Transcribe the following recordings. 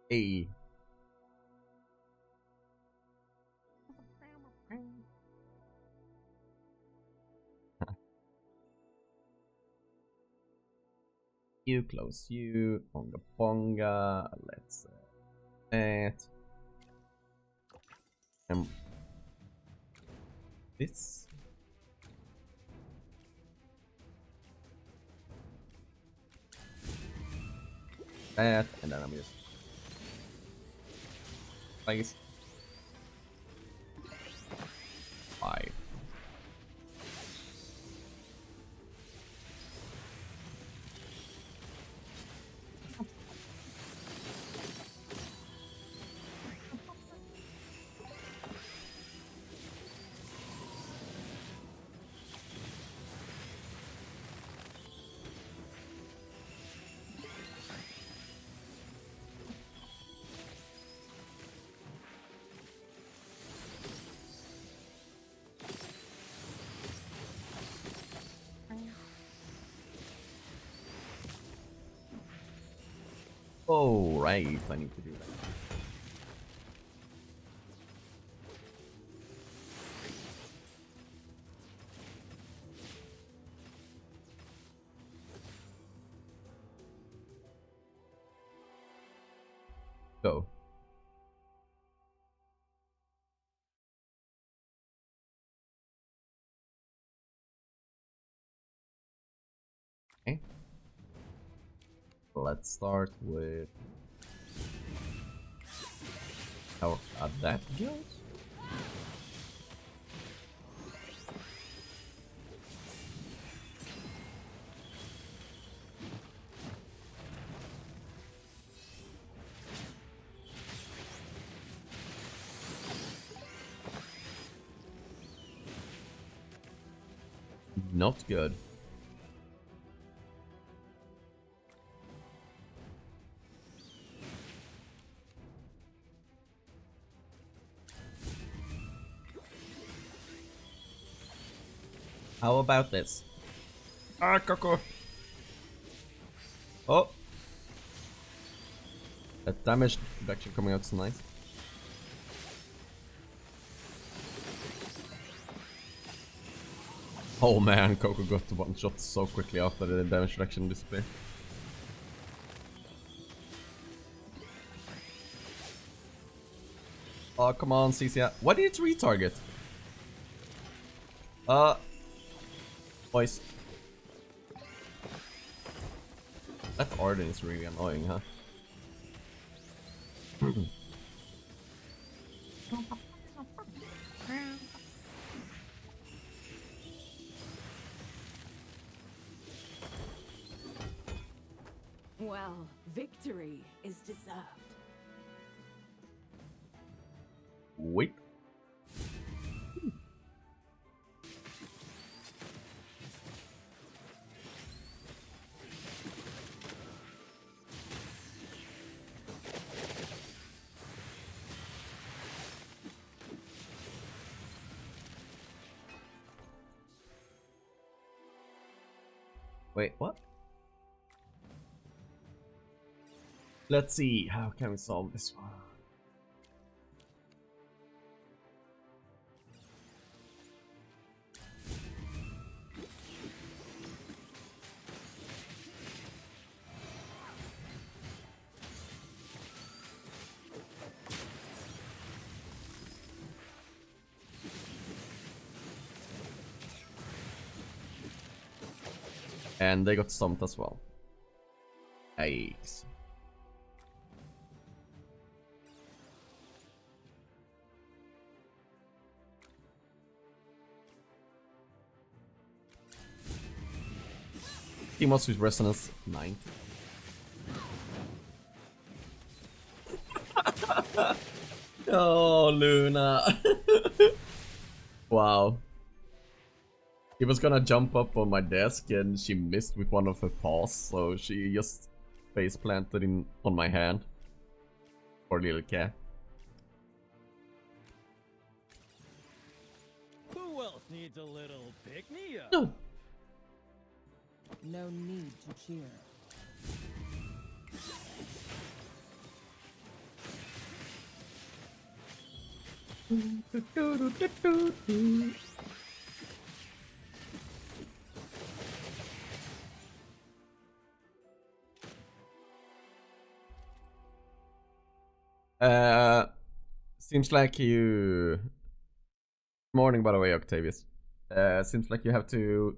Hey. You close you, ponga ponga, let's that. This. That, and then I'm just place 5. Oh, right, I need to do that. Go. Okay. Let's start with how that goes. Not good. How about this? Ah, Coco! Oh! That damage reduction coming out is nice. Oh man, Coco got the one shot so quickly after the damage reduction display. Oh, come on, CC. Why did it retarget? Boys. That Arden is really annoying, huh? Well, victory is deserved. Wait. Wait, what? Let's see, how can we solve this one? And they got stumped as well. Yikes. Timos with resonance 9. Oh, Luna. Wow. He was gonna jump up on my desk and she missed with one of her paws, so she just face planted on my hand. Poor little cat. Who else needs a little pick-me-up? No. No need to cheer. Seems like you... Morning, by the way, Octavius. Seems like you have to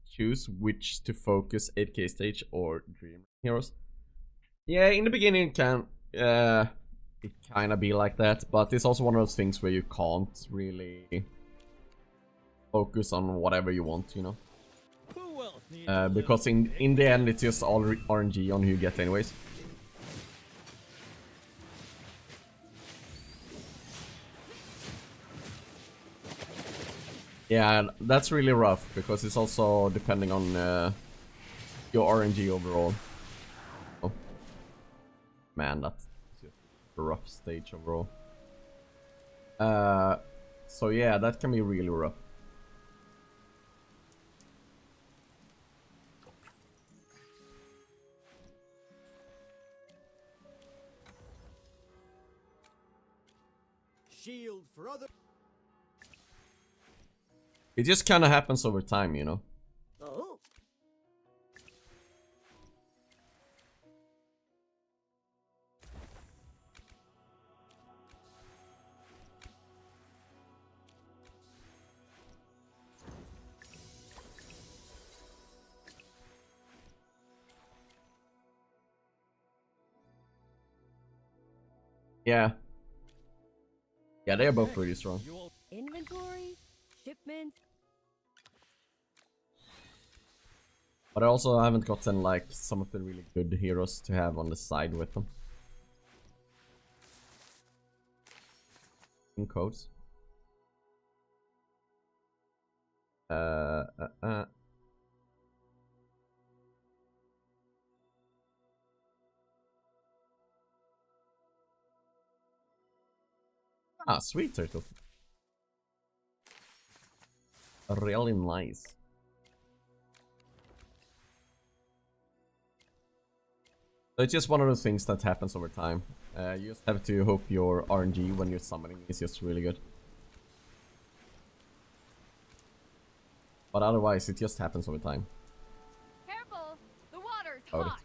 choose which to focus 8K stage or Dream Heroes. Yeah, in the beginning it can it kinda be like that, but it's also one of those things where you can't really focus on whatever you want, you know. Who else needs a Because little in the end it's just all RNG on who you get anyways. Yeah, that's really rough because it's also depending on your RNG overall. Oh. Man, that's just a rough stage overall. So yeah, that can be really rough. shield for other. It just kind of happens over time, you know. Oh. Yeah. Yeah, they are both pretty strong. Inventory, shipment. But I also haven't gotten like some of the really good heroes to have on the side with them. In codes. Ah, sweet turtle. Really nice. So it's just one of those things that happens over time. You just have to hope your RNG when you're summoning is just really good. But otherwise, it just happens over time. Careful, the water's About hot.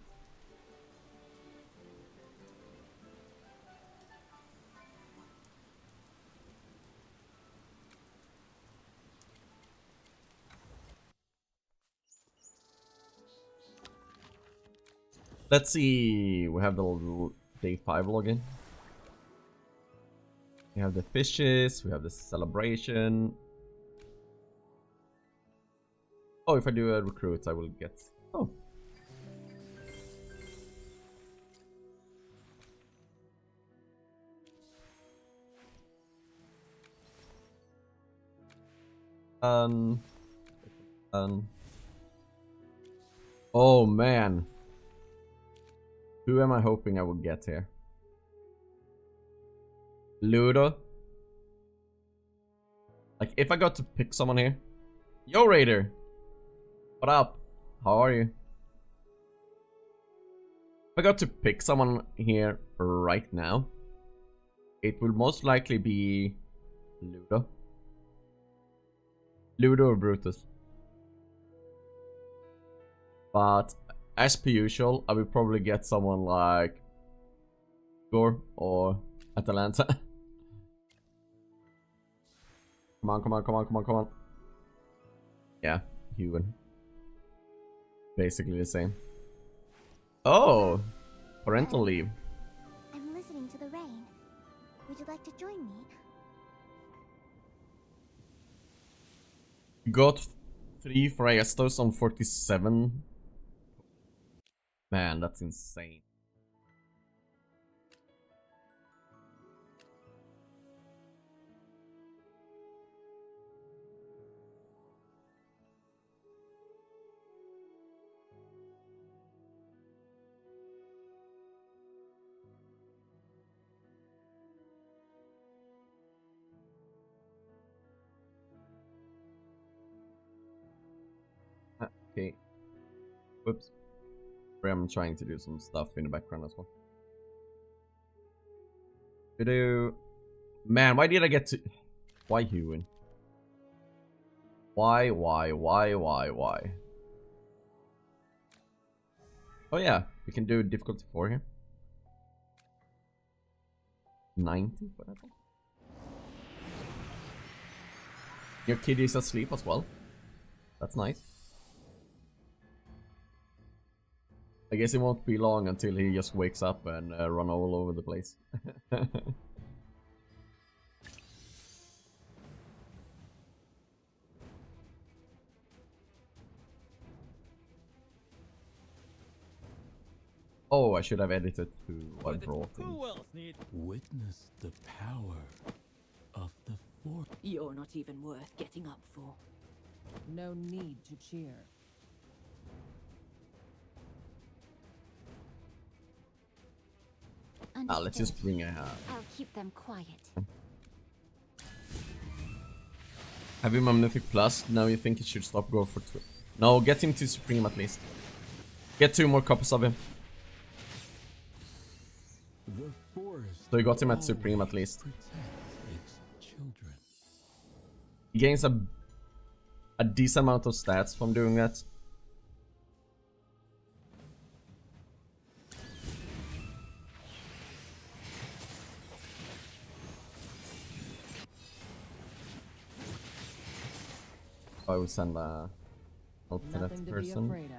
Let's see. We have the little day 5 login. We have the fishes. We have the celebration. Oh, if I do a recruit, I will get. Oh. Um. Oh man. Who am I hoping I will get here? Ludo? Like, if I got to pick someone here. Yo, Raider! What up? How are you? If I got to pick someone here right now, it will most likely be Ludo. Ludo or Brutus. But as per usual, I will probably get someone like Gore or Atalanta. Come on, come on, come on, come on, come on. Yeah, Human. Basically the same. Oh! Parental leave. I'm listening to the rain. Would you like to join me? Got 3 Friestos on 47. Man, that's insane. Okay. Whoops. I'm trying to do some stuff in the background as well. Man, why did I get to... Why Hewin? Why? Oh yeah, we can do difficulty 4 here. 90 for that one. Your kid is asleep as well. That's nice. I guess it won't be long until he just wakes up and run all over the place. Oh, I should have edited to what I brought in. Who else needs? Witness the power of the force. You're not even worth getting up for. No need to cheer. Let's just bring a... I'll keep them quiet. Have him Magnific Plus, now you think he should stop go for 2. No, get him to Supreme at least. Get 2 more copies of him. The forest So you got him at will Supreme at always least. protect its children. He gains a decent amount of stats from doing that. I will send a note to Nothing that to be person. afraid of.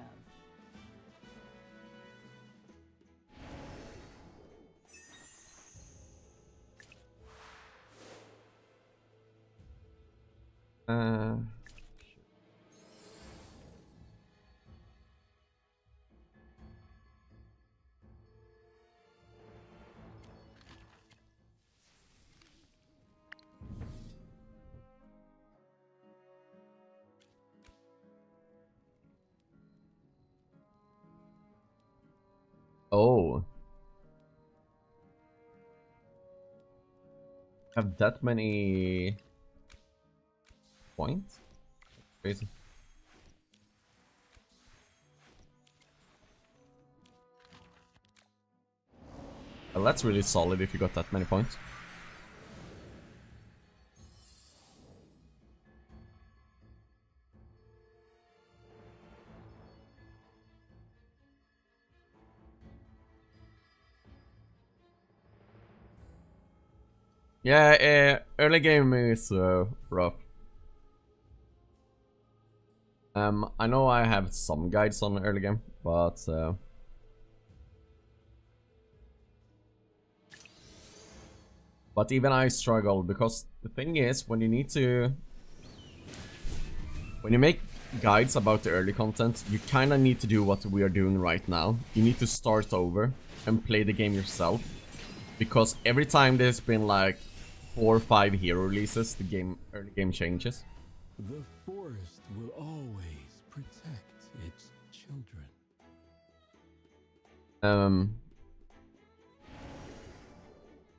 Oh. Have that many points? Crazy. Well, that's really solid if you got that many points. Yeah, early game is rough. I know I have some guides on early game, but even I struggle because the thing is when you make guides about the early content, you kind of need to do what we are doing right now. You need to start over and play the game yourself, because every time there's been like 4 or 5 hero releases, the early game changes. The forest will always protect its children.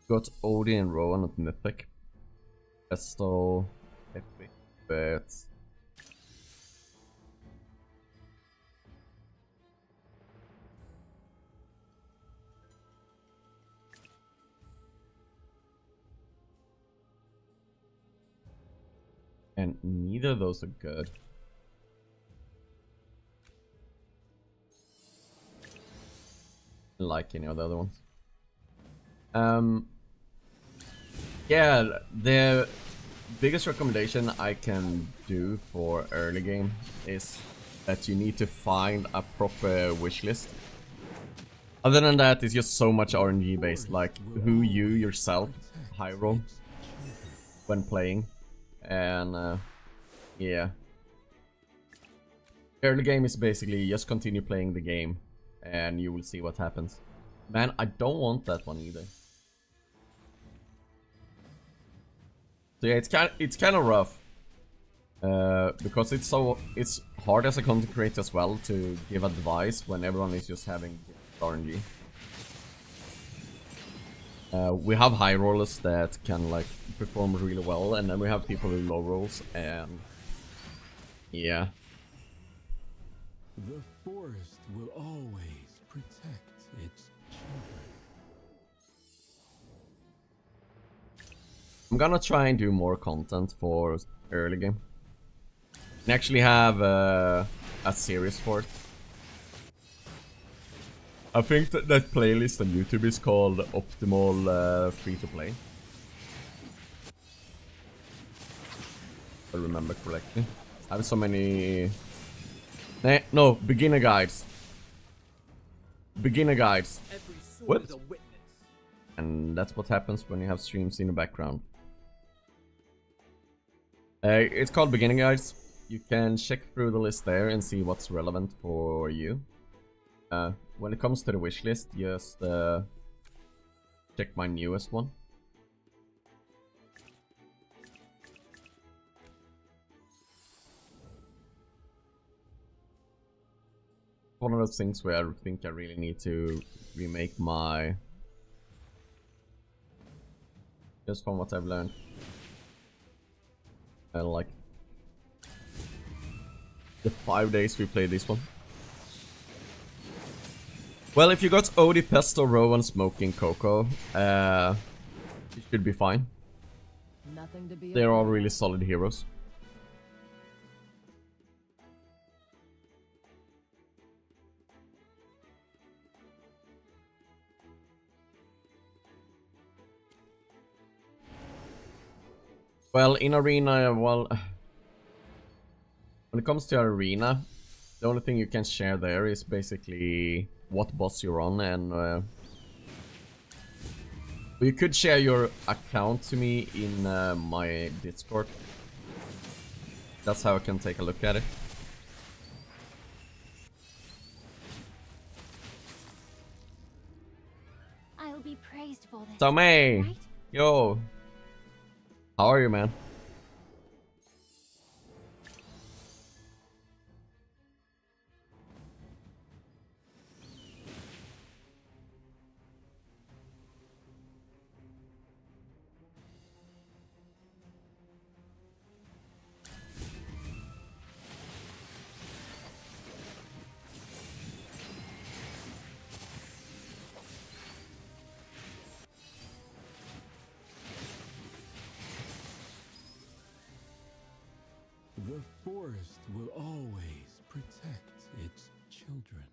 Got Odin and Rowan at Mythic. Esto epic, but and neither of those are good. Like any of the other ones. Yeah, the biggest recommendation I can do for early game is that you need to find a proper wish list. Other than that, it's just so much RNG based, like who you yourself high roll when playing. And yeah, early game is basically just continue playing the game and you will see what happens. Man, I don't want that one either. So yeah, it's kind of rough because it's hard as a content creator as well to give advice when everyone is just having RNG. We have high rollers that can like perform really well, and then we have people who low rolls, and yeah. The forest will always protect its children. I'm gonna try and do more content for early game. And actually have a series for it. I think that playlist on YouTube is called Optimal Free to Play. If I remember correctly. I have so many. No, beginner guides. Beginner guides. What? And that's what happens when you have streams in the background. It's called beginner guides. You can check through the list there and see what's relevant for you. When it comes to the wish list, just check my newest one. One of those things where I think I really need to remake my... Just from what I've learned. Like... the 5 days we played this one. Well, if you got Odie, Pesto, Rowan, Smoking, Coco, it should be fine. Nothing to be They're all afraid really of. solid heroes. Well, in Arena, well... When it comes to Arena, the only thing you can share there is basically what boss you're on, and you could share your account to me in my Discord. That's how I can take a look at it. I'll be praised for this. So May, right? yo, how are you, man? The forest will always protect its children.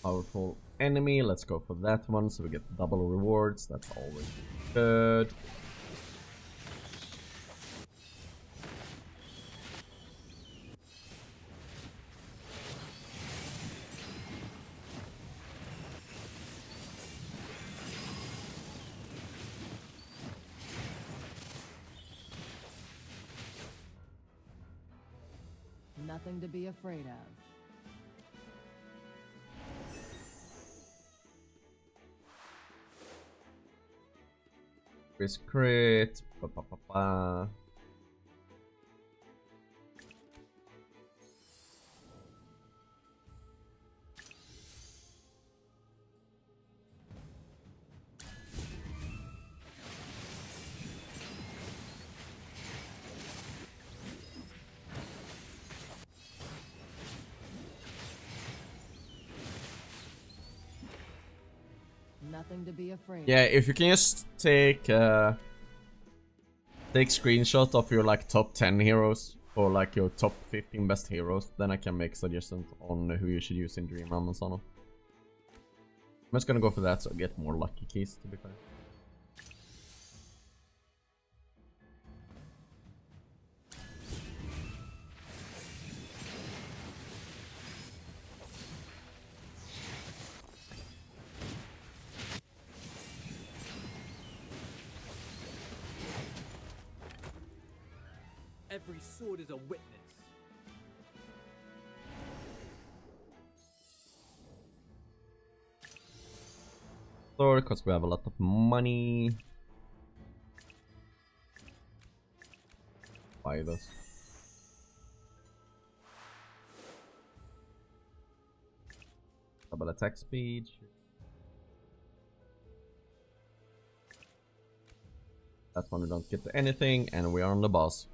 Powerful enemy, let's go for that one so we get double rewards. That's always good. Nothing to be afraid of. Chris crit. Ba, ba, ba, ba. Nothing to be afraid Yeah, of. if you can just take screenshot of your like top 10 heroes or like your top 15 best heroes, then I can make suggestions on who you should use in Dream Realm and so on. I'm just gonna go for that so I get more lucky keys, to be fair. Every sword is a witness. Because we have a lot of money. fight us. Double attack speed. That one we don't get anything, and we are on the boss.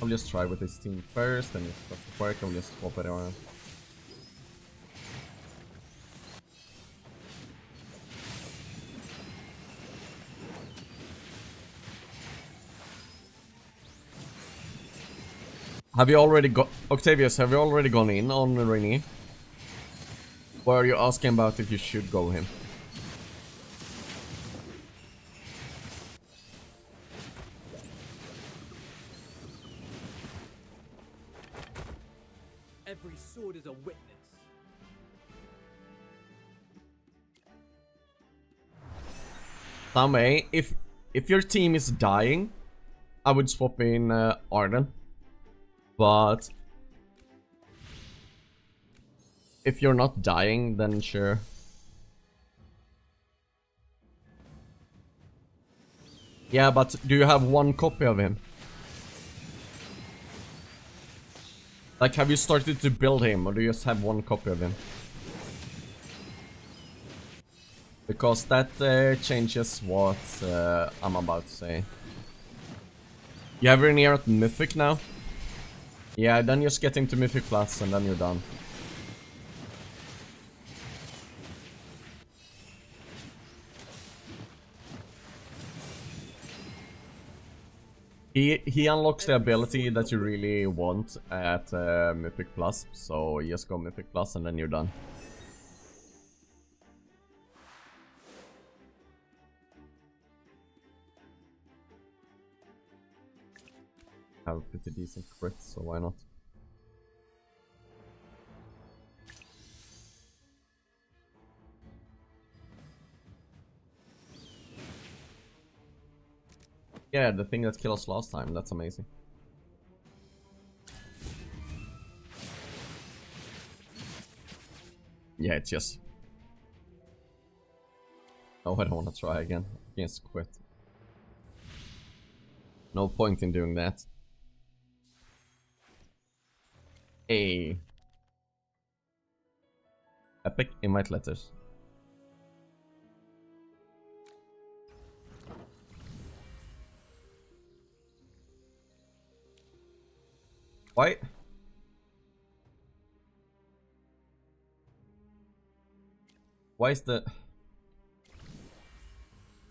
I'll just try with this team first, and if it doesn't work, I'll just swap it around. Have you already got Octavius? Have you already gone in on Rainier? Or are you asking about if you should go him? Every sword is a witness. Same, if your team is dying, I would swap in Arden. But if you're not dying, then sure. Yeah, but do you have one copy of him? Like, have you started to build him, or do you just have one copy of him? Because that changes what I'm about to say. You have Rainier at Mythic now? Yeah, then just get him to Mythic Plus and then you're done. He unlocks the ability that you really want at Mythic Plus, so you just go Mythic Plus and then you're done. Have a pretty decent crit, so why not? Yeah, the thing that killed us last time, that's amazing. Yeah, it's just... Oh, I don't want to try again. I just quit. No point in doing that. Hey. Epic invite letters. Why? Why is the...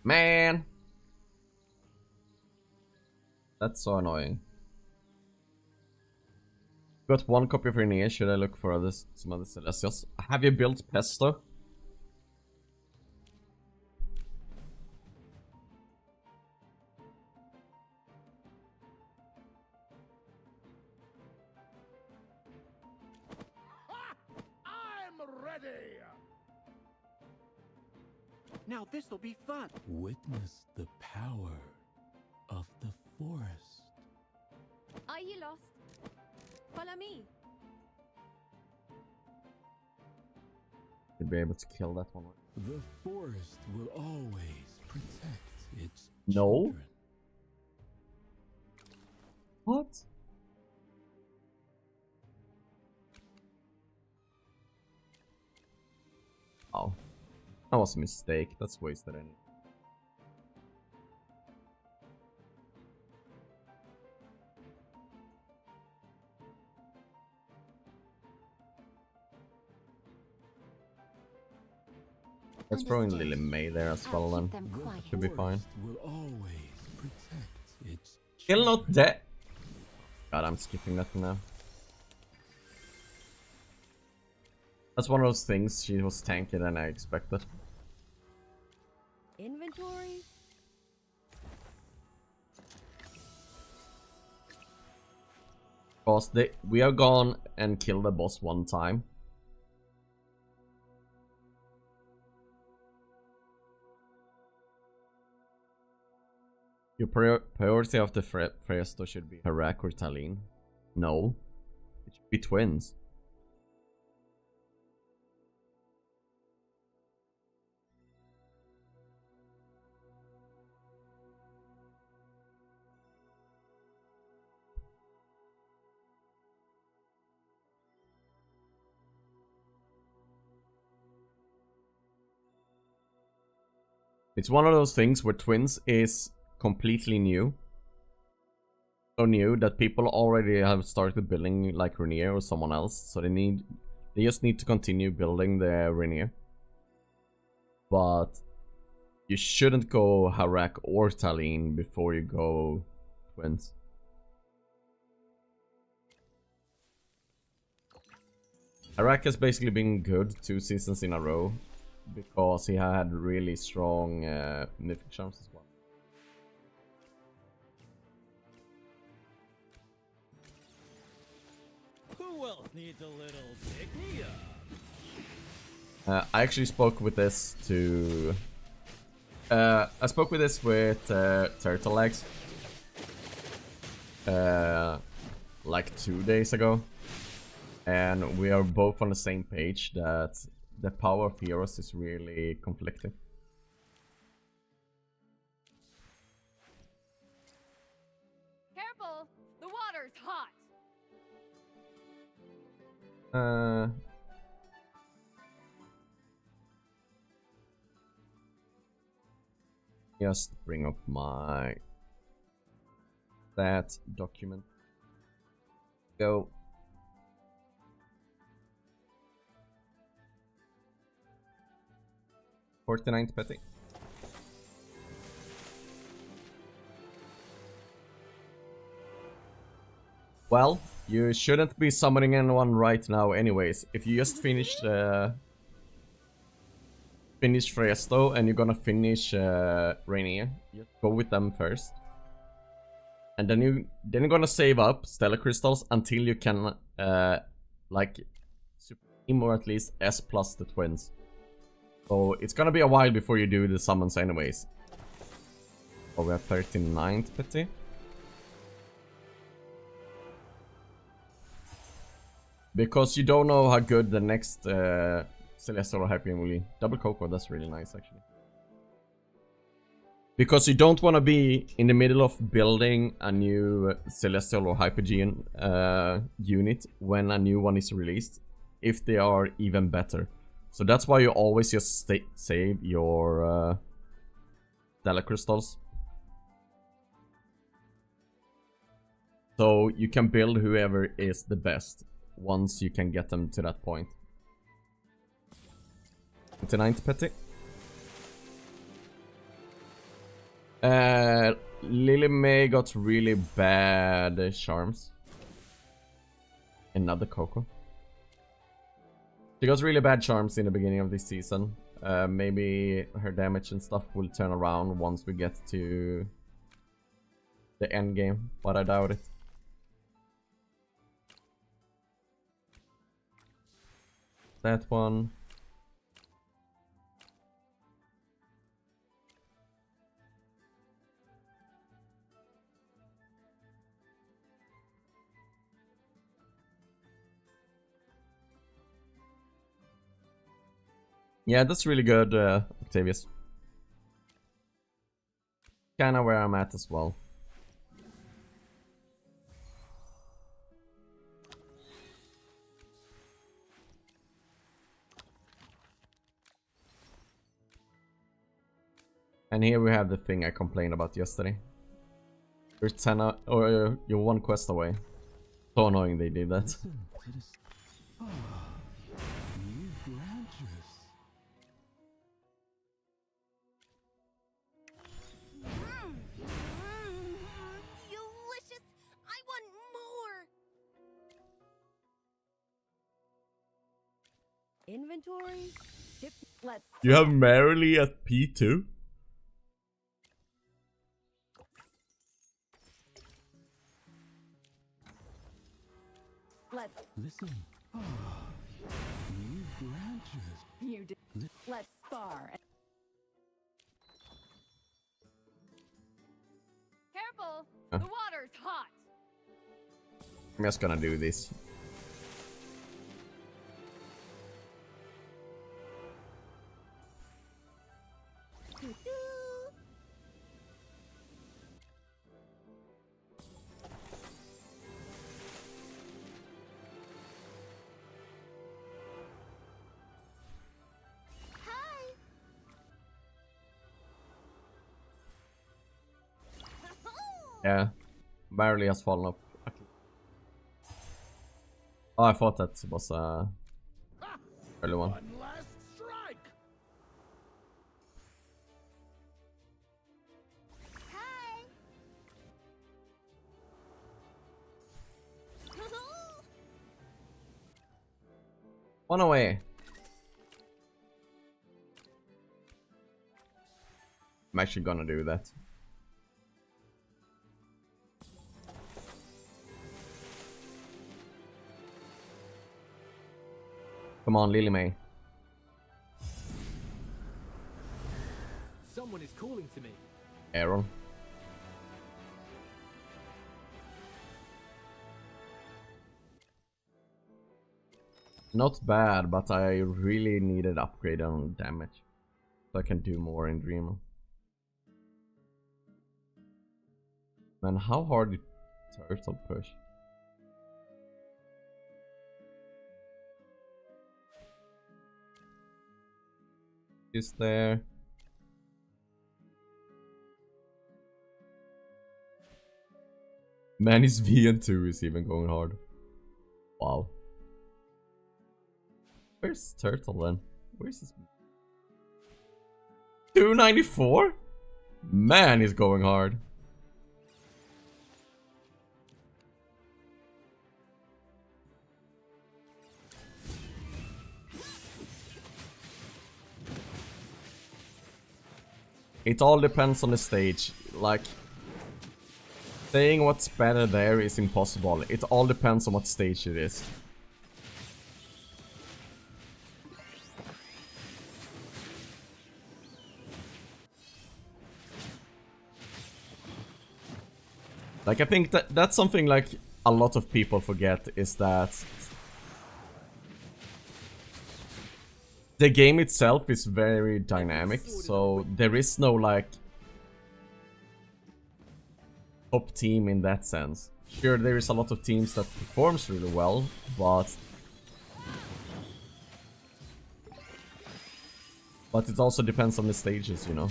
Man! That's so annoying. Got one copy of Rainier. Should I look for others, some other Celestials? Have you built Pesto? I'm ready. Now this'll be fun. Witness the power of the forest. Are you lost? Follow me. You'd be able to kill that one. The forest will always protect its No. children. What? Oh. That was a mistake. That's wasted energy. Let's throw in Lily May there as well then. Should be fine. Will always protect its Still not dead. God, I'm skipping that for now. That's one of those things. She was tankier than I expected. Inventory? Because we are gone and killed the boss one time. Your priority of the Fresto should be Harak or Tallinn. No. It should be twins. It's one of those things where Twins is completely new. So new that people already have started building like Rainier or someone else. So they just need to continue building the Rainier. But you shouldn't go Harak or Talene before you go Twins. Harak has basically been good 2 seasons in a row because he had really strong mythic charms as well. Who else needs a little pick-me-up? I actually spoke with this to... I spoke with this with Turtlelagz like 2 days ago. And we are both on the same page that the power of heroes is really conflicting. Careful! The water's hot! Just bring up my that document. Go. $49 petty. Well, you shouldn't be summoning anyone right now anyways. If you just finished Fresto and you're gonna finish Rainier, just go with them first. And then you're gonna save up Stellar Crystals until you can like Supreme or at least S plus the Twins. So it's gonna be a while before you do the summons anyways. Oh, we have 39 petty. Because you don't know how good the next Celestial or Hyperion will be. Double Cocoa, that's really nice actually. Because you don't want to be in the middle of building a new Celestial or Hypergean unit when a new one is released, if they are even better. So that's why you always just save your Stellar Crystals. So you can build whoever is the best once you can get them to that point. 29 petty. Lily May got really bad charms. Another Coco. She got really bad charms in the beginning of this season. Maybe her damage and stuff will turn around once we get to the end game, but I doubt it. That one. Yeah, that's really good, Octavius. Kinda where I'm at as well. And here we have the thing I complained about yesterday. You're 10 or you're 1 quest away. So annoying they did that. Listen to this. Ah, new branches. Delicious! I want more! Inventory? Let's... You have Merrily at P2? Let's... Listen. Ah, new branches. You did... Let's spar. Careful! Huh. The water's hot! I'm just gonna do this. Yeah, barely has fallen up. Oh, I thought that was early one. One last strike. Hi. One away. I'm actually gonna do that. Come on, Lily May. Someone is calling to me. Aaron. Not bad, but I really needed upgrade on damage. So I can do more in Dreamer. Man, how hard did Turtle push? Is there? Man, his VN2 is even going hard. Wow. Where's Turtle then? Where's his 294? Man, he's going hard. It all depends on the stage. Like, saying what's better there is impossible. It all depends on what stage it is. Like, I think that's something like a lot of people forget, is that the game itself is very dynamic, so there is no like top team in that sense. Sure, there is a lot of teams that performs really well, but it also depends on the stages, you know.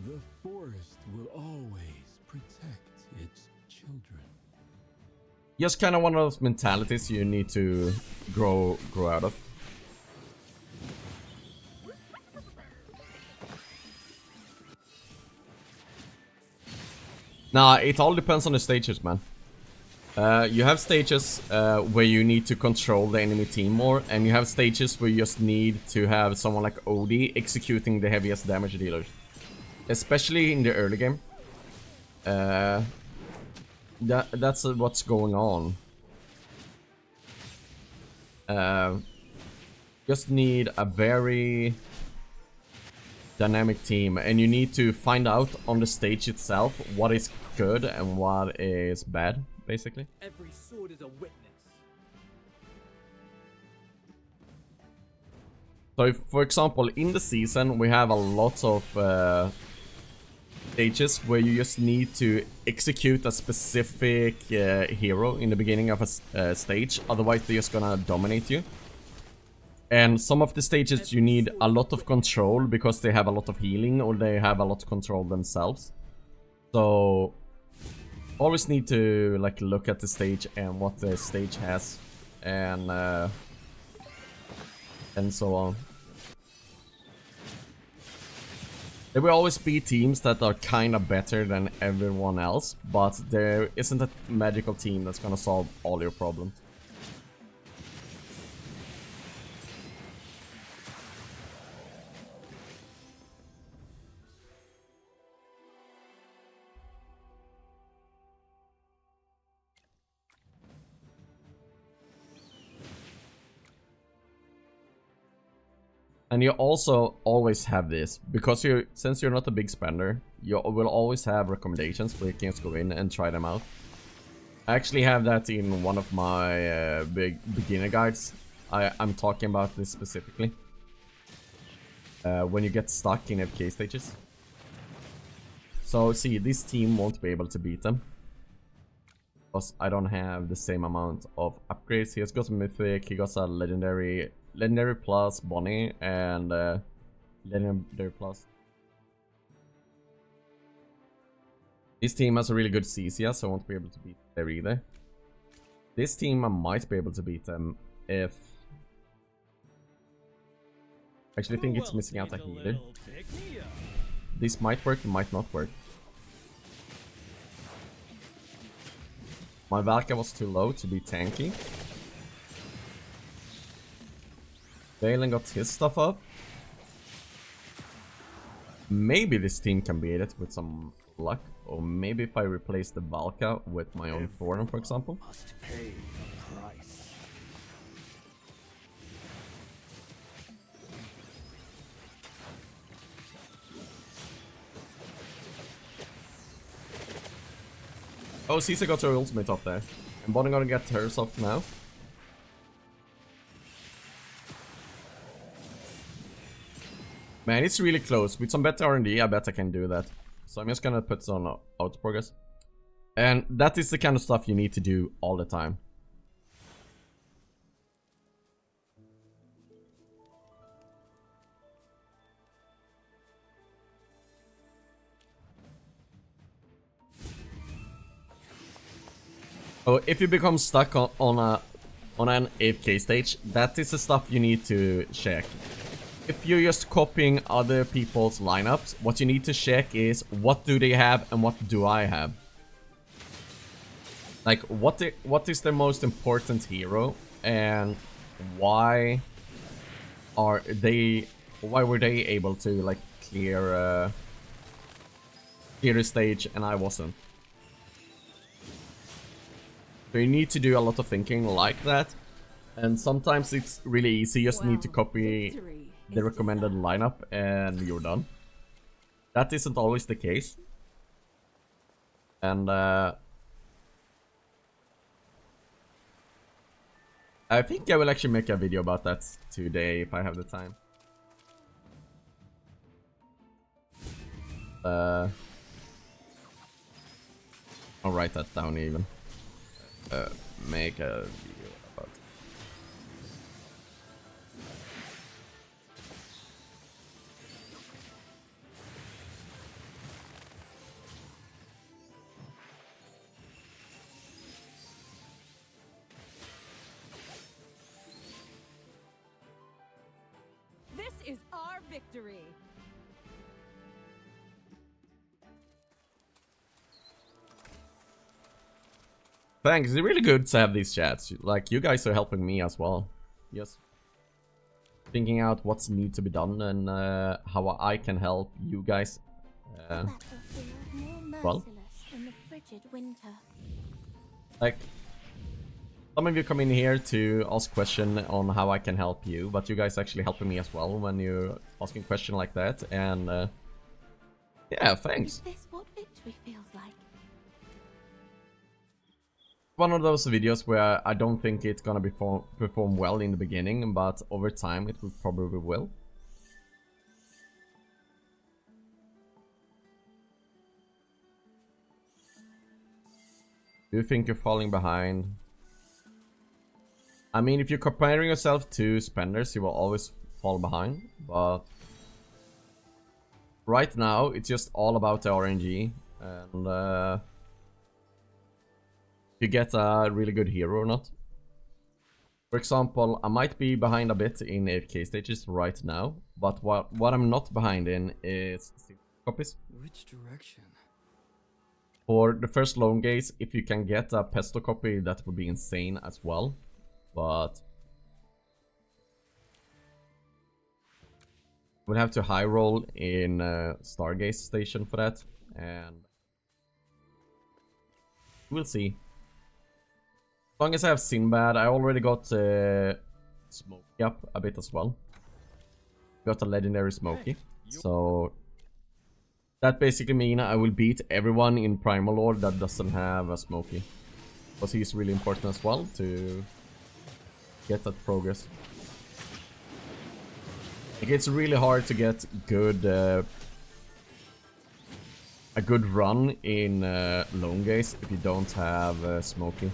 The forest will always protect its children. Just kind of one of those mentalities you need to grow out of. Nah, it all depends on the stages, man. You have stages where you need to control the enemy team more, and you have stages where you just need to have someone like Odie executing the heaviest damage dealers. Especially in the early game. That's what's going on. Just need a very dynamic team, and you need to find out on the stage itself what is good and what is bad, basically. Every sword is a witness. So if, for example, in the season we have a lot of stages where you just need to execute a specific hero in the beginning of a stage, otherwise they're just gonna dominate you. And some of the stages you need a lot of control because they have a lot of healing or they have a lot of control themselves. So always need to like look at the stage and what the stage has and so on. There will always be teams that are kind of better than everyone else, but there isn't a magical team that's gonna solve all your problems. And you also always have this, because since you're not a big spender, you will always have recommendations where you can just go in and try them out. I actually have that in one of my big beginner guides. I'm talking about this specifically. when you get stuck in AFK stages. So see, this team won't be able to beat them. Because I don't have the same amount of upgrades. He has got a mythic, he got a legendary plus Bonnie, and legendary plus. This team has a really good CC, so I won't be able to beat there either. This team I might be able to beat them if... Actually, I think it's missing out a healer. This might work, it might not work. My Valka was too low to be tanky. Valen got his stuff up. Maybe this team can beat it with some luck. Or maybe if I replace the Valka with my own Thorn, for example. Must pay the price. Oh, Caesar got her ultimate off there. And Bonnie gonna get hers off now. Man, it's really close. With some better R&D, I bet I can do that. So I'm just gonna put this on auto progress. And that is the kind of stuff you need to do all the time. Oh, if you become stuck on an AFK stage, that is the stuff you need to check. If you're just copying other people's lineups, what you need to check is what do they have and what do I have. Like what is their most important hero and why were they able to like clear a stage and I wasn't. So you need to do a lot of thinking like that, and sometimes it's really easy, you just need to copy the recommended lineup and you're done. That isn't always the case. And I think I will actually make a video about that today if I have the time. I'll write that down even. Make a video about it. This is our victory. Thanks, it's really good to have these chats. Like, you guys are helping me as well. Yes. Thinking out what's need to be done and how I can help you guys. Well, in the frigid winter. like, some of you come in here to ask question on how I can help you, but you guys actually helping me as well when you're asking question like that. And yeah, thanks. Is this what victory feels like? One of those videos where I don't think it's gonna perform well in the beginning, but over time it will probably will. Do you think you're falling behind? I mean, if you're comparing yourself to spenders, you will always fall behind, but right now it's just all about the RNG and you get a really good hero or not. For example, I might be behind a bit in AFK stages right now, but what I'm not behind in is copies. Which direction? For the first lone gaze, if you can get a pesto copy, that would be insane as well. But we'll have to high roll in Stargaze station for that, and we'll see. As long as I have Sinbad, I already got Smokey up a bit as well. Got a legendary Smokey, so that basically means I will beat everyone in Primal Lord that doesn't have a Smokey, because he's really important as well to get that progress. Like, it's really hard to get good a good run in lone gaze if you don't have smoking.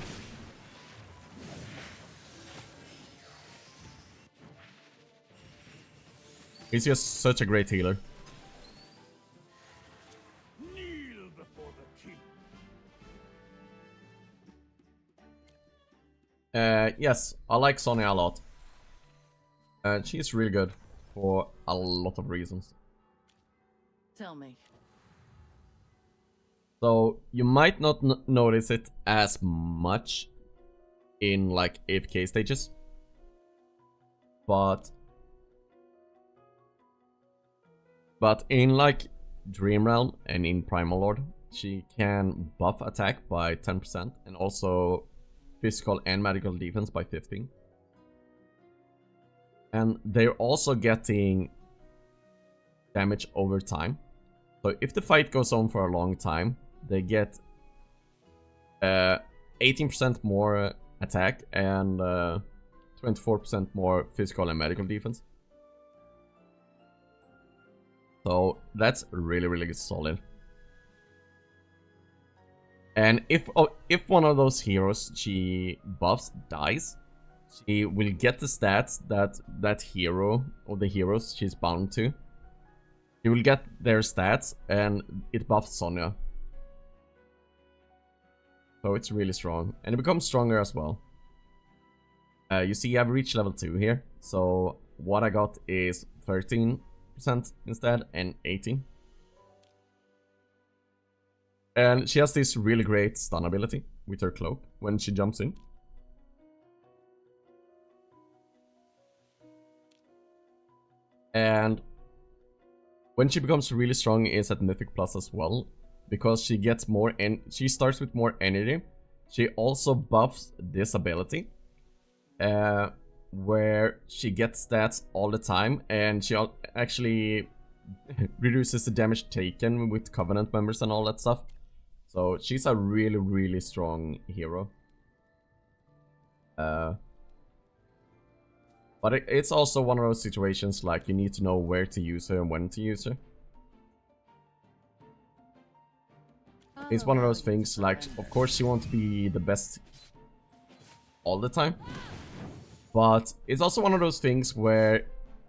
He's just such a great healer. Kneel before the king. Yes, I like Sonya a lot. She's really good for a lot of reasons. Tell me. So you might not notice it as much in like AFK stages, but in like Dream Realm and in Primal Lord, she can buff attack by 10% and also physical and magical defense by 15%. And they're also getting damage over time. So if the fight goes on for a long time, they get 18% more attack and 24% more physical and medical defense. So that's really, really solid. And if one of those heroes she buffs dies, she will get the stats that hero or the heroes she's bound to. She will get their stats and it buffs Sonya. So it's really strong. And it becomes stronger as well. You see I've reached level 2 here. So what I got is 13% instead and 18%. And she has this really great stun ability with her cloak when she jumps in. And when she becomes really strong is at Mythic Plus as well, because she gets more and she starts with more energy. She also buffs this ability, where she gets stats all the time, and she actually reduces the damage taken with Covenant members and all that stuff. So she's a really, really strong hero. But it's also one of those situations like you need to know where to use her and when to use her. It's one of those things like, of course she won't be the best all the time. But it's also one of those things where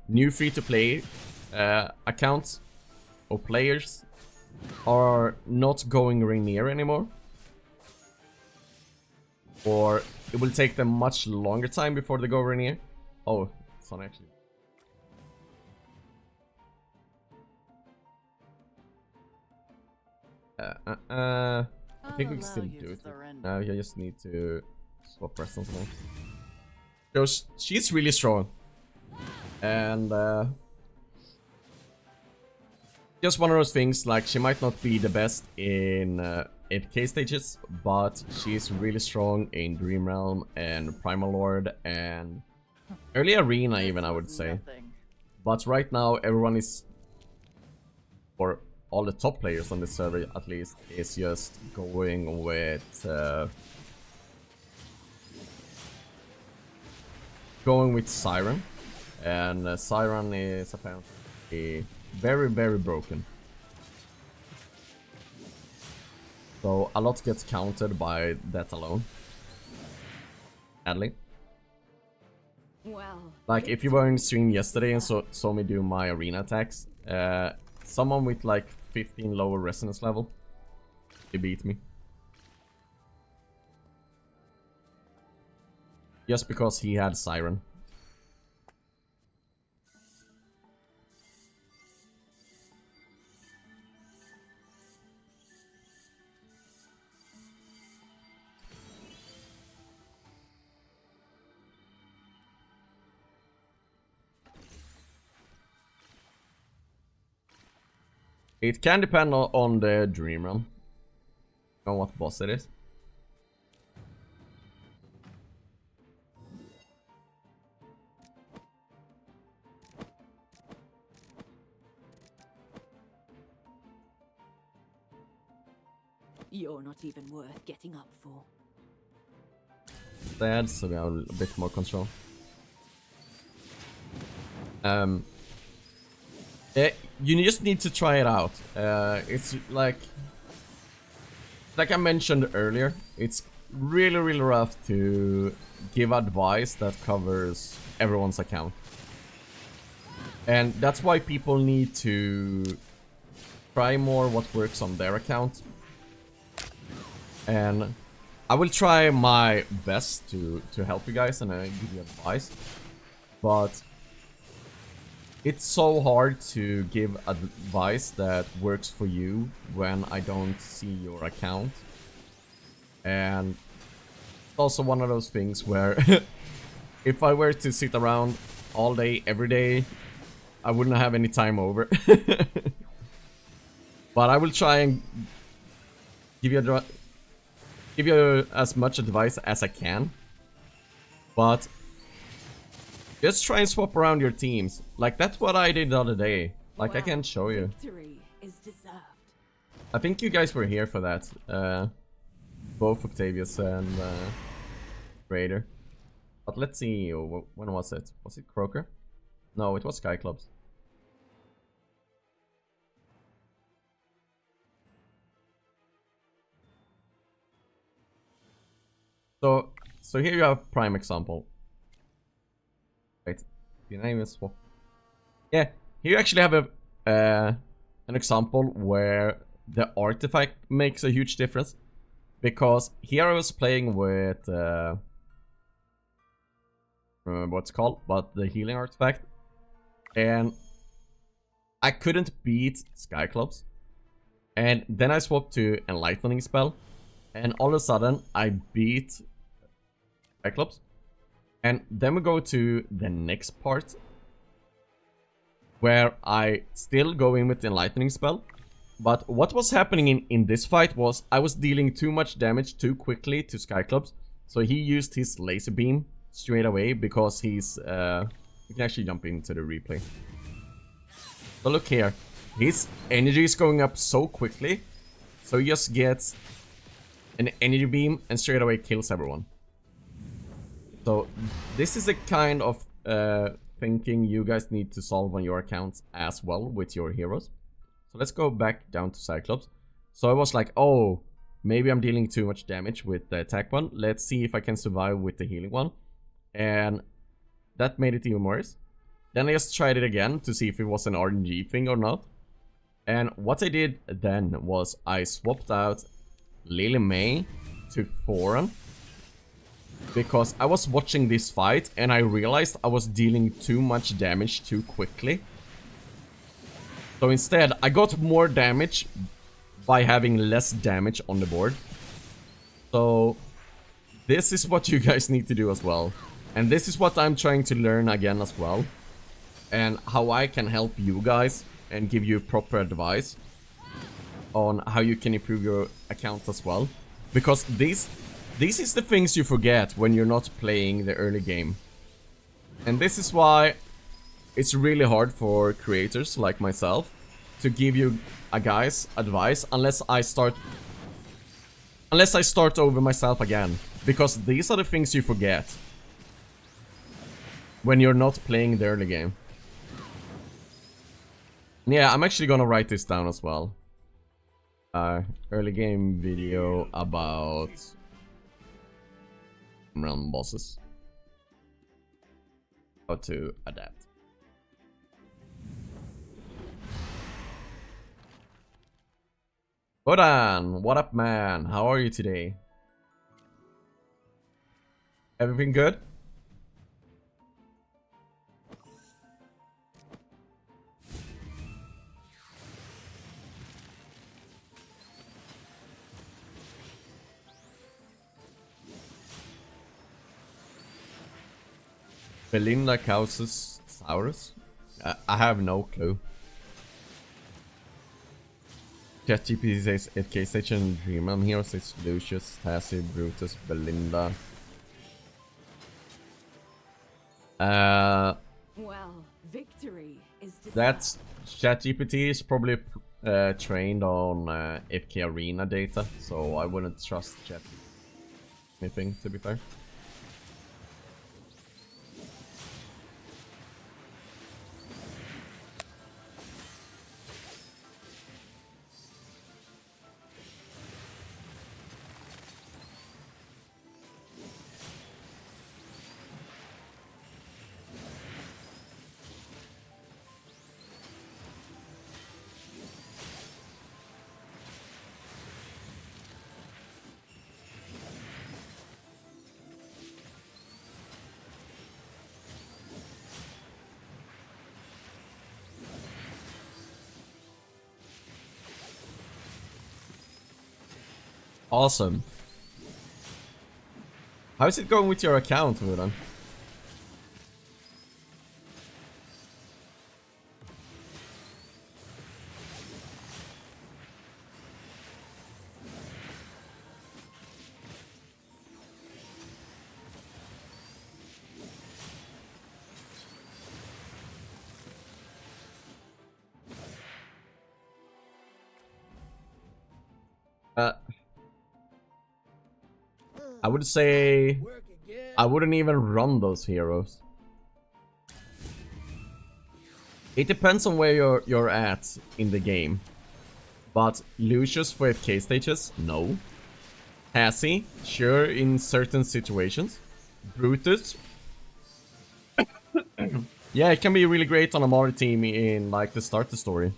new free-to-play accounts or players are not going Rainier anymore. Or it will take them much longer time before they go Rainier. Oh, it's not actually. I think we can still do it. Now you just need to swap presence now. So she's really strong. And just one of those things, like she might not be the best in AFK stages, but she's really strong in Dream Realm and Primal Lord and early Arena even, I would say. But right now everyone is, or all the top players on the server at least, is just going with Siren. And Siren is apparently very, very broken. So a lot gets countered by that alone. Sadly. Well, like if you were in stream yesterday and saw me do my arena attacks, someone with like 15 lower resonance level, he beat me. Just because he had Siren. It can depend on the Dream Realm, on what boss it is. you're not even worth getting up for. Sad, so we have a bit more control. You just need to try it out. It's like I mentioned earlier, it's really rough to give advice that covers everyone's account. And that's why people need to try more what works on their account. And I will try my best to help you guys and give you advice. But it's so hard to give advice that works for you when I don't see your account. And it's also one of those things where if I were to sit around all day, every day, I wouldn't have any time over. But I will try and give you as much advice as I can. But just try and swap around your teams. Like, that's what I did the other day. Like, I can show you. Victory is deserved. I think you guys were here for that. Both Octavius and Raider. But let's see, when was it? Was it Croaker? No, it was Skyclubs. So here you have prime example. Wait, did I even swap? Yeah, here you actually have an example where the artifact makes a huge difference. Because here I was playing with remember what's called, but the healing artifact, and I couldn't beat Skyclubs. And then I swapped to Enlightening spell, and all of a sudden I beat Skyclubs. And then we go to the next part, where I still go in with the Enlightening spell. But what was happening in this fight was I was dealing too much damage too quickly to Skyclubs. So he used his laser beam straight away because he's... you can actually jump into the replay. So look here. His energy is going up so quickly. So he just gets an energy beam and straight away kills everyone. So this is a kind of thinking you guys need to solve on your accounts as well with your heroes. So let's go back down to Cyclops. So I was like, oh, maybe I'm dealing too much damage with the attack one. Let's see if I can survive with the healing one. And that made it even worse. Then I just tried it again to see if it was an RNG thing or not. And what I did then was I swapped out Lily May to Thoran. Because I was watching this fight and I realized I was dealing too much damage too quickly. So instead, I got more damage by having less damage on the board. So this is what you guys need to do as well. And this is what I'm trying to learn again as well. And how I can help you guys and give you proper advice on how you can improve your account as well. Because this is the things you forget when you're not playing the early game. And this is why it's really hard for creators like myself to give you guys advice unless I start over myself again. Because these are the things you forget when you're not playing the early game. Yeah, I'm actually gonna write this down as well. Early game video about random bosses. How to adapt. Bodan, what up, man? How are you today? Everything good? Belinda causes Saurus? I have no clue. ChatGPT says AFK Station, Dreamman here says Lucius, Tassie, Brutus, Belinda. Well, victory is deserved. That's ChatGPT is probably trained on AFK Arena data, so I wouldn't trust Chat anything, to be fair. Awesome. How's it going with your account, Muran? I would say I wouldn't even run those heroes. It depends on where you're at in the game. But Lucius for AFK stages? No. Cassie? Sure, in certain situations. Brutus? Yeah, it can be really great on a Mari team in like the start the story.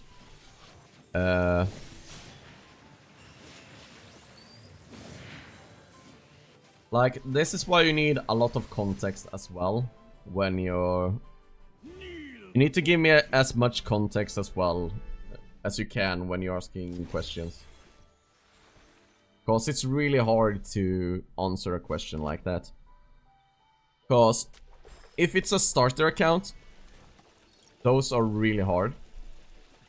Like, this is why you need a lot of context as well when you're... You need to give me as much context as well as you can when you're asking questions. Because it's really hard to answer a question like that. Because if it's a starter account, those are really hard.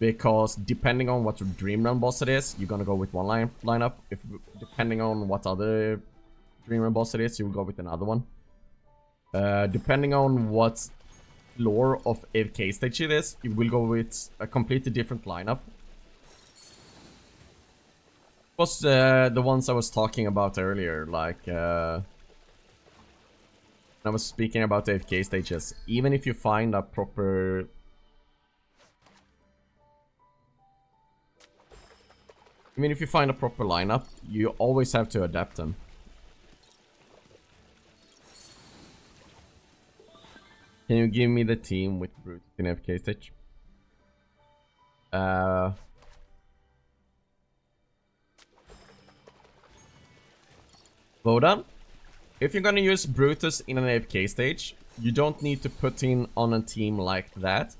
Because depending on what your Dream Run boss it is, you're gonna go with one lineup. If depending on what other Dream Run boss it is, you'll go with another one. Depending on what floor of AFK stage it is, you will go with a completely different lineup. Was the ones I was talking about earlier, like I was speaking about AFK stages. Even if you find a proper lineup, you always have to adapt them. Can you give me the team with Brute in AFK stage? Vodan? If you're gonna use Brutus in an AFK stage, you don't need to put in on a team like that.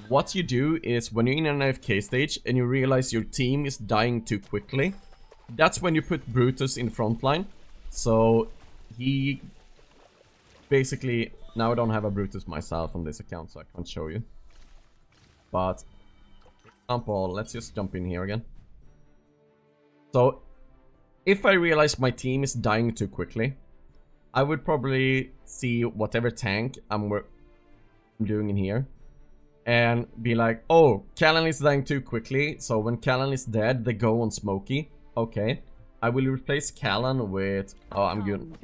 What you do is when you're in an AFK stage and you realize your team is dying too quickly, that's when you put Brutus in frontline. So he basically... Now I don't have a Brutus myself on this account, so I can't show you. But, for example, let's just jump in here again. So, if I realize my team is dying too quickly, I would probably see whatever tank I'm doing in here. And be like, oh, Callan is dying too quickly, so when Callan is dead, they go on Smokey. Okay. I will replace Callan with... Oh, I'm good.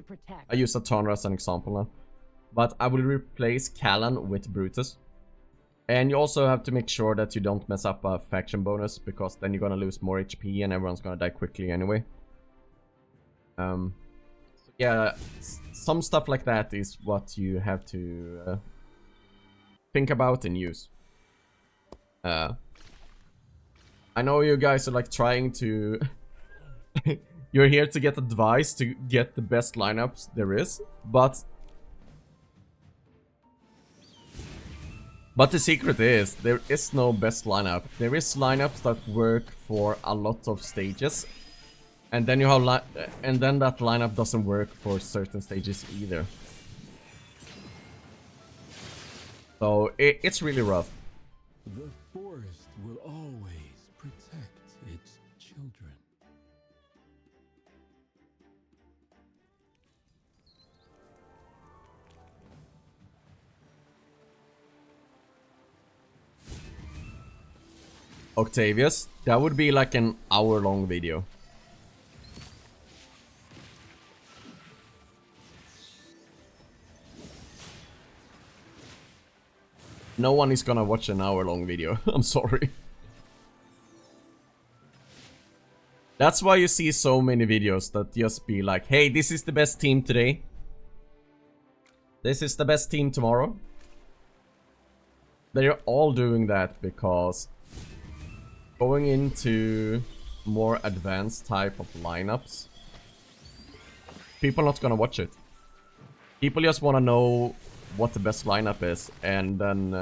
I use Atana as an example now. But I will replace Callan with Brutus. And you also have to make sure that you don't mess up a faction bonus, because then you're gonna lose more HP and everyone's gonna die quickly anyway. So yeah, some stuff like that is what you have to think about and use. I know you guys are like trying to... You're here to get advice to get the best lineups there is, but the secret is, there is no best lineup. There is lineups that work for a lot of stages. And then you have and then that lineup doesn't work for certain stages either. So it's really rough. The forest will always protect its children. Octavius, that would be like an hour-long video. No one is gonna watch an hour-long video. I'm sorry. That's why you see so many videos that just be like, hey, this is the best team today. This is the best team tomorrow. They're all doing that because going into more advanced type of lineups, people are not gonna watch it. People just wanna know what the best lineup is, and then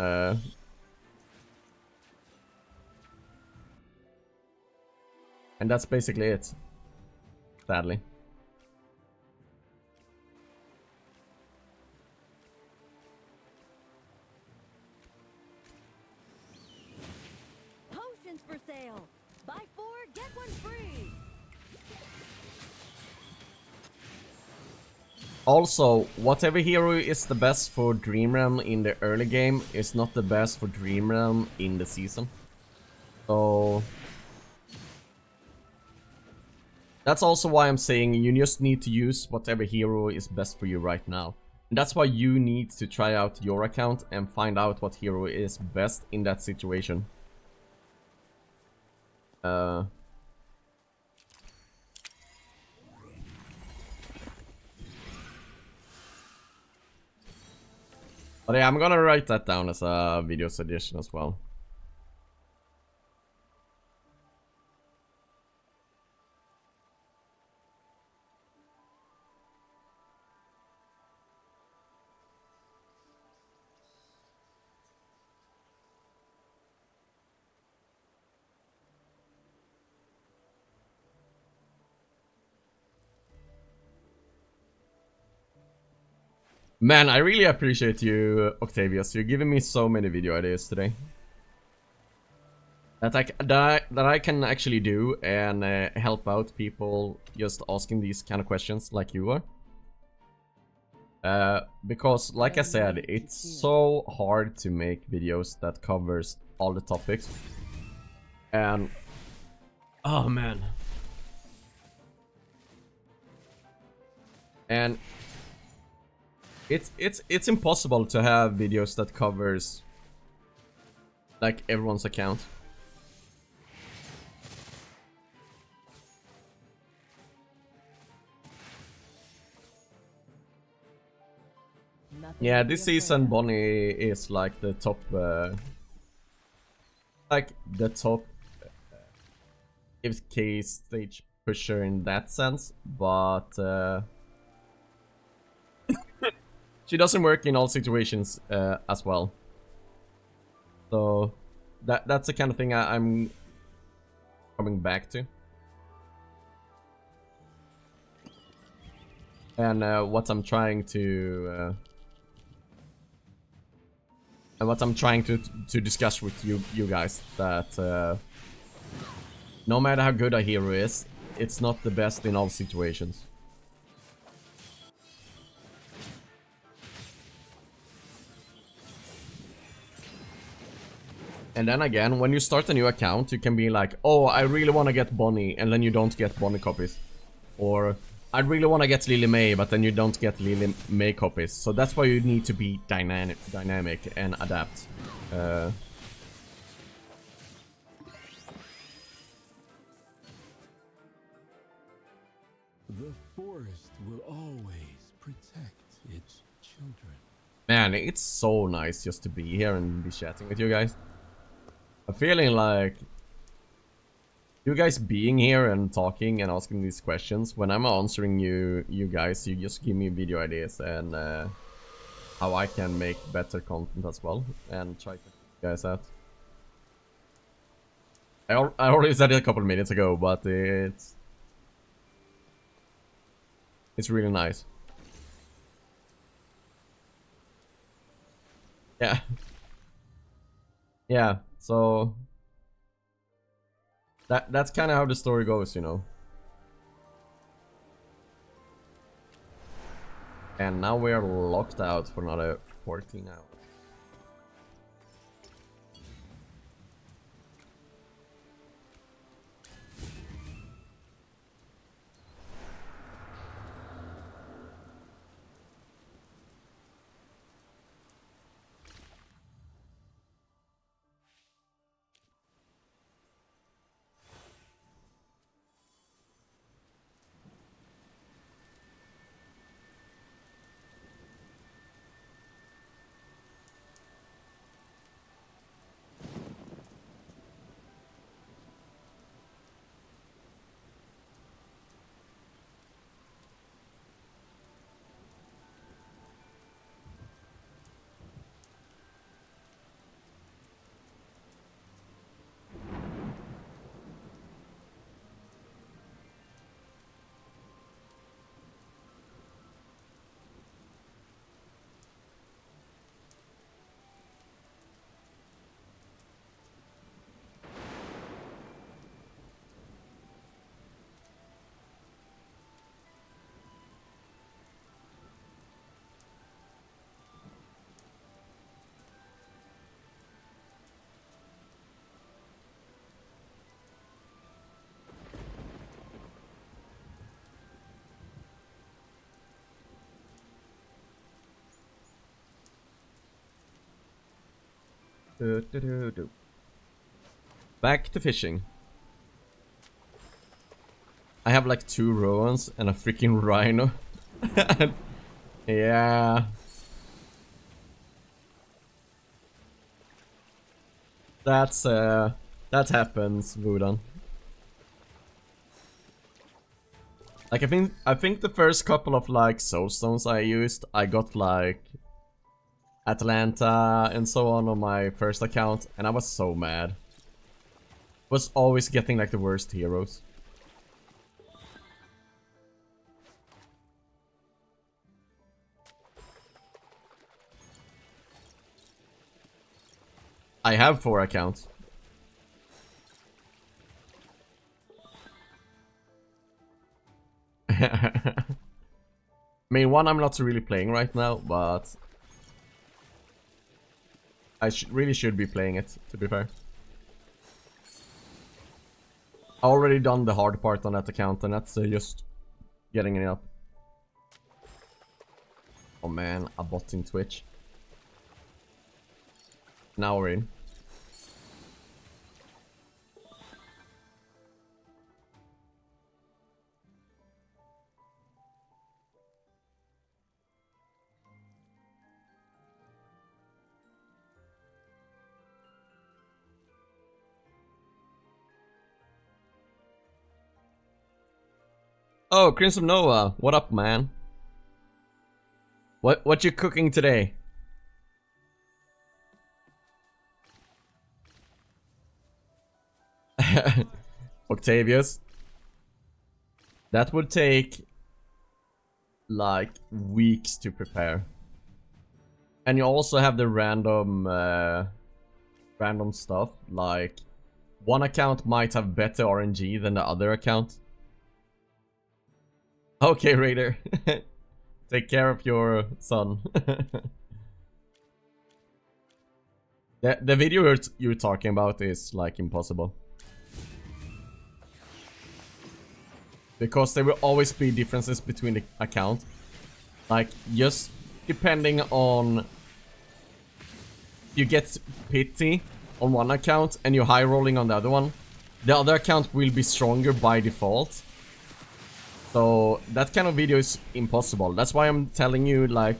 and that's basically it. sadly. Potions for sale. Buy 4, get 1 free. Also, whatever hero is the best for Dream Realm in the early game is not the best for Dream Realm in the season. So that's also why I'm saying you just need to use whatever hero is best for you right now. And that's why you need to try out your account and find out what hero is best in that situation. But yeah, I'm gonna write that down as a video suggestion as well. Man, I really appreciate you, Octavius. You're giving me so many video ideas today. That I can actually do and help out people just asking these kind of questions like you are. Because, like I said, it's so hard to make videos that covers all the topics. And... oh, man. And... It's impossible to have videos that covers like everyone's account. Yeah, this season Bonnie is like the top AFK stage pusher in that sense, but she doesn't work in all situations as well. So that's the kind of thing I'm coming back to. And what I'm trying to discuss with you guys, that no matter how good a hero is, it's not the best in all situations. And then again, when you start a new account, you can be like, oh, I really want to get Bonnie, and then you don't get Bonnie copies. Or, I really want to get Lily May, but then you don't get Lily May copies. So that's why you need to be dynamic and adapt. The forest will always protect its children. Man, it's so nice just to be here and be chatting with you guys. I'm feeling like you guys being here and talking and asking these questions, when I'm answering you guys, you just give me video ideas and how I can make better content as well and try to help you guys out. I already said it a couple minutes ago, but it's really nice. Yeah. Yeah, so that's kind of how the story goes, you know. And now we are locked out for another 14 hours. Back to fishing. I have like 2 Roans and a freaking Rhino. Yeah. That happens, Vudan. Like I think the first couple of like soulstones I used, I got like Atlanta and so on my first account, and I was so mad. Was always getting like the worst heroes. I have 4 accounts. I mean, one I'm not really playing right now, but I really should be playing it, to be fair. I already done the hard part on that account, and that's just getting it up. Oh man, a bot in Twitch. Now we're in. Oh, Crimson Nova, what up, man? What you cooking today? Octavius. That would take like weeks to prepare. And you also have the random random stuff, like one account might have better RNG than the other account. Okay, Raider. Take care of your son. The video you're talking about is like impossible. Because there will always be differences between the account. Like, just depending on... You get pity on one account and you're high rolling on the other one. The other account will be stronger by default. So that kind of video is impossible. That's why I'm telling you, like,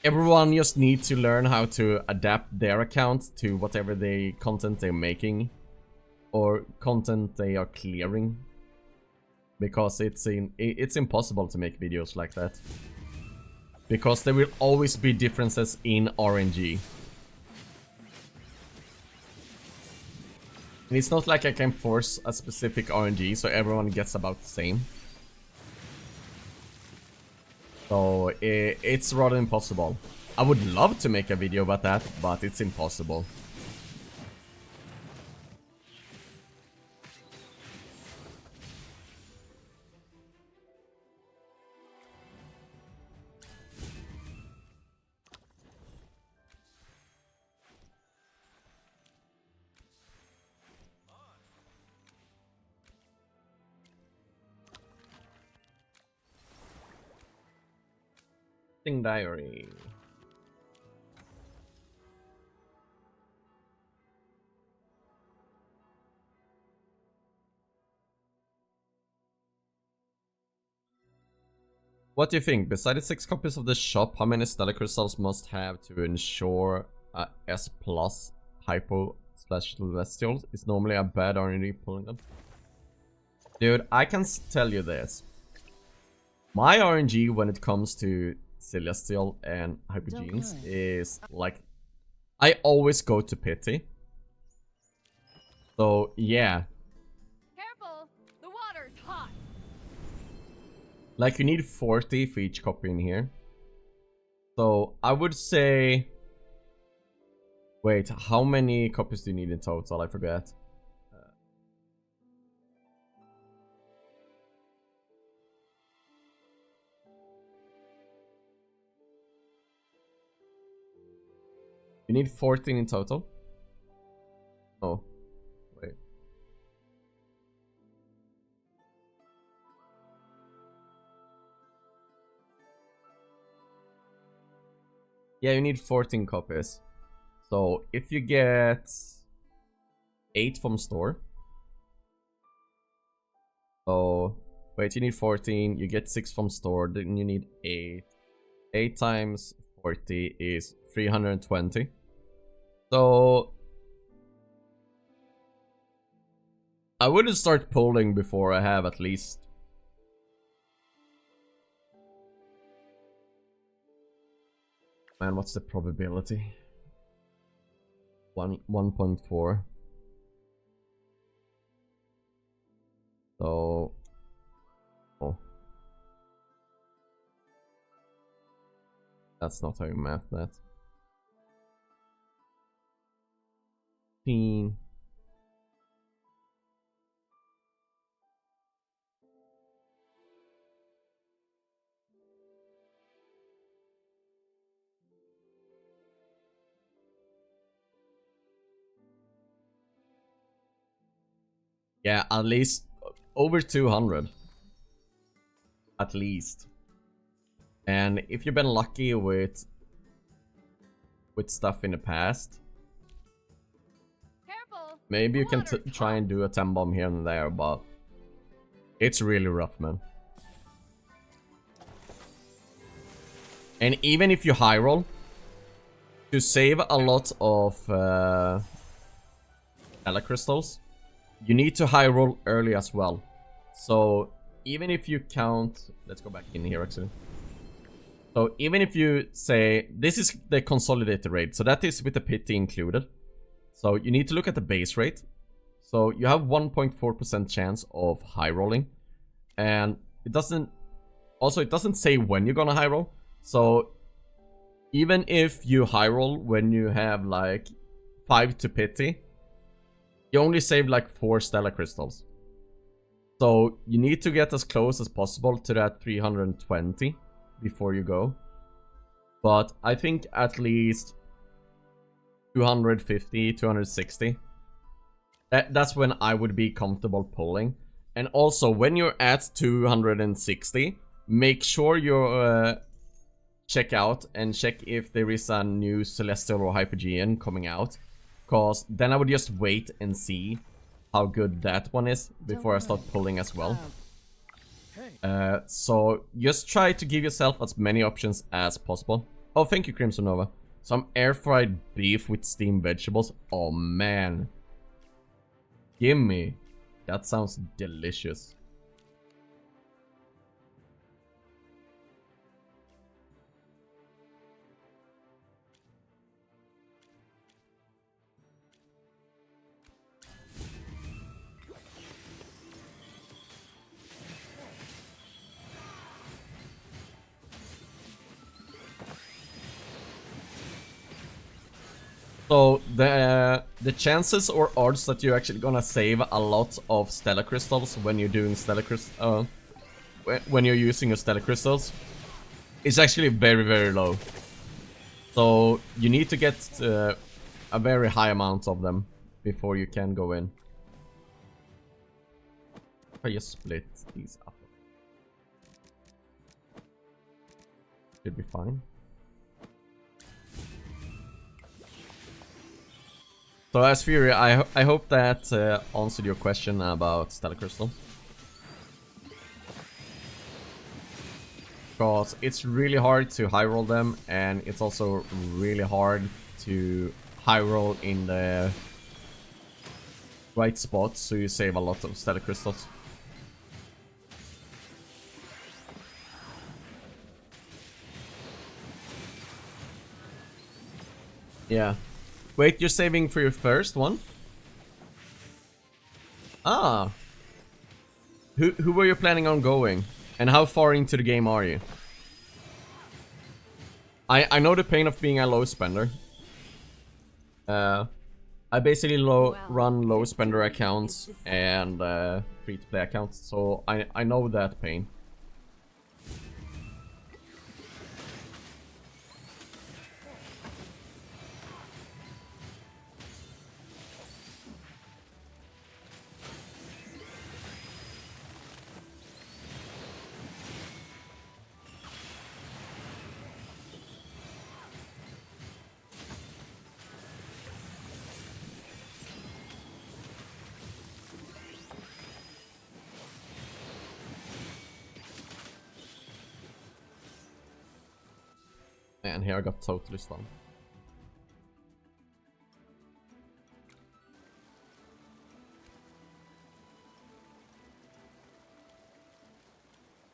everyone just needs to learn how to adapt their account to whatever content they're making or content they are clearing, because it's impossible to make videos like that, because there will always be differences in RNG. And it's not like I can force a specific RNG so everyone gets about the same. So it's rather impossible. I would love to make a video about that, but it's impossible. Diary. What do you think? Besides 6 copies of the shop, how many stellar crystals must have to ensure a S plus hypo / celestial is normally a bad RNG pulling them? Dude, I can tell you this. My RNG when it comes to Celestial and Hypogenes is like, I always go to pity. So yeah. Careful, the water's hot. Like, you need 40 for each copy in here. So I would say, wait, how many copies do you need in total? I forget. You need 14 in total? Oh, wait. Yeah, you need 14 copies. So if you get 8 from store. So wait, you need 14, you get 6 from store, then you need 8. 8 times 40 is 320. So I wouldn't start pulling before I have at least. Man, what's the probability? 1.4. So, oh, that's not how you math that. 15. Yeah, at least over 200. At least. And if you've been lucky with stuff in the past, Careful. maybe The you can water's try and do a 10 bomb here and there, but it's really rough, man. And even if you high roll, to save a lot of Stella crystals, you need to high roll early as well. So even if you count, let's go back in here actually. So even if you say, this is the consolidated rate, so that is with the pity included. So you need to look at the base rate. So you have 1.4% chance of high rolling. And it doesn't say when you're gonna high roll. So even if you high roll when you have like 5 to pity, you only save like 4 Stella crystals. So you need to get as close as possible to that 320 before you go. But I think at least 250, 260. That's when I would be comfortable pulling. And also when you're at 260, make sure you check out and check if there is a new Celestial or Hypogean coming out. Because then I would just wait and see how good that one is before I start pulling as well. So just try to give yourself as many options as possible. Oh, thank you, Crimson Nova. Some air fried beef with steamed vegetables. Oh man. Gimme. That sounds delicious. So the chances or odds that you're actually gonna save a lot of Stella crystals when you're doing when you're using your Stella crystals is actually very, very low. So you need to get a very high amount of them before you can go in. If I just split these up, should be fine. So as Fury, I hope that answered your question about Stella Crystal. Because it's really hard to high roll them, and it's also really hard to high roll in the right spot, so you save a lot of Stella Crystals. Yeah. Wait, you're saving for your first one? Ah. Who were you planning on going? And how far into the game are you? I know the pain of being a low spender. I basically run low spender accounts and free to play accounts, so I know that pain. Man, here I got totally stunned.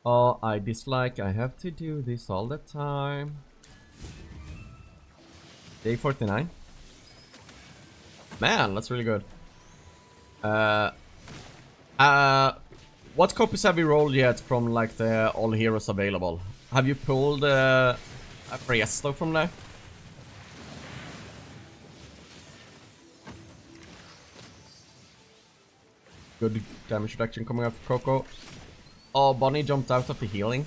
Oh, I dislike. I have to do this all the time. Day 49. Man, that's really good. What copies have you rolled yet from like the all heroes available? Have you pulled a Presto from there? Good damage reduction coming up for Coco. Oh, Bonnie jumped out of the healing.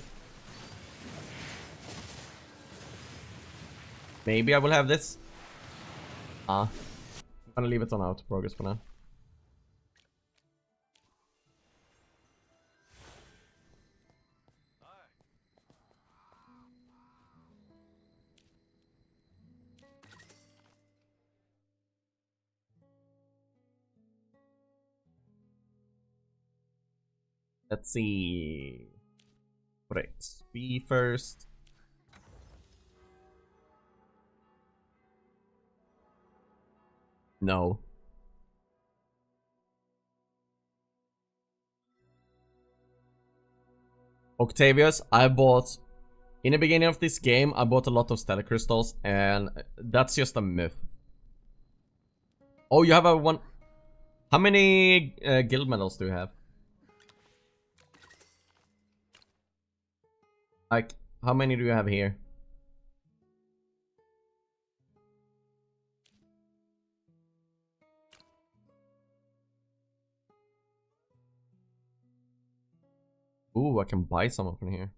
Maybe I will have this. I'm gonna leave it on auto progress for now. Let's see. Right, B first. No. Octavius, I bought... In the beginning of this game, I bought a lot of stellar crystals, and that's just a myth. Oh, you have a one... How many guild medals do you have? Like, how many do you have here? Ooh, I can buy some up in here.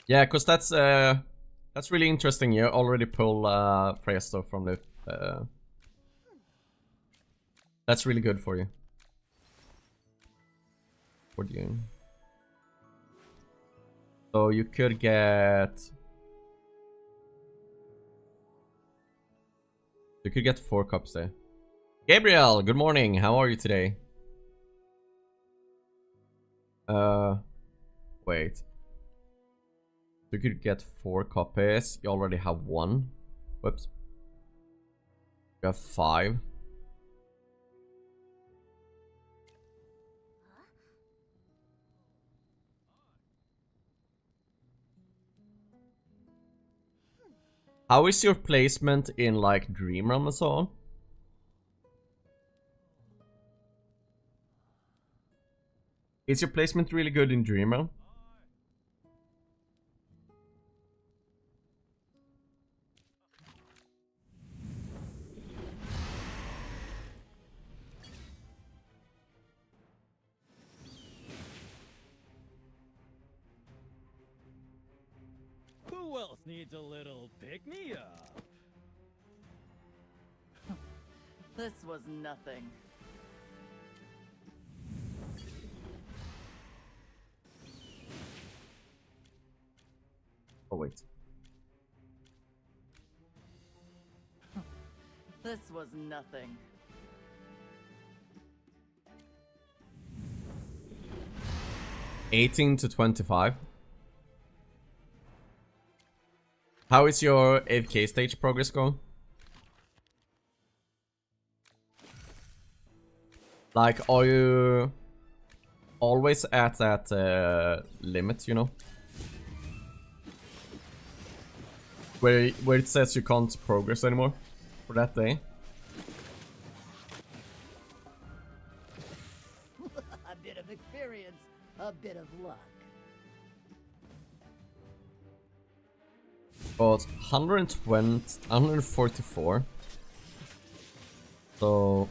Yeah, cause that's really interesting. You already pull Presto from the that's really good for you. For you. So you could get... You could get 4 cups there. Gabriel, good morning. How are you today? Wait. You could get 4 copies. You already have 1. Whoops. You have 5. How is your placement in like Dream Realm and so on? Is your placement really good in Dream Realm? Who else needs a little pick-me-up? This was nothing. Oh wait. This was nothing. $18 to $25. How is your AFK stage progress going? Like, are you always at that limit, you know? Where it says you can't progress anymore for that day? A bit of experience, a bit of luck. Oh, it's 120, 144. So...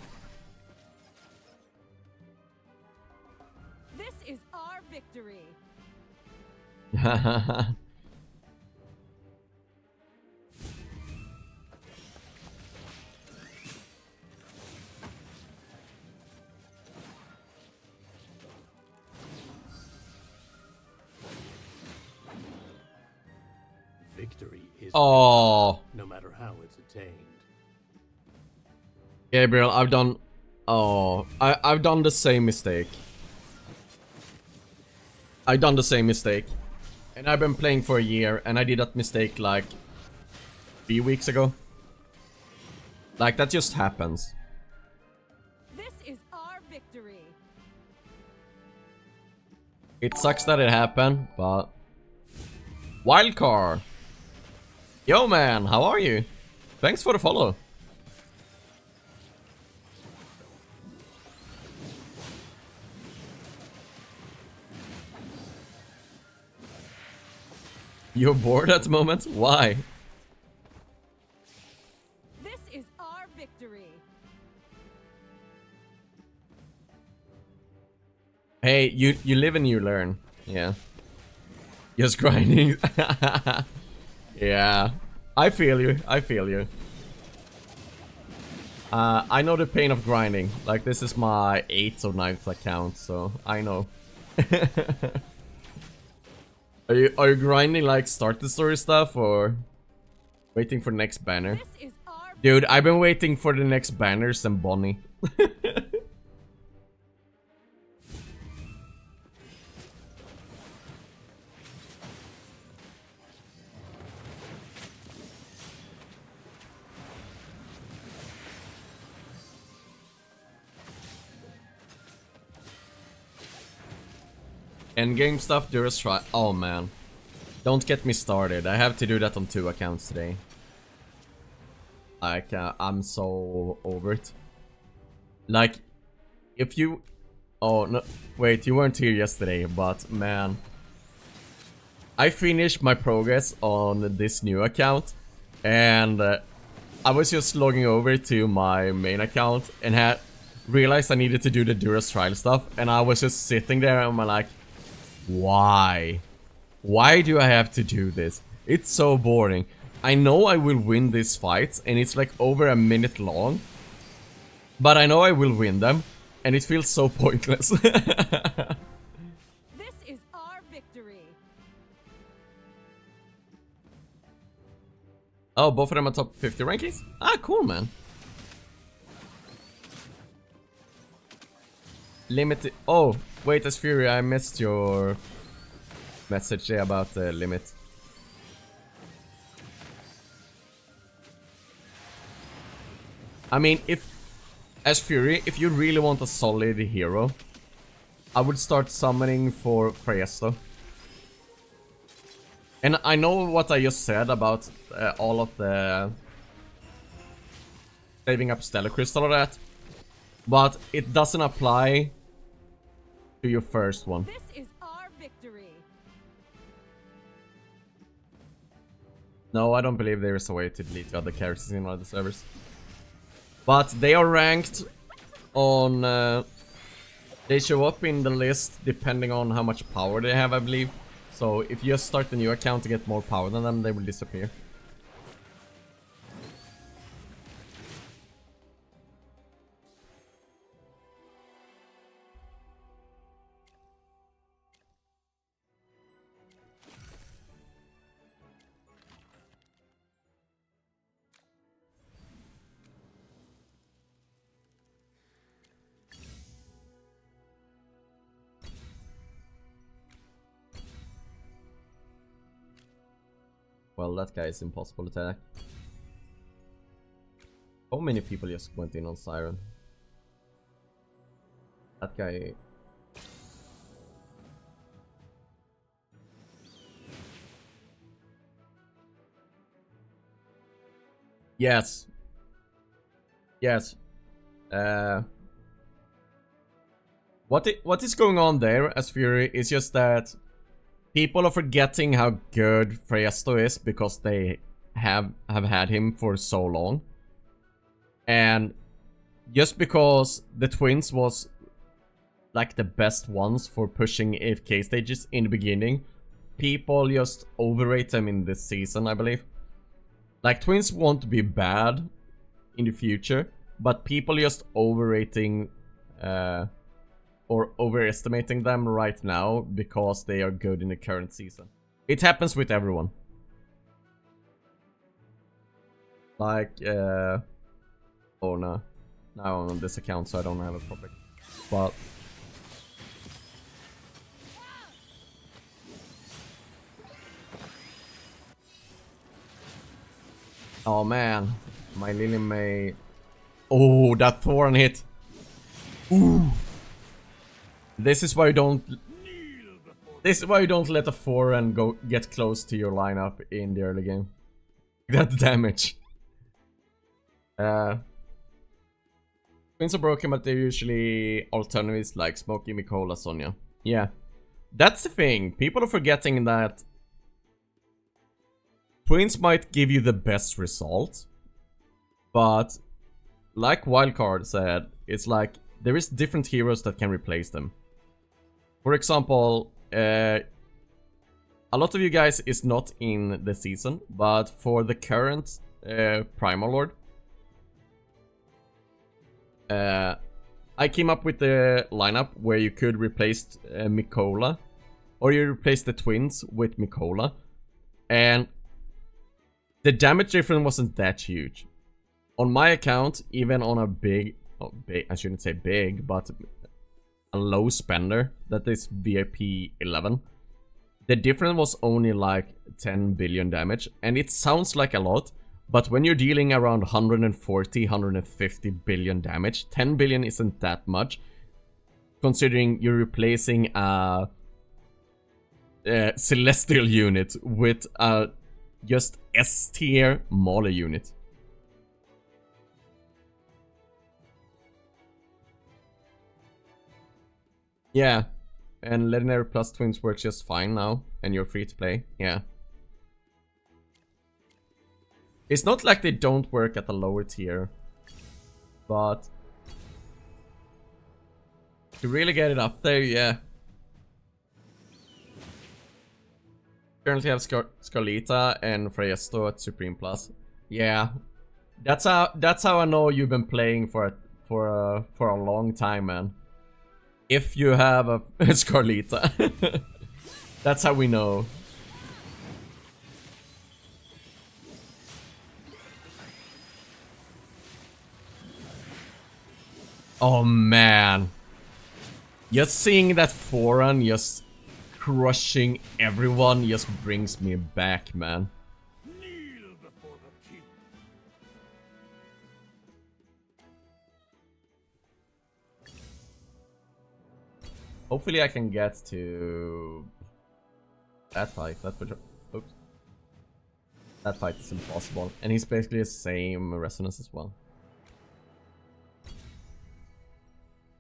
This is our victory. Victory is Oh, no matter how it's attained. Gabriel, I've done Oh, I've done the same mistake. I've done the same mistake. And I've been playing for a year, and I did that mistake like 3 weeks ago. Like, that just happens. This is our victory. It sucks that it happened, but... Wildcard! Yo man, how are you? Thanks for the follow. You're bored at the moment? Why? This is our victory. Hey, you live and you learn. Yeah. Just grinding. Yeah. I feel you. I feel you. I know the pain of grinding. Like, this is my 8th or 9th account, so I know. Are you grinding like start the story stuff or waiting for next banner? This is our Dude, I've been waiting for the next banners and Bonnie. Endgame stuff, Durus try. Oh man. Don't get me started. I have to do that on 2 accounts today. Like, I'm so over it. Like, if you... Oh, no. Wait, you weren't here yesterday, but man. I finished my progress on this new account. And I was just logging over to my main account and had realized I needed to do the Durus trial stuff. And I was just sitting there and I'm like, why? Why do I have to do this? It's so boring. I know I will win these fights and it's like over a minute long. But I know I will win them and it feels so pointless. This is our victory. Oh, both of them are top 50 rankings? Ah, cool, man. Limited. Oh, wait, as Fury, I missed your message there about the limit. I mean, as Fury, if you really want a solid hero, I would start summoning for Freyasto. And I know what I just said about all of the saving up Stellar Crystal or that, but it doesn't apply to your first one. This is our victory. No, I don't believe there is a way to delete other characters in other servers. But they are ranked on... they show up in the list depending on how much power they have, I believe. So if you just start a new account to get more power than them, they will disappear. Well, that guy is impossible to attack. So many people just went in on Siren. That guy... Yes. Yes. What is going on there, as Fury, is just that people are forgetting how good Freyasto is because they have had him for so long. And just because the twins was like the best ones for pushing AFK stages in the beginning, people just overrate them in this season, I believe. Like, twins won't be bad in the future, but people just overrating or overestimating them right now because they are good in the current season. It happens with everyone. Like, oh no. now on this account, so I don't have a problem. But oh man, my Lily May. Oh, that Thorn hit. Ooh. This is why you don't. This is why you don't let a Thorn go get close to your lineup in the early game. That damage. Twins are broken, but they're usually alternatives like Smokey, Mikola, Sonya. Yeah, that's the thing. People are forgetting that Twins might give you the best result, but like Wildcard said, it's like there is different heroes that can replace them. For example, a lot of you guys is not in the season, but for the current Primal Lord, I came up with the lineup where you could replace Mikola, or you replace the Twins with Mikola, and the damage difference wasn't that huge. On my account, even on a big, I shouldn't say big, but a low spender, that is VIP 11, the difference was only like 10 billion damage, and it sounds like a lot, but when you're dealing around 140, 150 billion damage, 10 billion isn't that much, considering you're replacing a Celestial unit with a just S-tier Mauler unit. Yeah, and Legendary Plus Twins work just fine now, and you're free to play, yeah. It's not like they don't work at the lower tier, but to really get it up there, yeah. Currently have Scarlita and Freyasto at Supreme Plus. Yeah, that's how I know you've been playing for a long time, man. If you have a Scarlita, that's how we know. Oh man, just seeing that Foran just crushing everyone just brings me back, man. Kneel before the king. Hopefully I can get to that fight. That for sure. Oops. That fight is impossible, and he's basically the same resonance as well.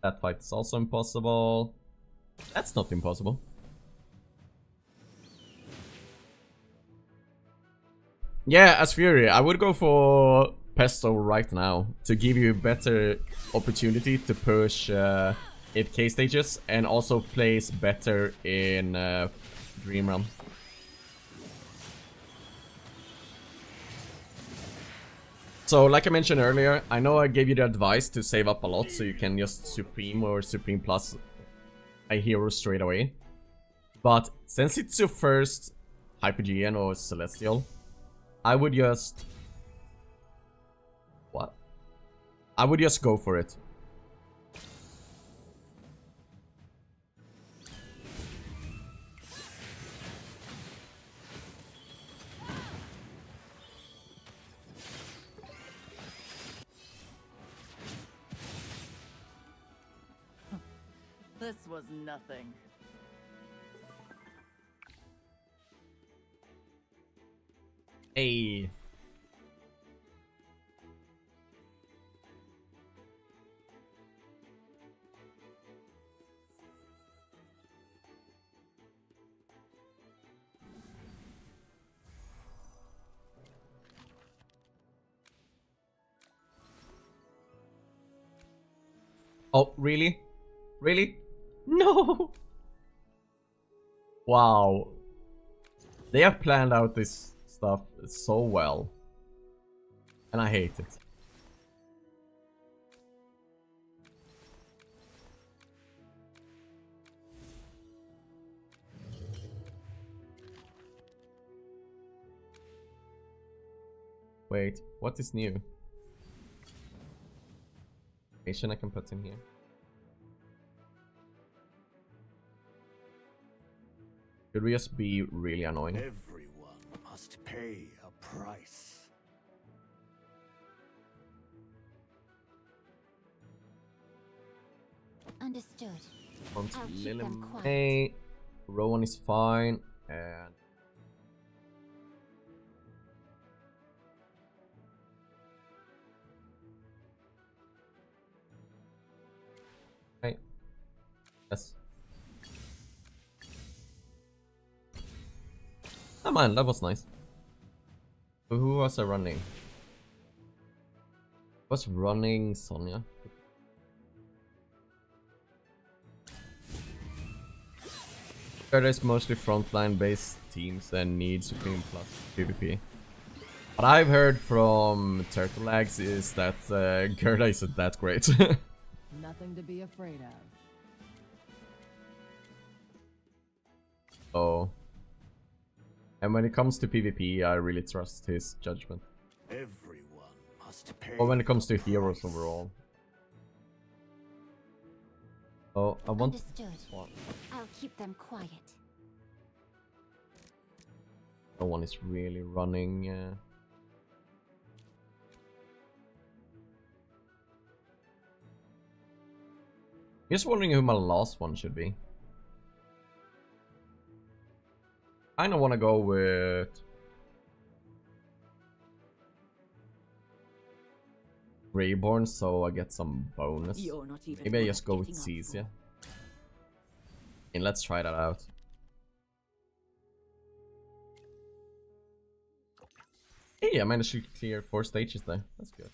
That fight is also impossible. That's not impossible. Yeah, as Fury, I would go for Pesto right now to give you a better opportunity to push 8k stages and also place better in Dream Run. So, like I mentioned earlier, I know I gave you the advice to save up a lot so you can just Supreme or Supreme Plus a hero straight away. But since it's your first Hyper-GN or Celestial, I would just... What? I would just go for it. This was nothing. Hey. Oh, really? Really? No! Wow. They have planned out this stuff so well. And I hate it. Wait, what is new? animation I can put in here. Should we just be really annoying? Everyone must pay a price. Understood. Onto I'll keep Lily them quiet. May. Rowan is fine. And okay. Yes. Oh man, that was nice. So who was running? Was running Sonya? There's mostly frontline based teams and need Supreme plus PvP. What I've heard from Turtlelagz is that Gerda isn't that great. Nothing to be afraid of. So, and when it comes to PvP, I really trust his judgment. Everyone must pay. Or when it comes to heroes overall. Oh, I want. Understood. I'll keep them quiet. No one is really running. Just wondering who my last one should be. I don't want to go with Reborn, so I get some bonus. You're not even Maybe I worth just go with getting up Cecia. for. And let's try that out. Hey, I managed to clear 4 stages there. That's good.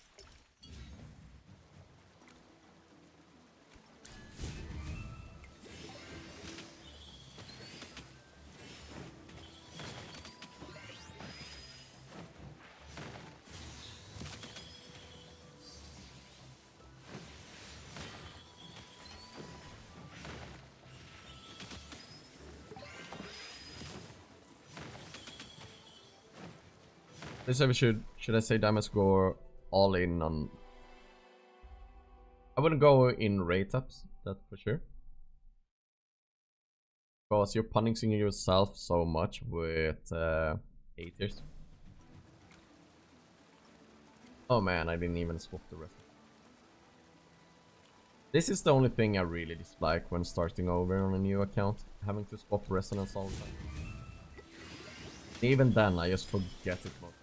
Should I say damage score all in on? I wouldn't go in rate ups, that's for sure. Because you're punishing yourself so much with 8 years. Oh man, I didn't even swap the rest. This is the only thing I really dislike when starting over on a new account, having to swap resonance all the time. Even then, I just forget it most.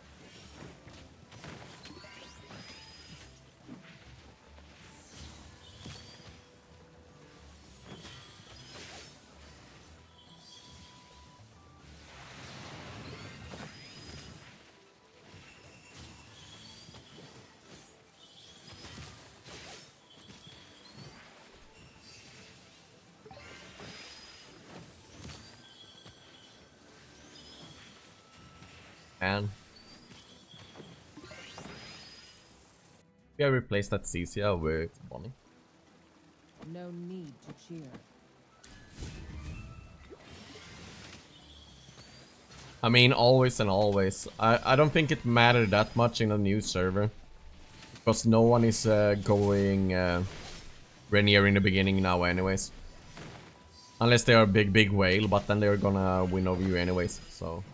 And we have replaced that Cecia with Bonnie. No need to cheer. I mean, always and always. I don't think it mattered that much in a new server. Because no one is going Rainier in the beginning now anyways. Unless they are a big whale, but then they're gonna win over you anyways, so...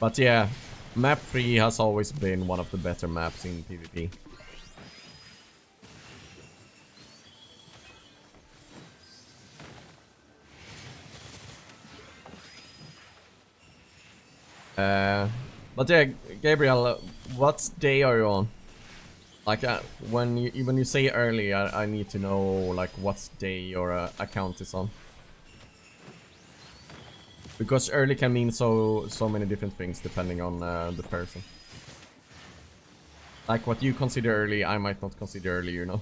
But yeah, map 3 has always been one of the better maps in PvP. But yeah, Gabriel, what day are you on? Like, when you say early, I need to know like what day your account is on. Because early can mean so many different things depending on the person. Like what you consider early, I might not consider early, you know.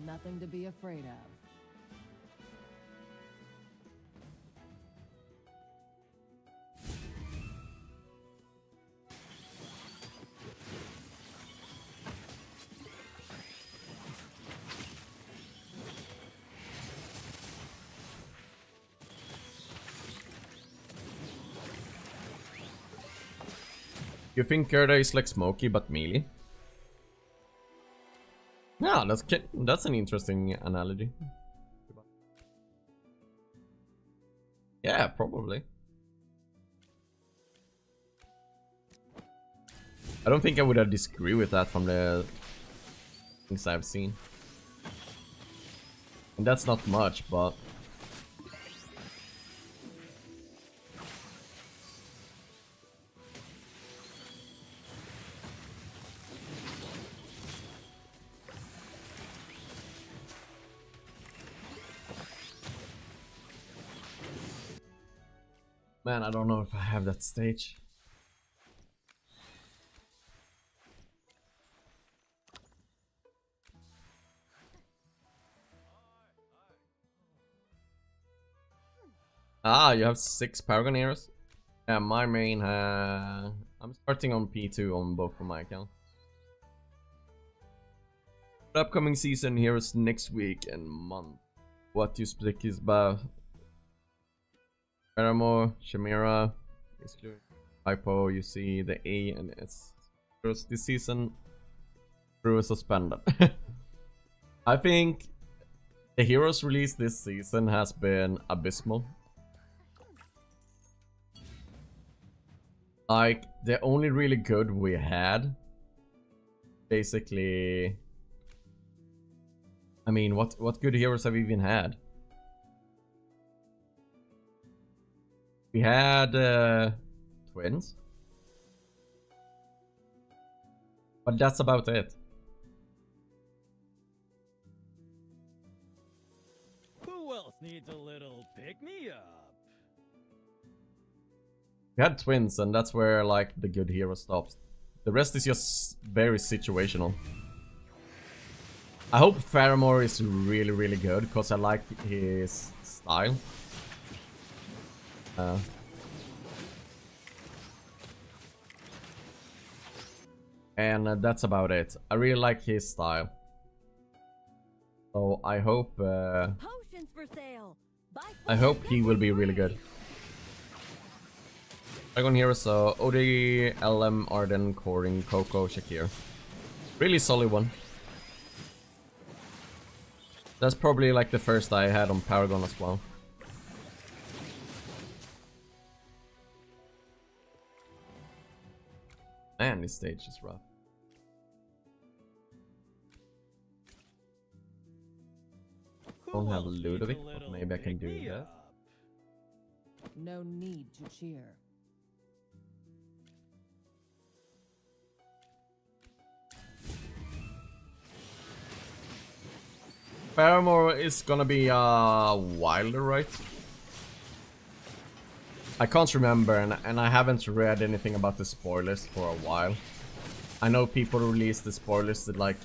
Nothing to be afraid of. You think Gerda is like Smokey but melee? Yeah, that's an interesting analogy. Yeah, probably. I don't think I would have disagreed with that from the things I've seen. And that's not much, but man, I don't know if I have that stage. Ah, you have 6 Paragon heroes? Yeah, my main, I'm starting on P2 on both of my accounts. The upcoming season heroes next week and month. What do you speak is about? Paramore, Chimera, Hypo, you see the A and S. Heroes this season, Crew is suspended. I think the heroes release this season has been abysmal. Like, the only really good we had, basically, I mean, what good heroes have we even had? We had twins, but that's about it. Who else needs a little pick-me-up? We had twins, and that's where like the good hero stops. The rest is just very situational. I hope Faramore is really, really good, because I like his style. And that's about it. I really like his style. So I hope Potions for sale. Buy I hope he will be really good. Dragon Hero, so OD, LM, Arden, Corin, Coco, Shakir. Really solid one. That's probably like the first I had on Paragon as well. Man, this stage is rough. Don't have Ludovic, but maybe I can do that. No need to cheer. Paramore is gonna be Wilder, right? I can't remember, and I haven't read anything about the spoilers for a while. I know people released the spoilers that, like,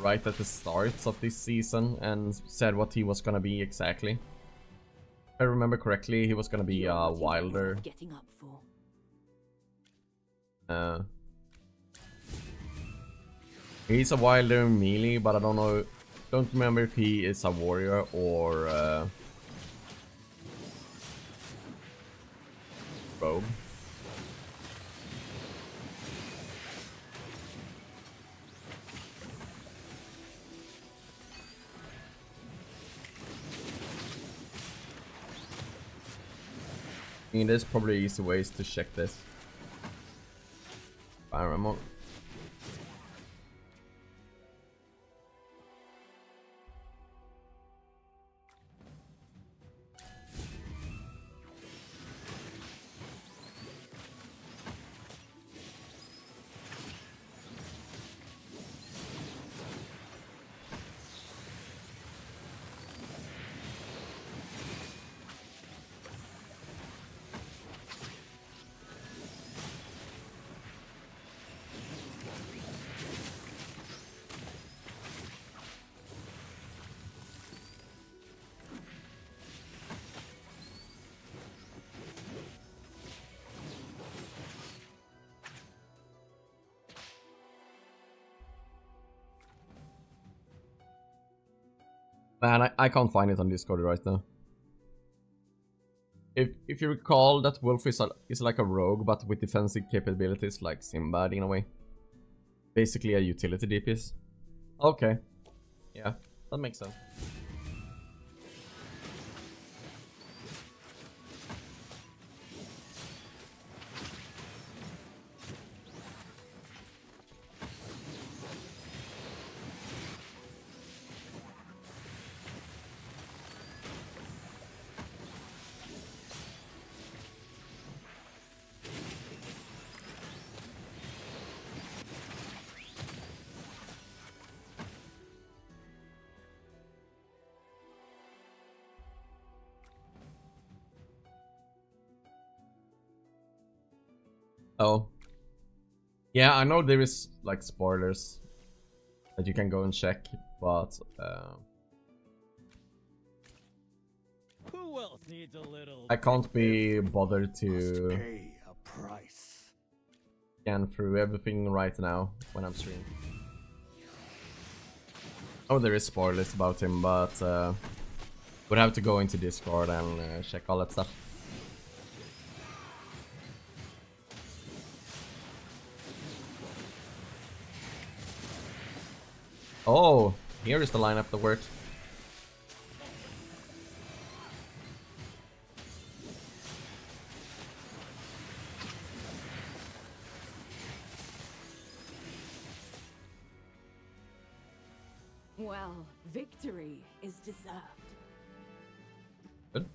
right at the start of this season and said what he was gonna be exactly. If I remember correctly, he was gonna be Wilder. Getting up for. He's a Wilder melee, but I don't know. Don't remember if he is a warrior or rogue. I mean, there's probably easy ways to check this. Paramore. Man, I can't find it on Discord right now. if you recall, that wolf is like a rogue, but with defensive capabilities like Sinbad in a way. Basically a utility DPS. Okay. Yeah, that makes sense. Oh. Yeah, I know there is like spoilers that you can go and check, but Who else needs a little? I can't be bothered Must to pay a price. scan through everything right now when I'm streaming. Oh, there is spoilers about him, but would have to go into Discord and check all that stuff. Oh, here is the lineup that works. Well, victory is deserved. Good.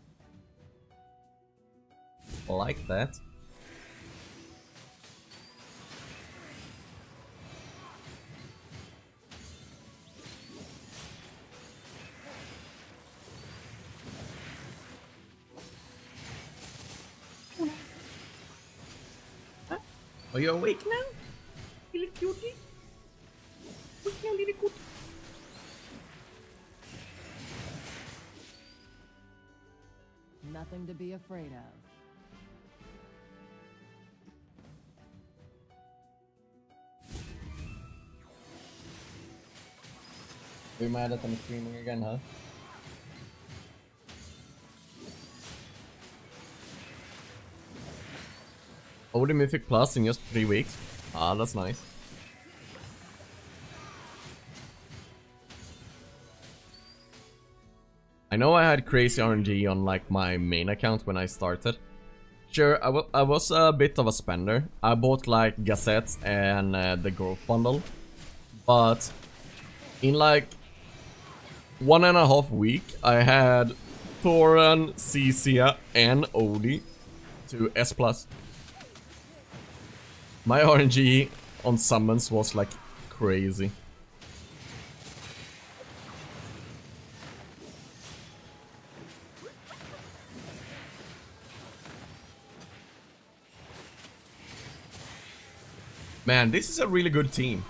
Like that. Are you awake now? Little cutie? Wake now, little cutie. Nothing to be afraid of. Are you mad that I'm streaming again, huh? Oh, the Mythic Plus in just 3 weeks. Ah, that's nice. I know I had crazy RNG on like my main account when I started. Sure, I was a bit of a spender. I bought like Zacess and the growth bundle. But in like 1.5 weeks, I had Thoran, Cecia and Odie to S+. My RNG on summons was like crazy. Man, this is a really good team.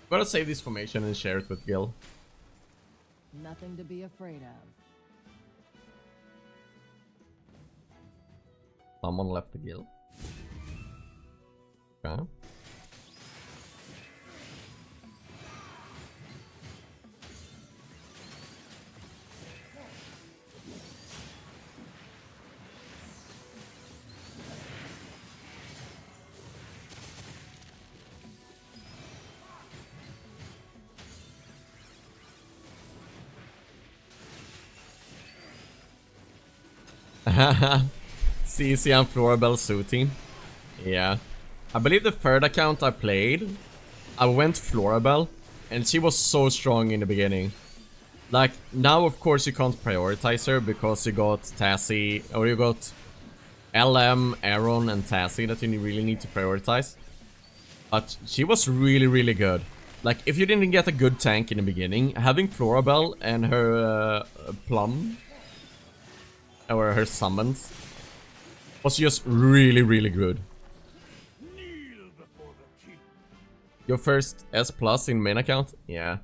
I'm gonna save this formation and share it with Gil. Nothing to be afraid of. Someone left the Gil. Okay. CC and Florabelle suiting. Yeah. I believe the third account I played, I went Florabelle, and she was so strong in the beginning. Like, now of course you can't prioritize her because you got Tassie, or you got LM, Aaron, and Tassie that you really need to prioritize. But she was really, really good. Like, if you didn't get a good tank in the beginning, having Florabelle and her Plum, or her summons, was just really, really good. Kneel before the king. Your first S+ in main account? Yeah.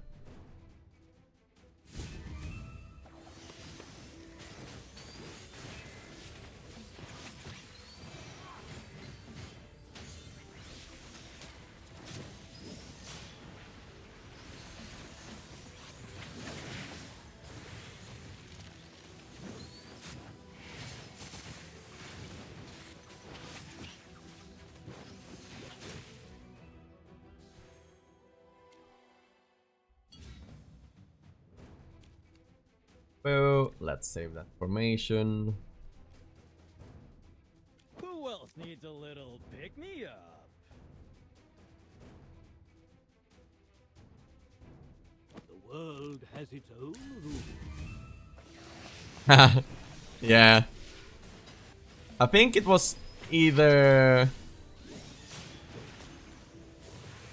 Well, let's save that formation. Who else needs a little pick-me-up? The world has its own rules. Yeah. I think it was either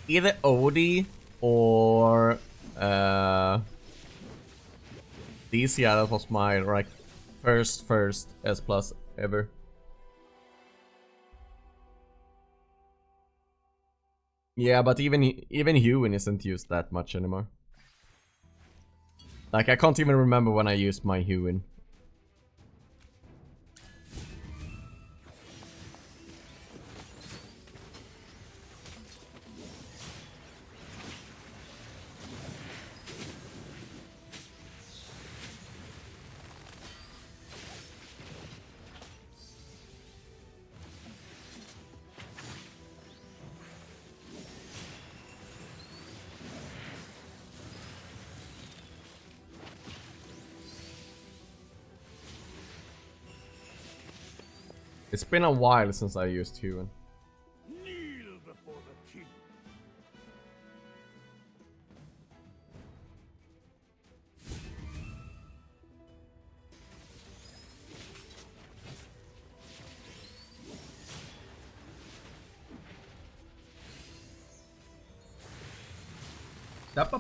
Odie or DC. Yeah, that was my like first S plus ever. Yeah, but even Hewin isn't used that much anymore. Like I can't even remember when I used my Hewin. It's been a while since I used Hewin. Kneel before the king.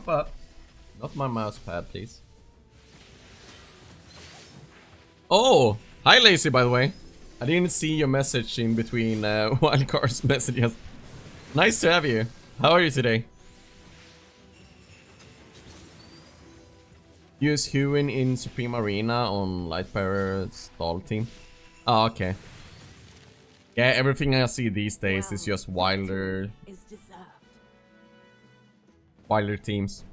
Up. Not my mouse pad, please. Oh! Hi, Lazy, by the way. I didn't see your message in between Wildcard's messages. Nice to have you. How are you today? Use Hewin in Supreme Arena on Lightbearer stall team. Oh, okay. Yeah, everything I see these days is just Wilder teams.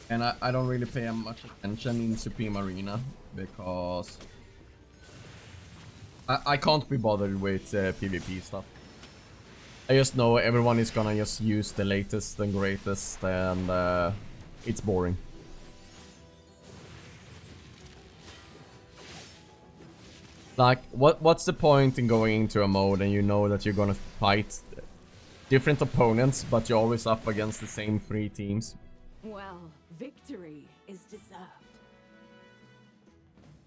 And I don't really pay much attention in Supreme Arena because I can't be bothered with PvP stuff. I just know everyone is gonna just use the latest and greatest, and it's boring. Like, what's the point in going into a mode and you know that you're gonna fight different opponents, but you're always up against the same 3 teams? Well, victory is deserved.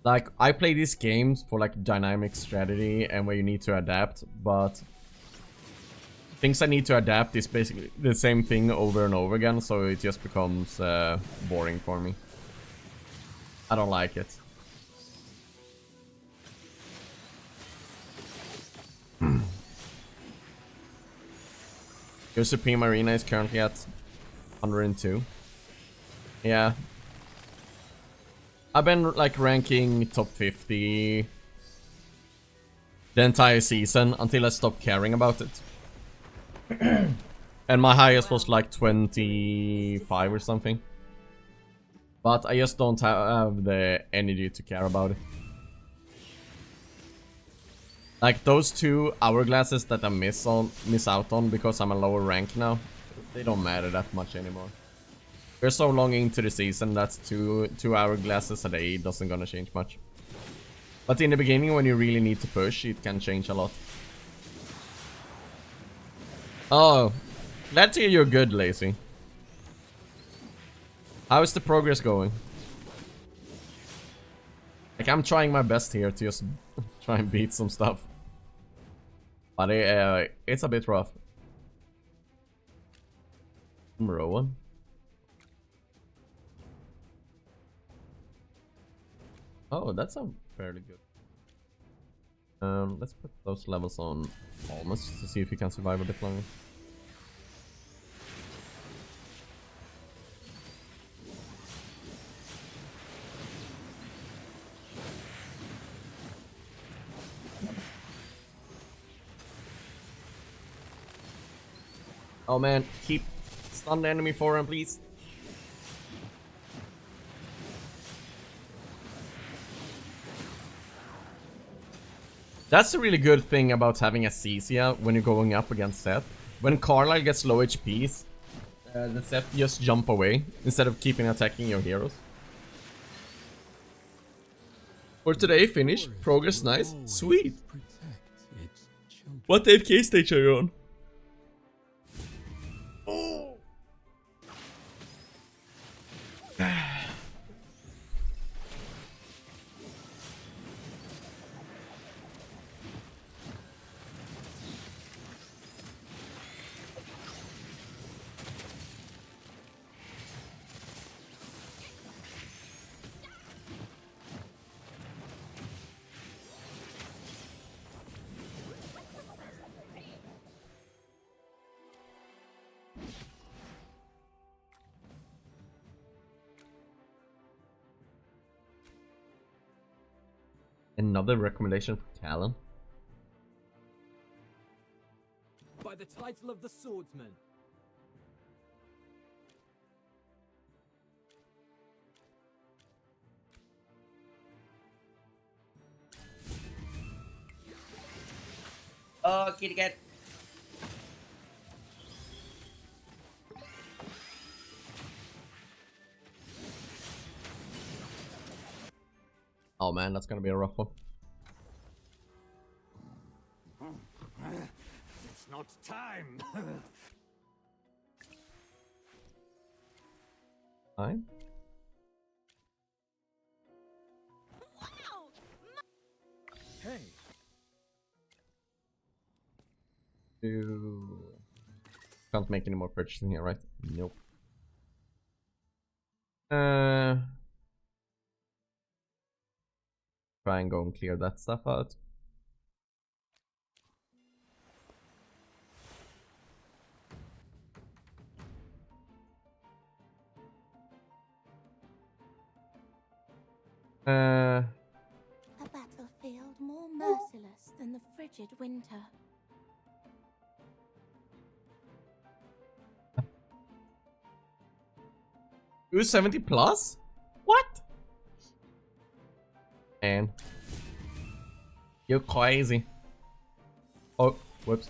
Like, I play these games for like dynamic strategy and where you need to adapt, but things I need to adapt is basically the same thing over and over again, so it just becomes boring for me. I don't like it. Your Supreme Arena is currently at 102. Yeah. I've been like ranking top 50 the entire season until I stopped caring about it. And my highest was like 25 or something. But I just don't have the energy to care about it. Like those 2 hourglasses that I miss out on because I'm a lower rank now, they don't matter that much anymore. We're so long into the season that two hourglasses a day doesn't gonna change much. But in the beginning, when you really need to push, it can change a lot. Oh, glad to hear you're good, Lazy. How is the progress going? Like, I'm trying my best here to just try and beat some stuff. But it's a bit rough. Rowan. Oh, that's a fairly good. Let's put those levels on almost to see if you can survive a bit longer. Oh man, keep stun the enemy for him, please. That's a really good thing about having a Cecia when you're going up against Seth. When Carlisle gets low HPs, the set just jump away instead of keeping attacking your heroes. For today, finish. Progress nice. Sweet. What AFK stage are you on? Oh. Another recommendation for Talon. By the title of the swordsman. Oh, kitty cat. Oh man, that's gonna be a rough one. It's not time. Fine. Hey. Can't make any more purchasing here, right? Nope. Try and go and clear that stuff out. A battlefield more merciless than the frigid winter. Ooh, 70 plus? What? Man. You're crazy. Oh, whoops.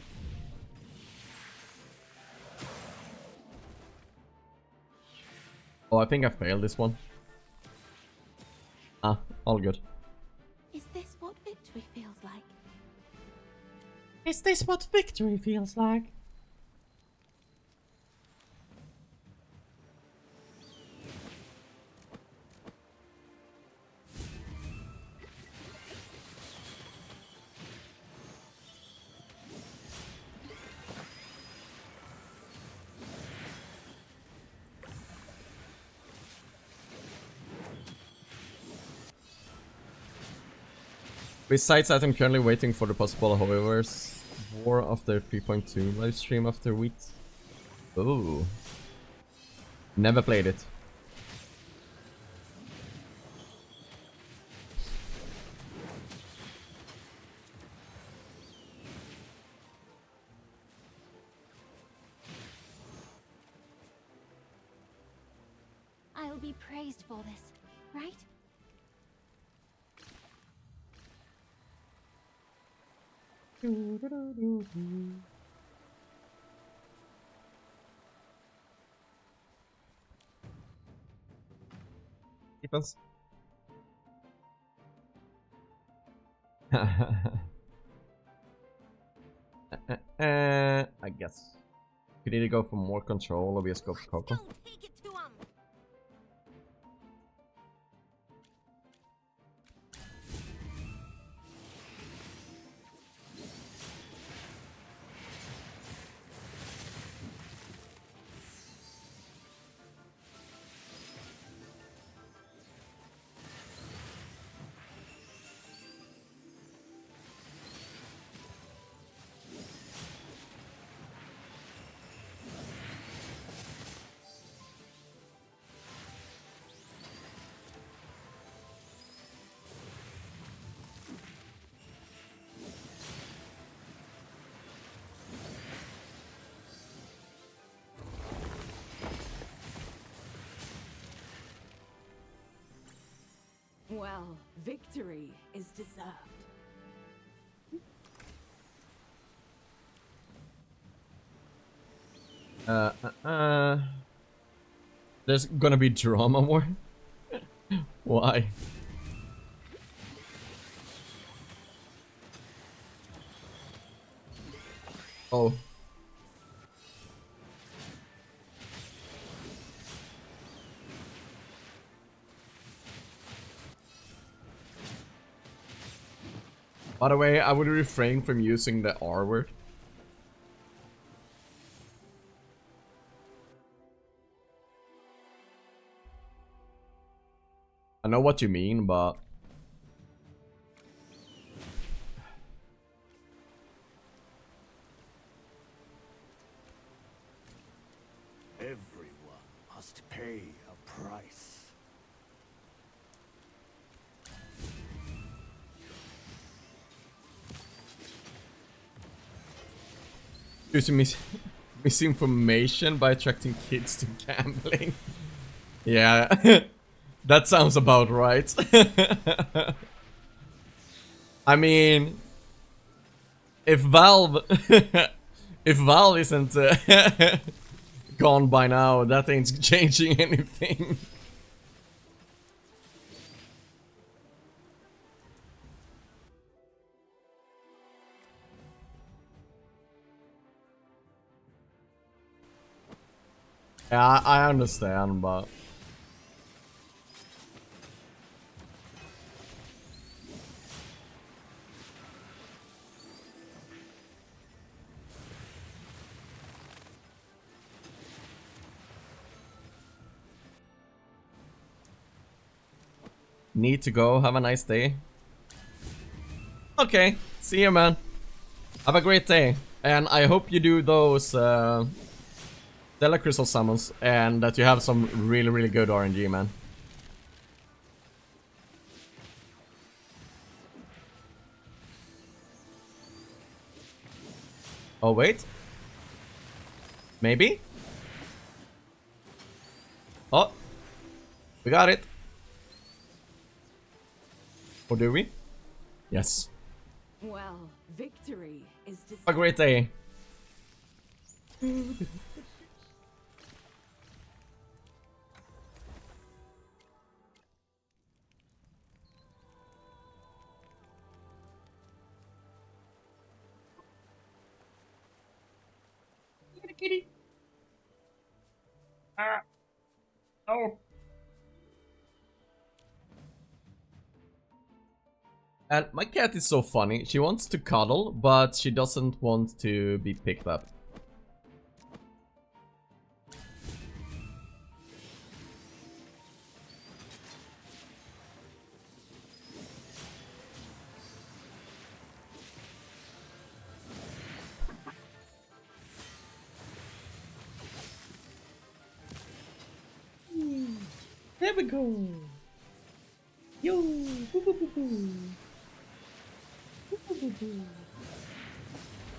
Oh, I think I failed this one. Ah, all good. Is this what victory feels like? Is this what victory feels like? Besides that, I'm currently waiting for the possible However's War after 3.2 live stream after weeks. Ooh. Never played it. I'll be praised for this, right? Defense. I guess. Could either go for more control or be a scope Coco. Don't take it to him. Well, victory is deserved. There's gonna be drama more. Why? Oh. By the way, I would refrain from using the R word. I know what you mean, but... Everyone must pay a price. Using misinformation by attracting kids to gambling. Yeah, that sounds about right. I mean, if Valve, if Valve isn't gone by now, that ain't changing anything. Yeah, I understand, but... Need to go, have a nice day. Okay, see you, man. Have a great day. And I hope you do those Stellar Crystal summons and that you have some really good RNG, man. Oh, wait. Maybe? Oh. We got it. Or do we? Yes. Well, victory is Have a great day. Kitty. Oh. And my cat is so funny. She wants to cuddle, but she doesn't want to be picked up. There we go. Yo. Boo, boo, boo, boo.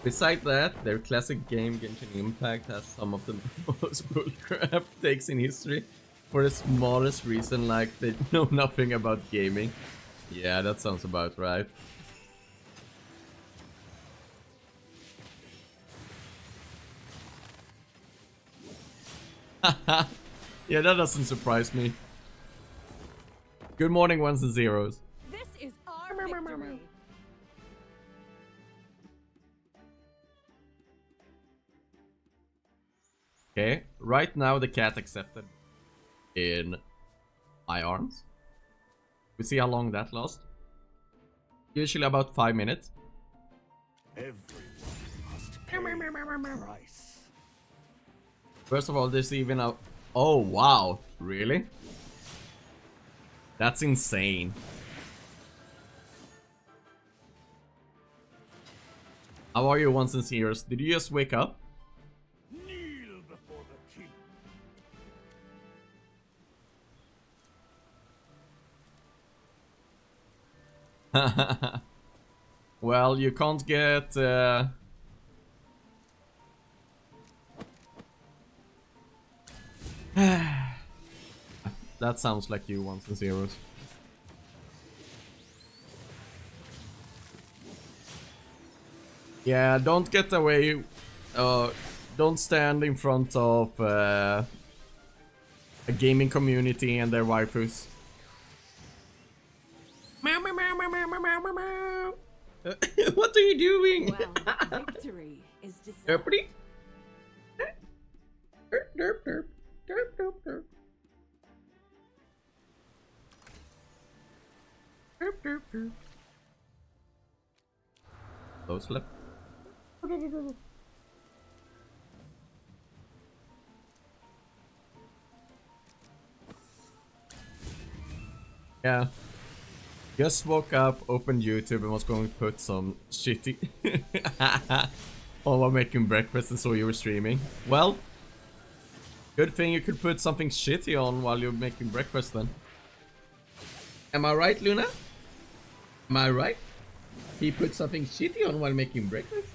Besides that, their classic game Genshin Impact has some of the most bullcrap takes in history for the smallest reason, like they know nothing about gaming. Yeah, that sounds about right. Yeah, that doesn't surprise me. Good morning, ones and zeros. This is our victory. Okay, right now the cat accepted in my arms. We see how long that lasts. Usually about 5 minutes. Everyone must pay a price. First of all, there's even a... Oh, wow. Really? That's insane. How are you, ones and zeros? Did you just wake up? Kneel before the king. Well, you can't get... That sounds like you, ones and zeros. Yeah, don't get away... Don't stand in front of a gaming community and their waifus. What are you doing? Well, victory is deserved. Derpity? Derp, derp, derp. Derp, derp, derp. Derp, derp, derp. Low slip. Yeah. Just woke up, opened YouTube, and was going to put some shitty while making breakfast and saw you were streaming. Well, good thing you could put something shitty on while you're making breakfast then. Am I right, Luna? Am I right? He put something shitty on while making breakfast?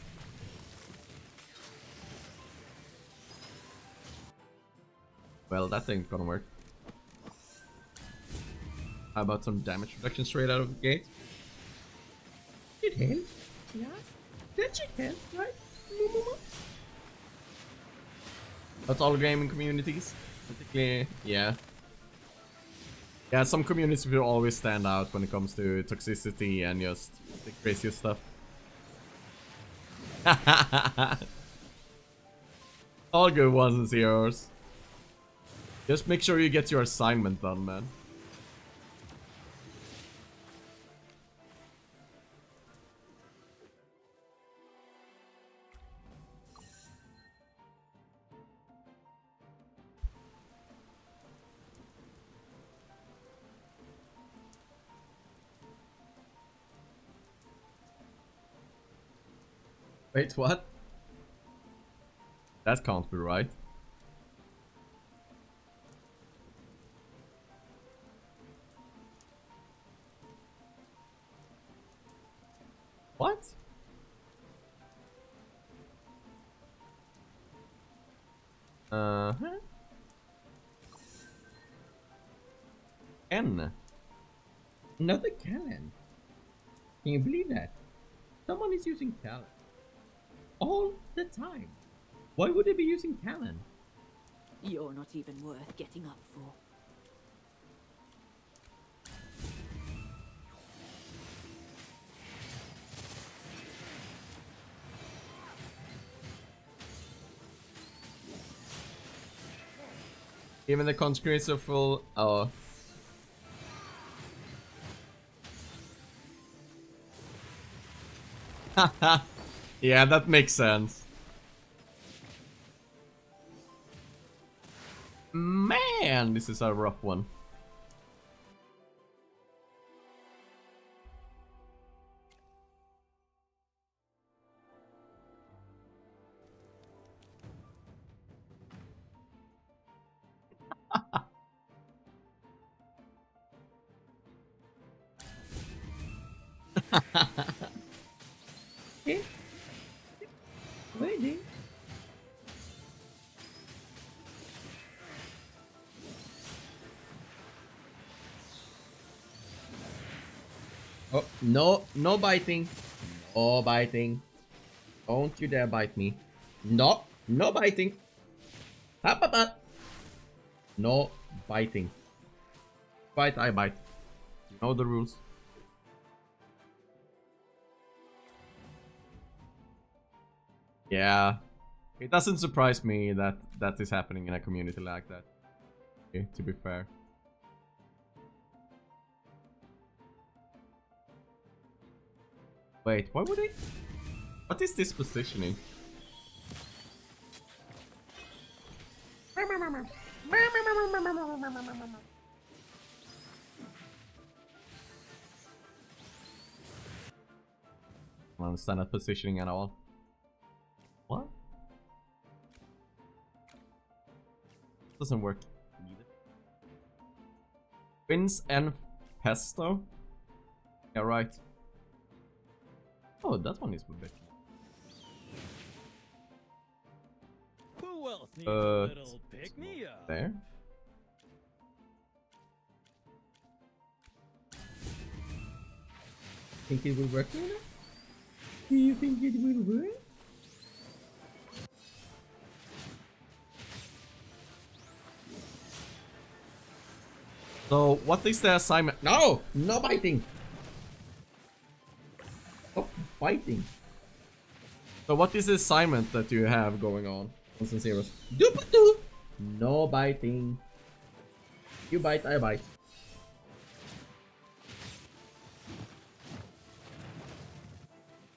Well, that ain't gonna work. How about some damage reduction straight out of the gate? It helps, yeah? That should help, right? That's all gaming communities. Particularly, yeah. Yeah, some communities will always stand out when it comes to toxicity and just the craziest stuff. All good ones and zeros. Just make sure you get your assignment done, man. Wait, what? That can't be right. What? Uh-huh. N. Another Callan. Can you believe that? Someone is using Callan. All the time. Why would they be using Callan? You're not even worth getting up for. Even the conscripts are full. Oh. Haha. Yeah, that makes sense. Man, this is a rough one. Waiting. Oh, no, no biting. No biting. Don't you dare bite me. No, no biting. Up, up, up. No biting. Bite, I bite. You know the rules. Yeah. It doesn't surprise me that that is happening in a community like that. Okay, to be fair. Wait, why would I? What is this positioning? I don't understand that positioning at all. What? Doesn't work either. Wins and pesto? Yeah, right. Oh, that one is a bit. Who else needs a little pick me up? There. Think it will work, Luna? Do you think it will work? So, what is the assignment? No! No biting! Stop biting. So, what is the assignment that you have going on? Ones and zeros. Doop-a-doo! No biting. You bite, I bite.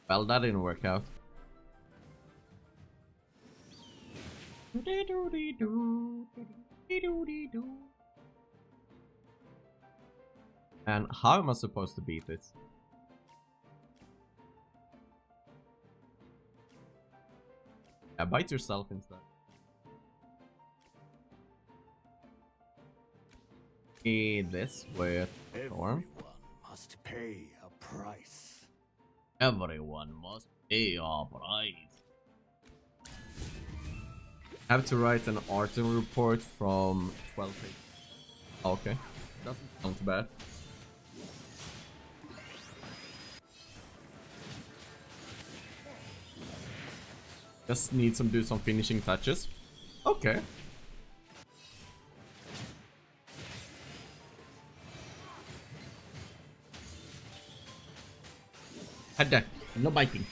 Well, that didn't work out. And how am I supposed to beat this? Yeah, bite yourself instead. This with Storm. Everyone must pay a price. Everyone must pay a price. Have to write an article report from 12 pages. Okay, doesn't sound too bad. Just need to do some finishing touches. Okay. Had that. No biting.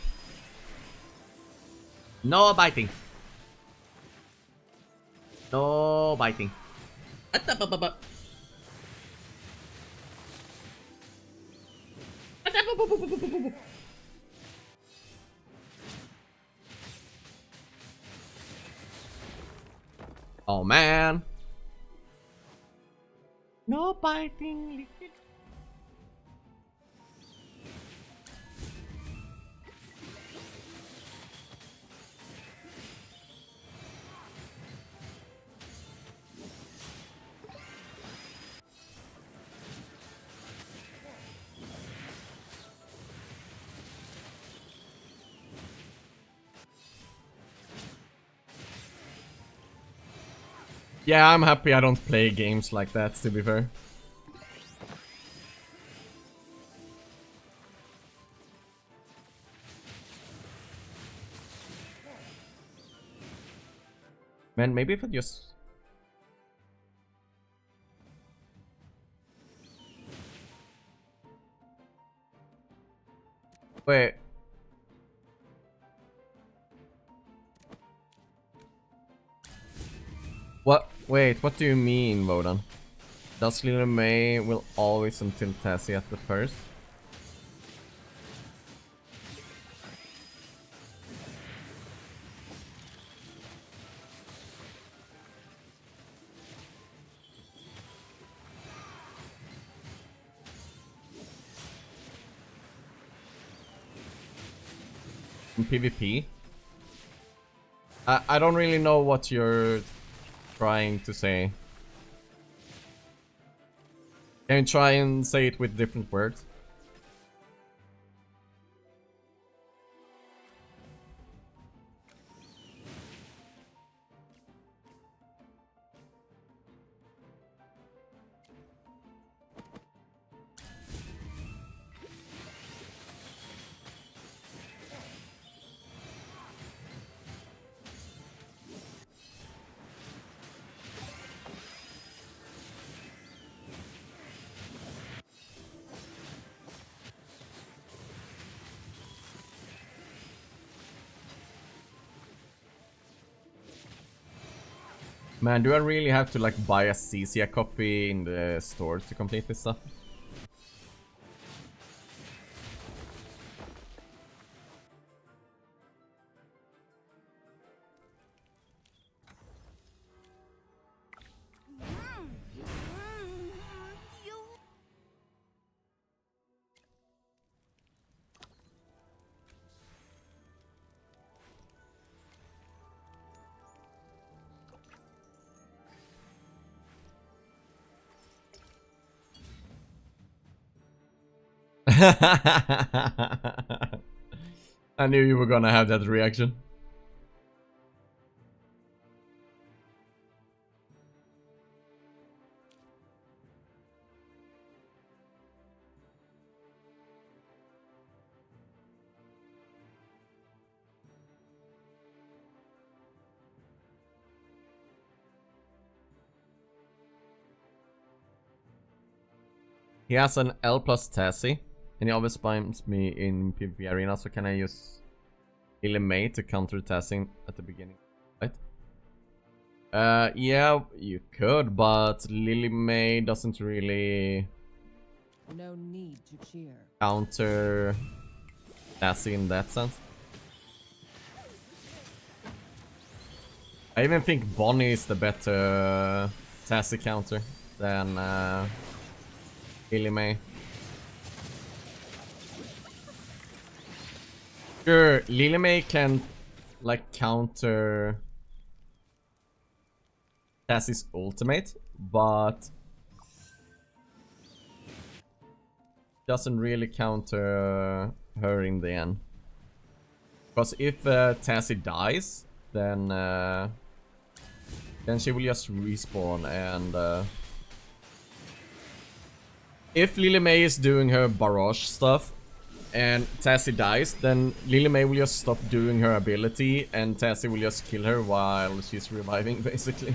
No biting. No biting. Oh man. No biting. Yeah, I'm happy I don't play games like that, to be fair. Man, maybe if I just... Wait. What? Wait, what do you mean, Vodan? Does Little May will always until Tassie at the first? In PvP? I don't really know what you're trying to say. Can you try and say it with different words? Man, do I really have to like buy a CCA copy in the store to complete this stuff? I knew you were gonna have that reaction. He has an L plus Tassie, and he always spams me in PvP arena, so can I use Lily May to counter Tassie at the beginning? Right? Yeah, you could, but Lily May doesn't really No need to cheer. counter Tassie in that sense. I even think Bonnie is the better Tassie counter than Lily May. Sure, Lily May can like counter Tassie's ultimate, but doesn't really counter her in the end. Because if Tassie dies, then she will just respawn, and if Lily May is doing her barrage stuff and Tassie dies, then Lily May will just stop doing her ability and Tassie will just kill her while she's reviving, basically.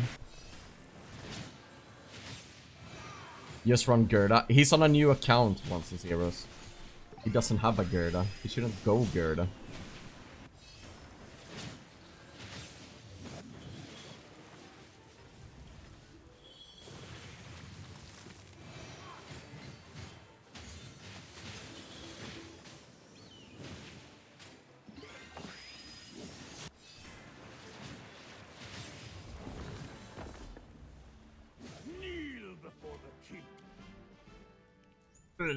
Just run Gerda. He's on a new account once in Zeros. He doesn't have a Gerda. He shouldn't go Gerda. Kneel before the king.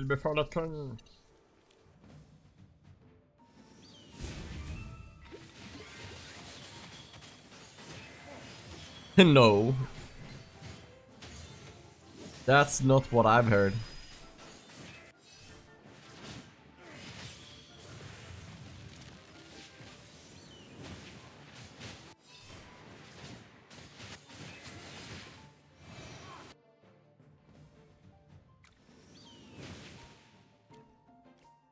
Before the turn. No. That's not what I've heard.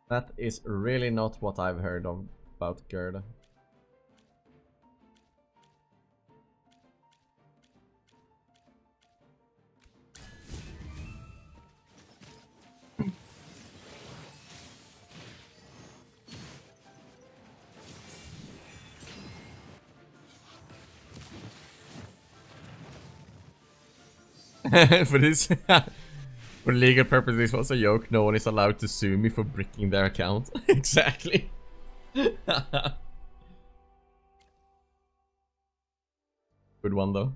That is really not what I've heard of about Gerda. For this, for legal purposes, this was a joke. No one is allowed to sue me for bricking their account. Exactly. Good one though.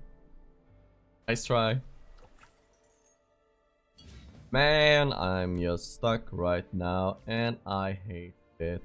Nice try. Man, I'm just stuck right now and I hate it.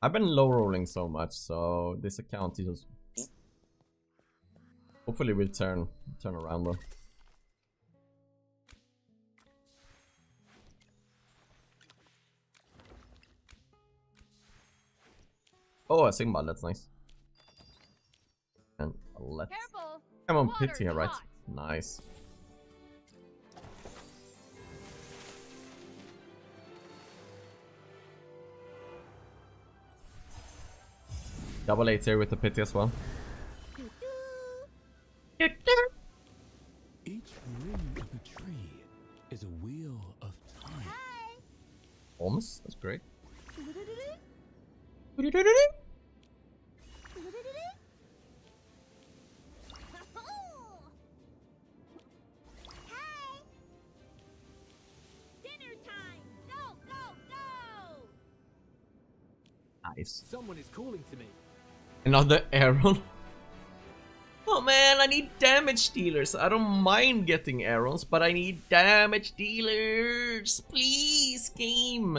I've been low rolling so much, so this account is just hopefully will turn around though. Oh, a Sigma, that's nice. And let's come on, pit here, right? Nice. Double 8 here with the pity as well. Each ring of a tree is a wheel of time. Almost, that's great. Nice. Someone is calling to me. Another Aaron. Oh man, I need damage dealers. I don't mind getting Aarons, but I need damage dealers. Please, game.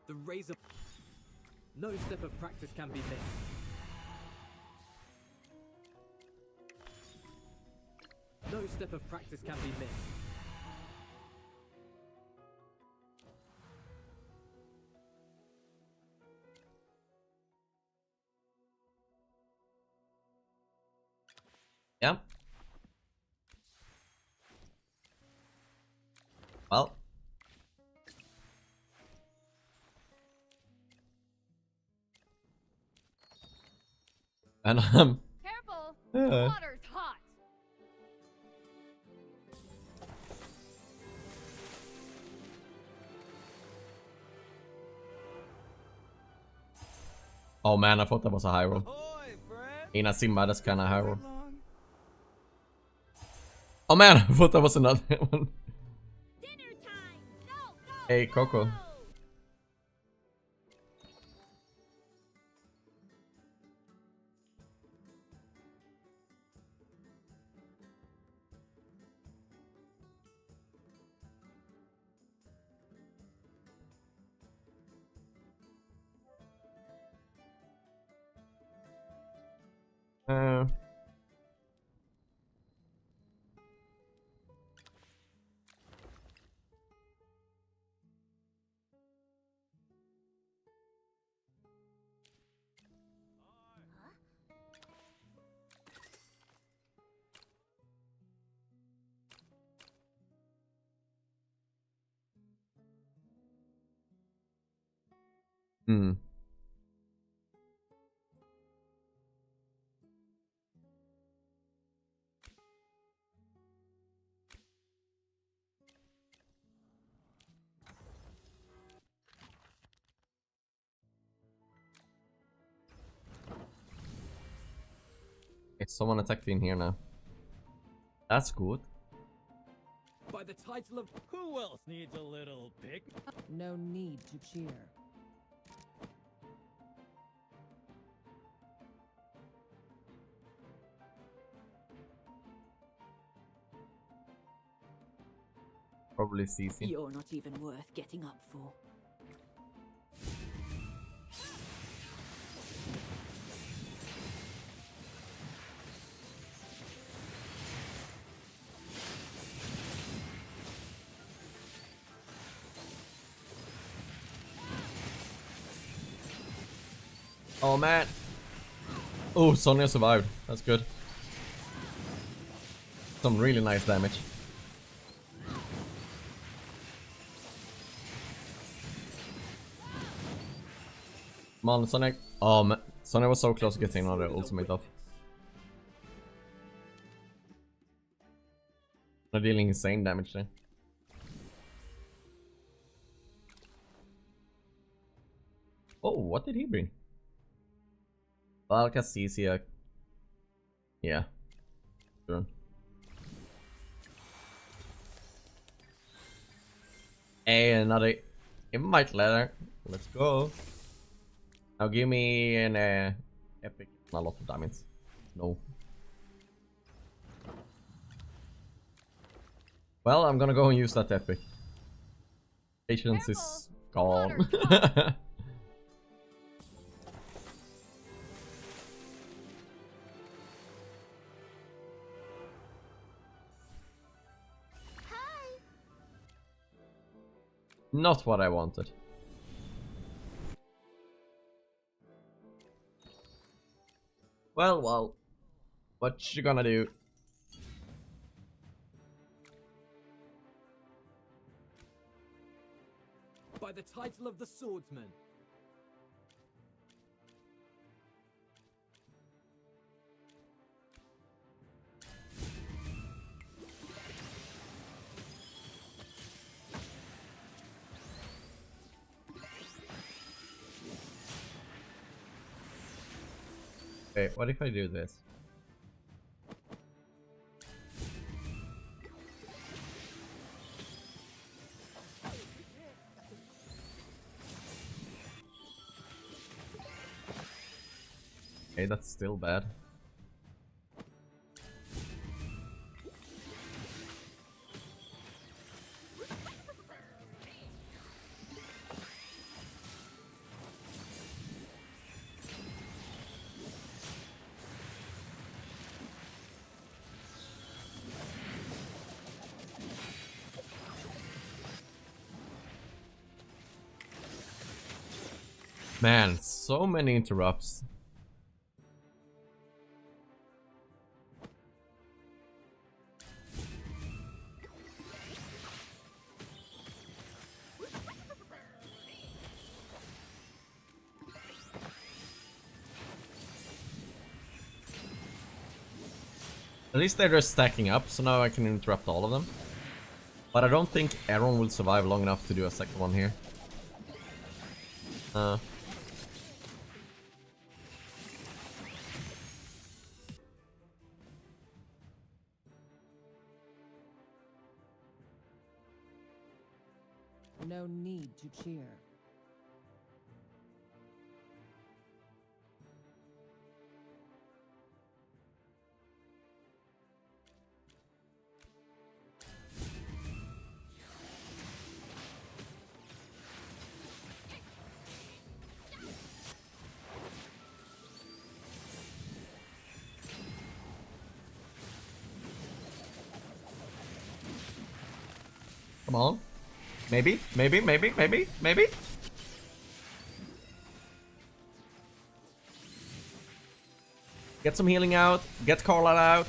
The razor. No step of practice can be missed. No step of practice can be missed. Yeah. Well. And Careful! Yeah. The water's hot! Oh man, I thought that was a high roll. Ahoy, friend! Ina Simba, that's kinda high roll. Oh man, I thought that was another one. Dinner time! Go, go, Hey, Coco. go! Uh, hmm. Okay, someone attacked in here now. That's good. By the title of who else needs a little pick? No need to cheer. Probably CC. You're not even worth getting up for. Oh man. Oh, Sonya survived. That's good. Some really nice damage. Come on, Sonic. Oh man. Sonya was so close to getting another ultimate off. They're dealing insane damage there. Oh, what did he bring? Valka CC. Yeah. Sure. Hey, another invite letter. Let's go. Now give me an epic. A lot of damage. No. Well, I'm gonna go and use that epic. Patience is gone. Not what I wanted. Well, what you gonna do? By the title of the swordsman. Okay, what if I do this? Okay, that's still bad. Man, so many interrupts. At least they're just stacking up, so now I can interrupt all of them. But I don't think Aaron will survive long enough to do a second one here. No need to cheer. Come on. Maybe. Get some healing out. Get Carla out.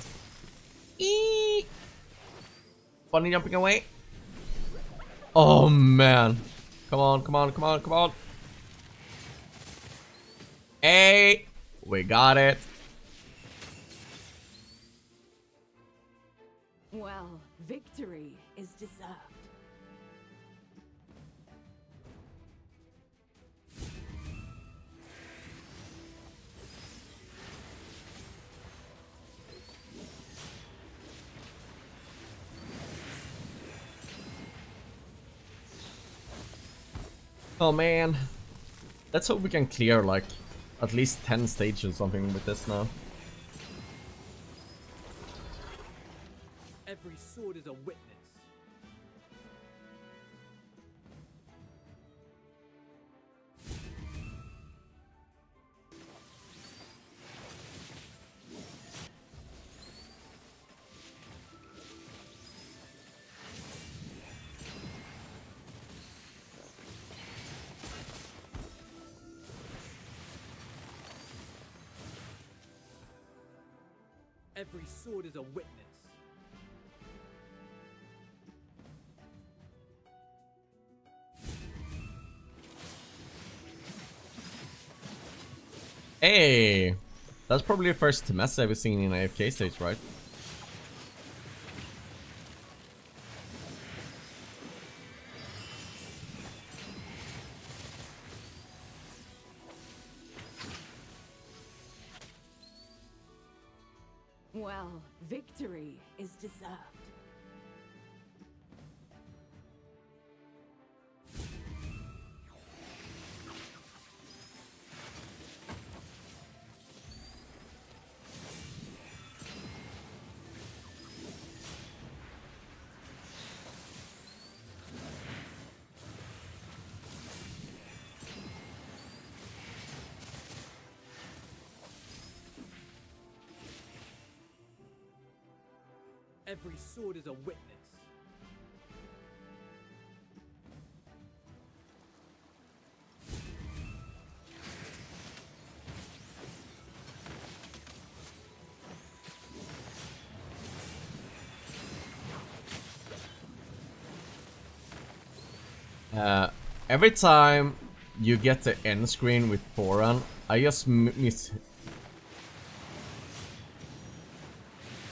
Eee! Bunny jumping away. Oh man. Come on. Hey! We got it. Well, victory is deserved. Oh man. Let's hope we can clear like at least 10 stages or something with this now. Every sword is a witness. Every sword is a witness. Hey! That's probably the first mess I've seen in AFK stage, right? Well, victory is deserved. Every sword is a witness. Every time you get the end screen with Foran, I just miss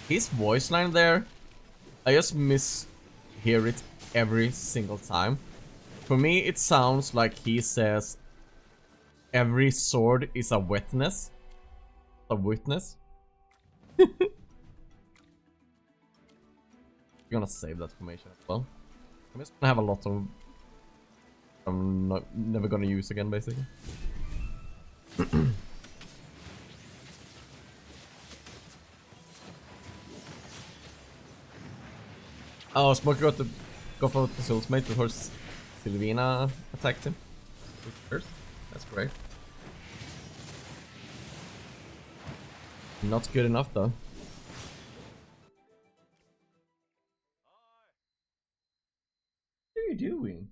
his voice line there. I just hear it every single time. For me, it sounds like he says, "Every sword is a witness." A witness. I'm gonna save that formation as well. I'm just gonna have a lot of I'm never gonna use again, basically. Oh, Smoker got to go for his ultimate before Sylvina attacked him. First, that's great. Not good enough though. What are you doing?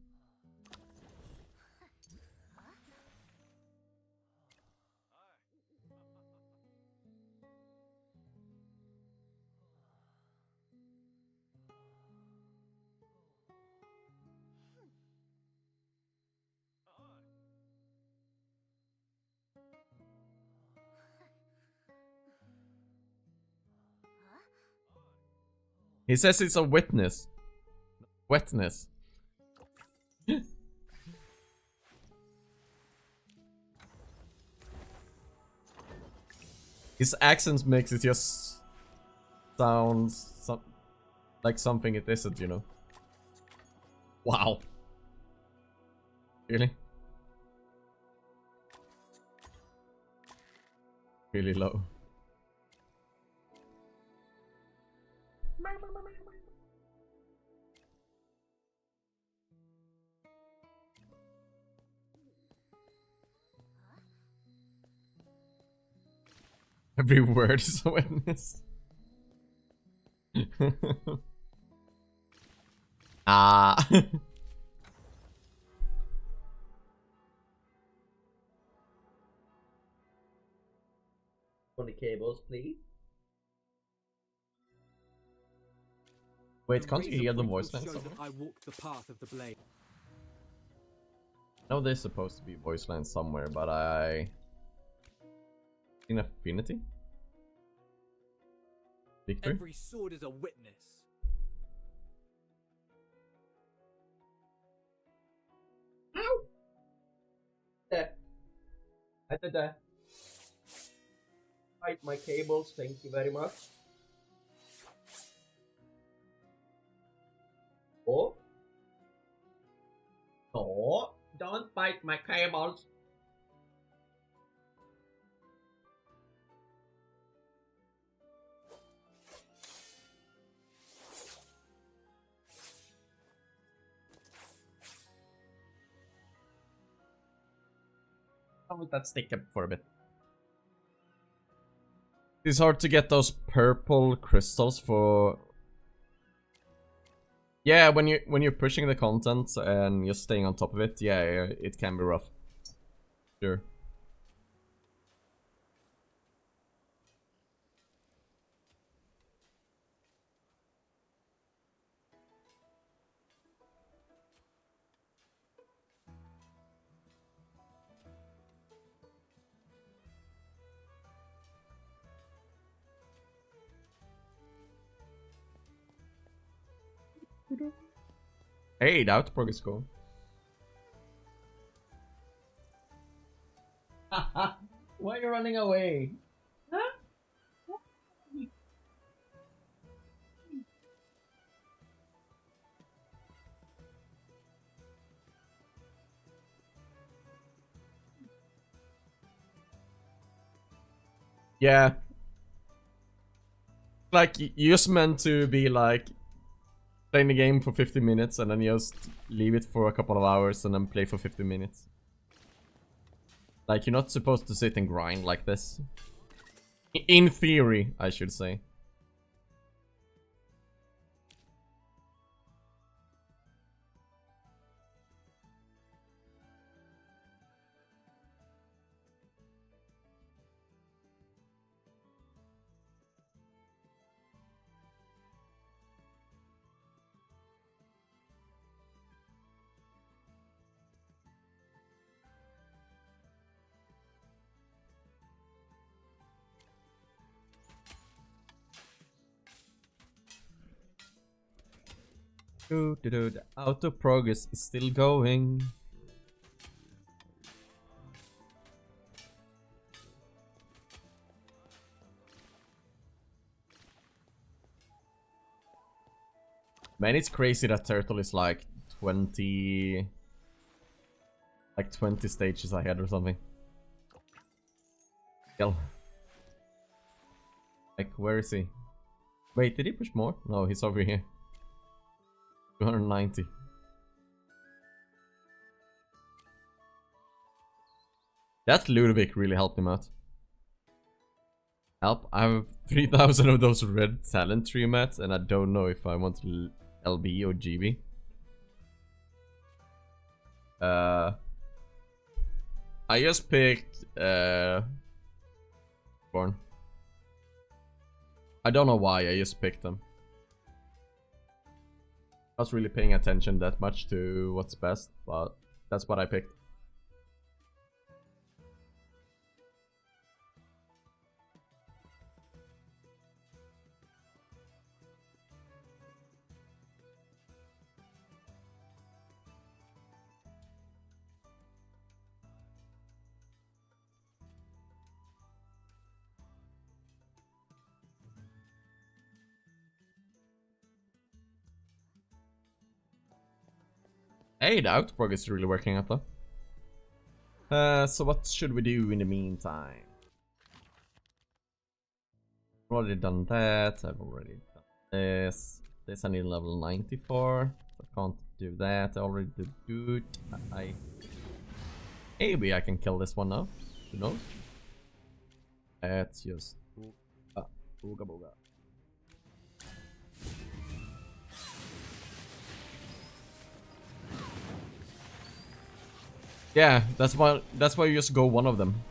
He says it's a witness. Wetness. His accent makes it just sounds like something it isn't, you know. Wow. Really? Really low. Every word is a witness. Ah. On the cables, please. Wait, can't you hear the voice lines? I walked the path of the blade. I know there's supposed to be voice lines somewhere, but I... In Affinity? Victory? Every sword is a witness. Ow! There. I did that. Fight my cables, thank you very much. Oh. Oh, don't bite my cables. I'll let that stick up for a bit. It's hard to get those purple crystals for... Yeah, when you're pushing the content and you're staying on top of it, yeah, it can be rough. Sure. Hey, the outprog is cool. Why are you running away? Huh? Yeah. Like, you're just meant to be like playing the game for 50 minutes and then just leave it for a couple of hours and then play for 50 minutes. Like, you're not supposed to sit and grind like this. In theory, I should say. The auto progress is still going. Man, it's crazy that Turtle is like 20 stages ahead or something. Hell. Like, where is he? Wait, did he push more? No, he's over here. 290. That Ludovic really helped him out. Help, I have 3,000 of those red talent tree mats and I don't know if I want LB or GB. I just picked Born. I don't know why, I just picked them. I was really paying attention that much to what's best, but that's what I picked. Hey, the Outprog is really working out though. So what should we do in the meantime? I've already done that. I've already done this. This I need level 94. So I can't do that. I already did good. Maybe I can kill this one now. Who knows? Let's just booga booga. Yeah, that's why you just go one of them.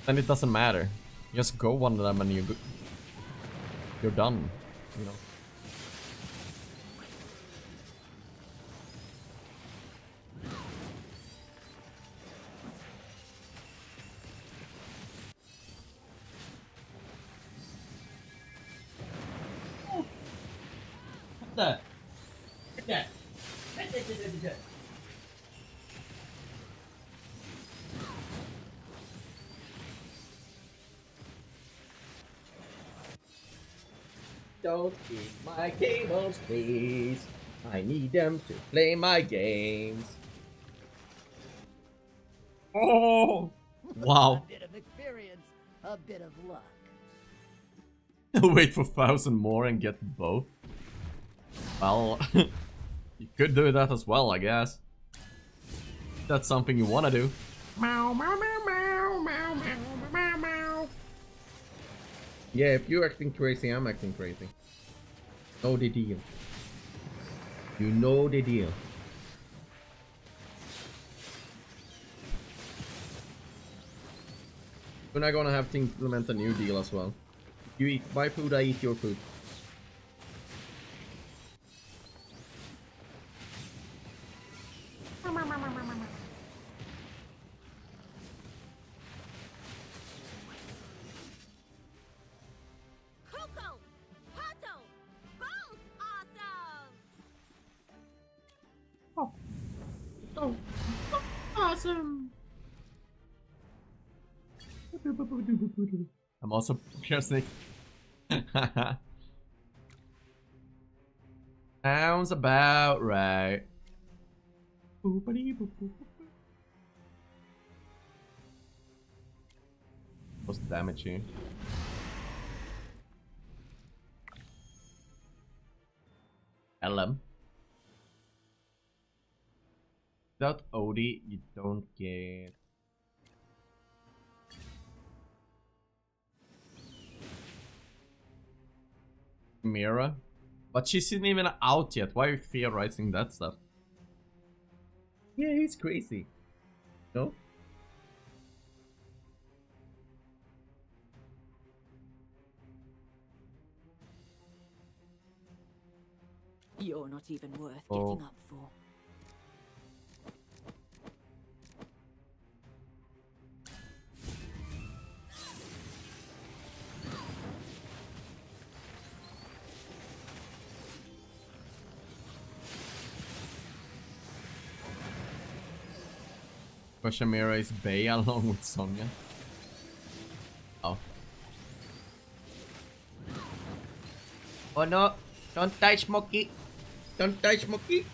Then it doesn't matter. You just go one of them and you're done, you know. Don't eat my cables, please. I need them to play my games. Oh! Wow. A bit of experience, a bit of luck. Wait for 1,000 more and get both. Well, you could do that as well, I guess. That's something you wanna do. Meow, meow, meow, meow, meow, meow, meow, meow. Yeah, if you're acting crazy, I'm acting crazy. Know the deal. You know the deal. We're not gonna have to implement a new deal as well. You eat my food, I eat your food. Coco! Pato! Both awesome! Awesome! I'm also piercing. Sounds about right. What's the damage here? LM. Without Odie, you don't get. Mira. But she isn't even out yet. Why are you theorizing that stuff? Yeah, he's crazy. No? You're not even worth Oh. getting up for. Shamira is Bay along with Sonya. Oh. Oh no! Don't touch Smokey! Don't touch Smokey!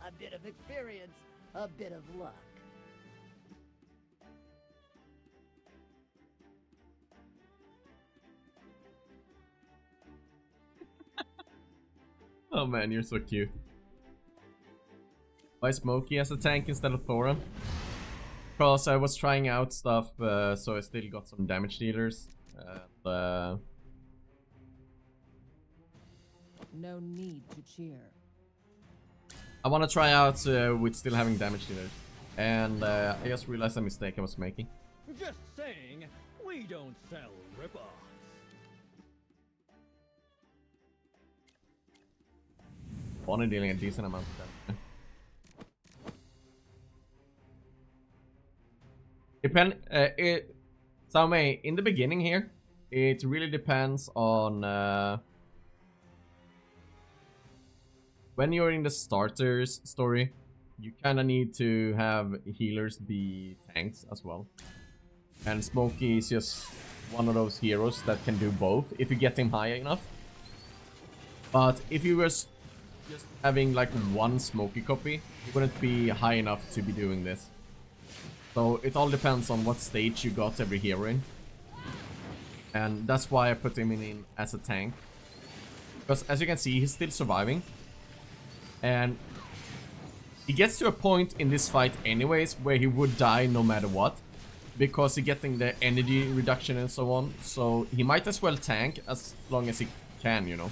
A bit of experience, a bit of luck. Oh man, you're so cute. Why Smokey as a tank instead of Thoran? Because I was trying out stuff, so I still got some damage dealers. No need to cheer. I want to try out with still having damage dealers. And I just realized a mistake I was making. Just saying, we don't sell ripoffs. Only dealing a decent amount of damage. Salme, in the beginning here, it really depends on when you're in the starters story, you kind of need to have healers be tanks as well. And Smokey is just one of those heroes that can do both if you get him high enough. But if you were just having like one Smokey copy, it wouldn't be high enough to be doing this. So it all depends on what stage you got every hero in. And that's why I put him in as a tank. Because as you can see, he's still surviving. And he gets to a point in this fight anyways where he would die no matter what. Because he's getting the energy reduction and so on. So he might as well tank as long as he can, you know.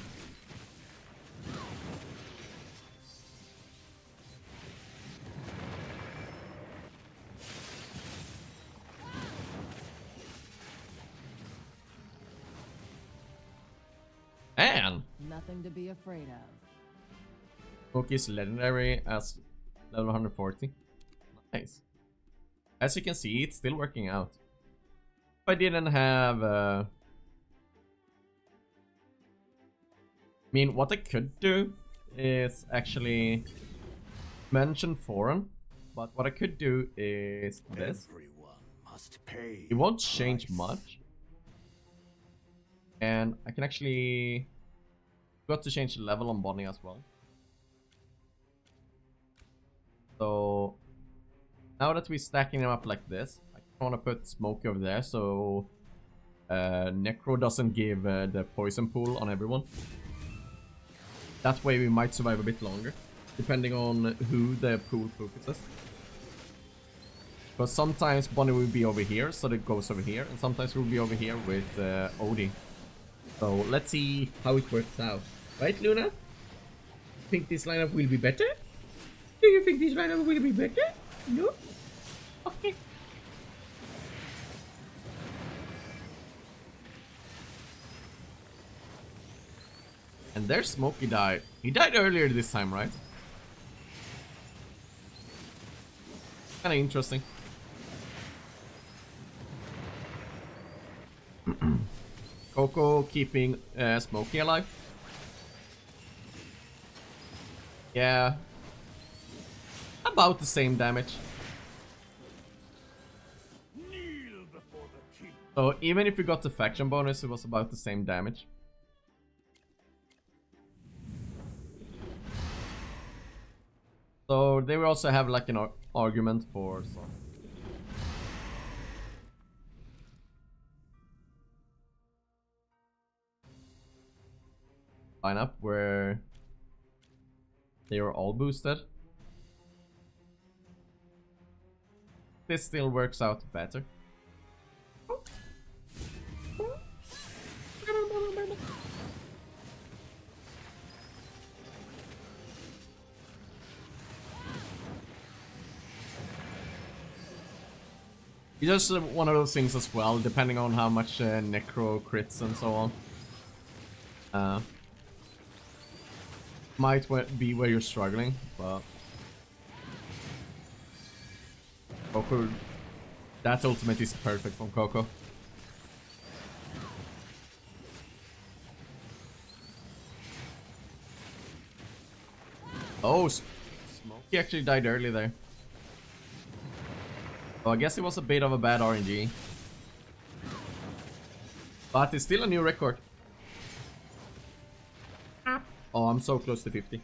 And Nothing to be afraid of. Smokey's legendary as level 140. Nice. As you can see, it's still working out. If I didn't have... I mean, what I could do is actually mention foreign. But what I could do is this. Everyone must pay It won't a change price. much. And I can actually... got to change the level on Bonnie as well. So... now that we're stacking them up like this, I want to put Smoke over there so Necro doesn't give the poison pool on everyone. That way we might survive a bit longer, depending on who the pool focuses. Because sometimes Bonnie will be over here, so it goes over here, and sometimes we'll be over here with Odie. So let's see how it works out. Right, Luna? Think this lineup will be better? Do you think this lineup will be better? No? Okay. And there's Smokey died. He died earlier this time, right? Kinda interesting. Coco keeping Smokey alive. Yeah. About the same damage. Kneel before the king. So even if we got the faction bonus, it was about the same damage. So they will also have like an argument for some. Lineup where they are all boosted. This still works out better. It's just one of those things as well, depending on how much Necro crits and so on. Might be where you're struggling, but... Coco... that ultimate is perfect from Coco. Oh, Smokey actually died early there. So I guess it was a bit of a bad RNG. But it's still a new record. Oh, I'm so close to 50.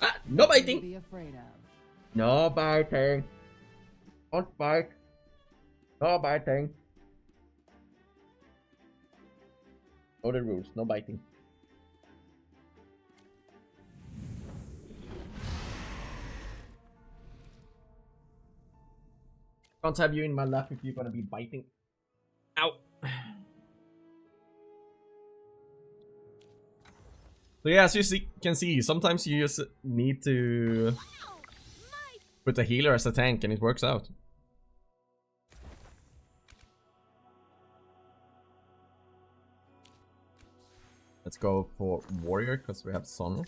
Ah, no biting! Be afraid of. No biting. Don't bite. No biting. Know the rules, no biting. Can't have you in my lap if you're gonna be biting. Ow. So yeah, as you can see, sometimes you just need to put a healer as a tank and it works out. Let's go for warrior because we have Son.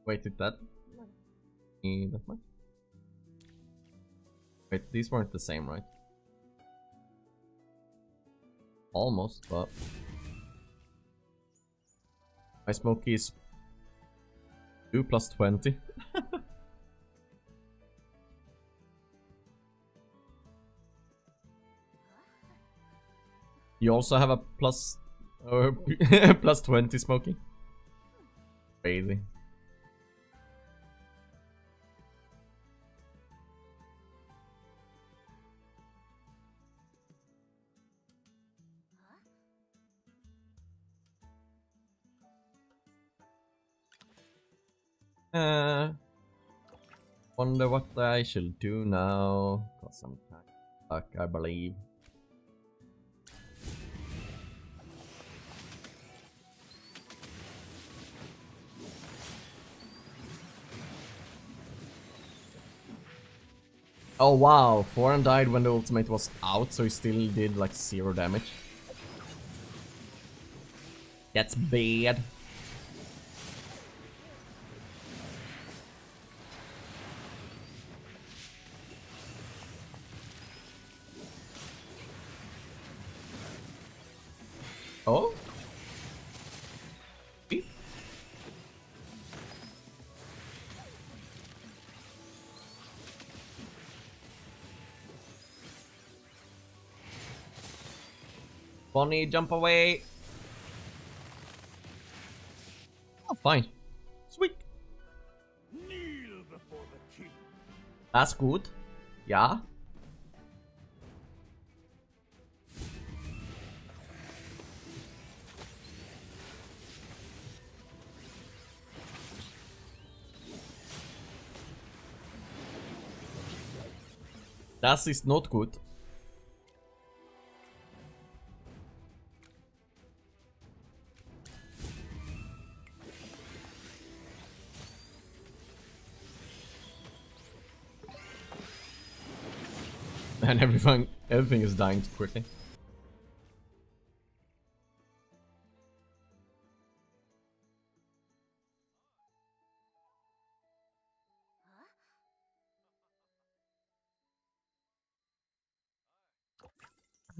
Wait, did that mean that much? Wait, these weren't the same, right? Almost, but my smoky is 2 plus 20. You also have a plus plus 20 smoky. Crazy. Wonder what I should do now. Cause I'm kind of stuck, I believe. Oh wow, Foran died when the ultimate was out, so he still did like 0 damage. That's bad. Oh? Bonnie, jump away. Oh, fine. Sweet. Kneel before the king. That's good. Yeah. That is not good. And everything is dying too quickly.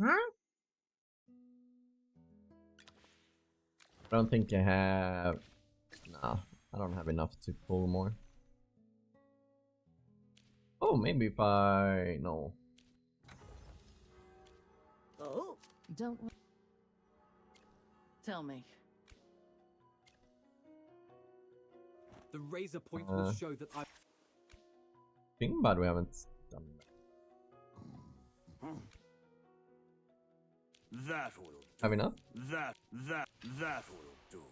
I don't think I have... Nah, I don't have enough to pull more. Oh, maybe if I... No. Oh, Don't. tell me. The razor point will show that I. Think bad we haven't done that. That will do. Have enough? That will do.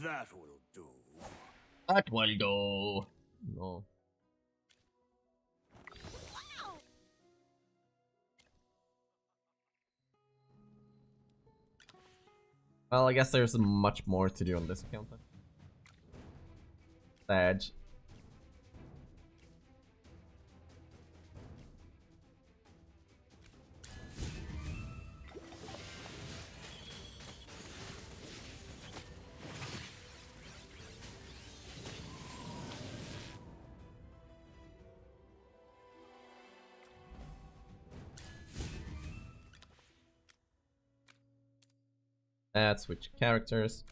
That will do. That will do. No. Well, I guess there's much more to do on this account then. Sag. Switch characters.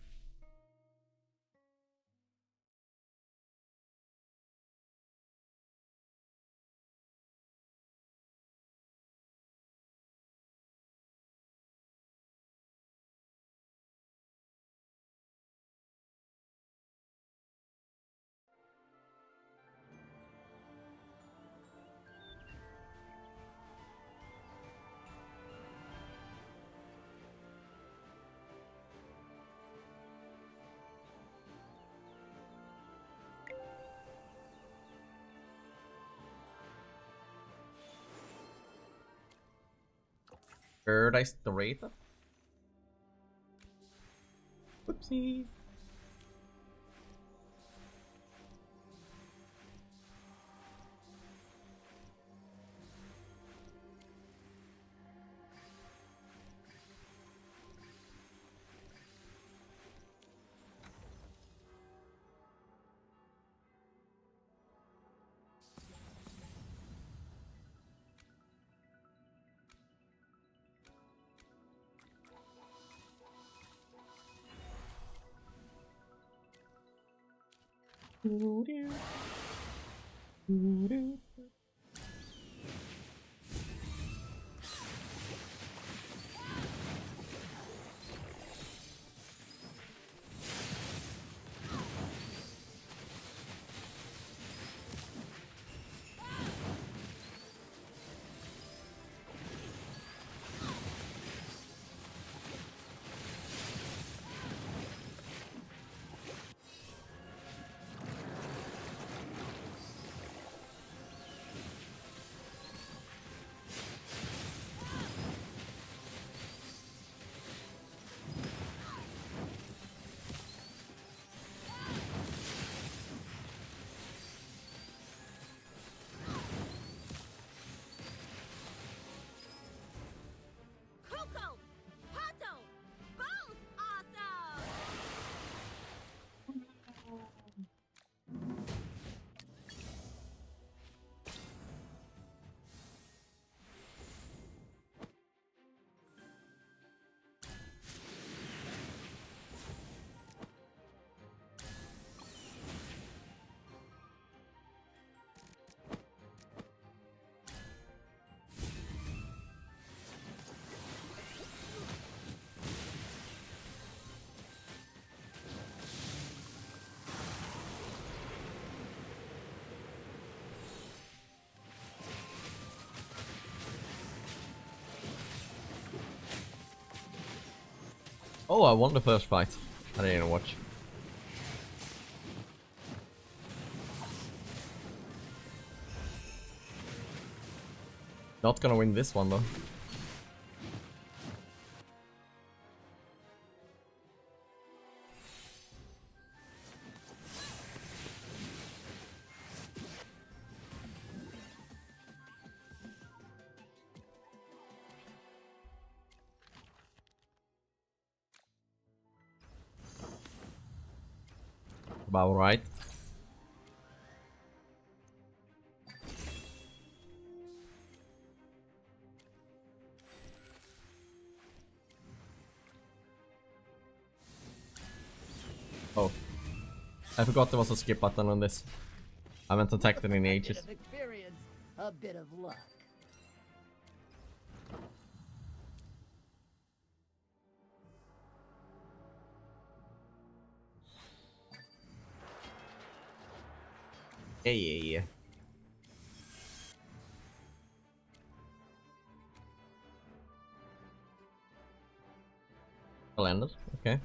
Paradise the Wraith. Whoopsie. Oh, I won the first fight. I didn't even watch. Not gonna win this one though. About right. Oh, I forgot there was a skip button on this. I haven't attacked it in ages. A bit of luck. Yeah. Landed, okay.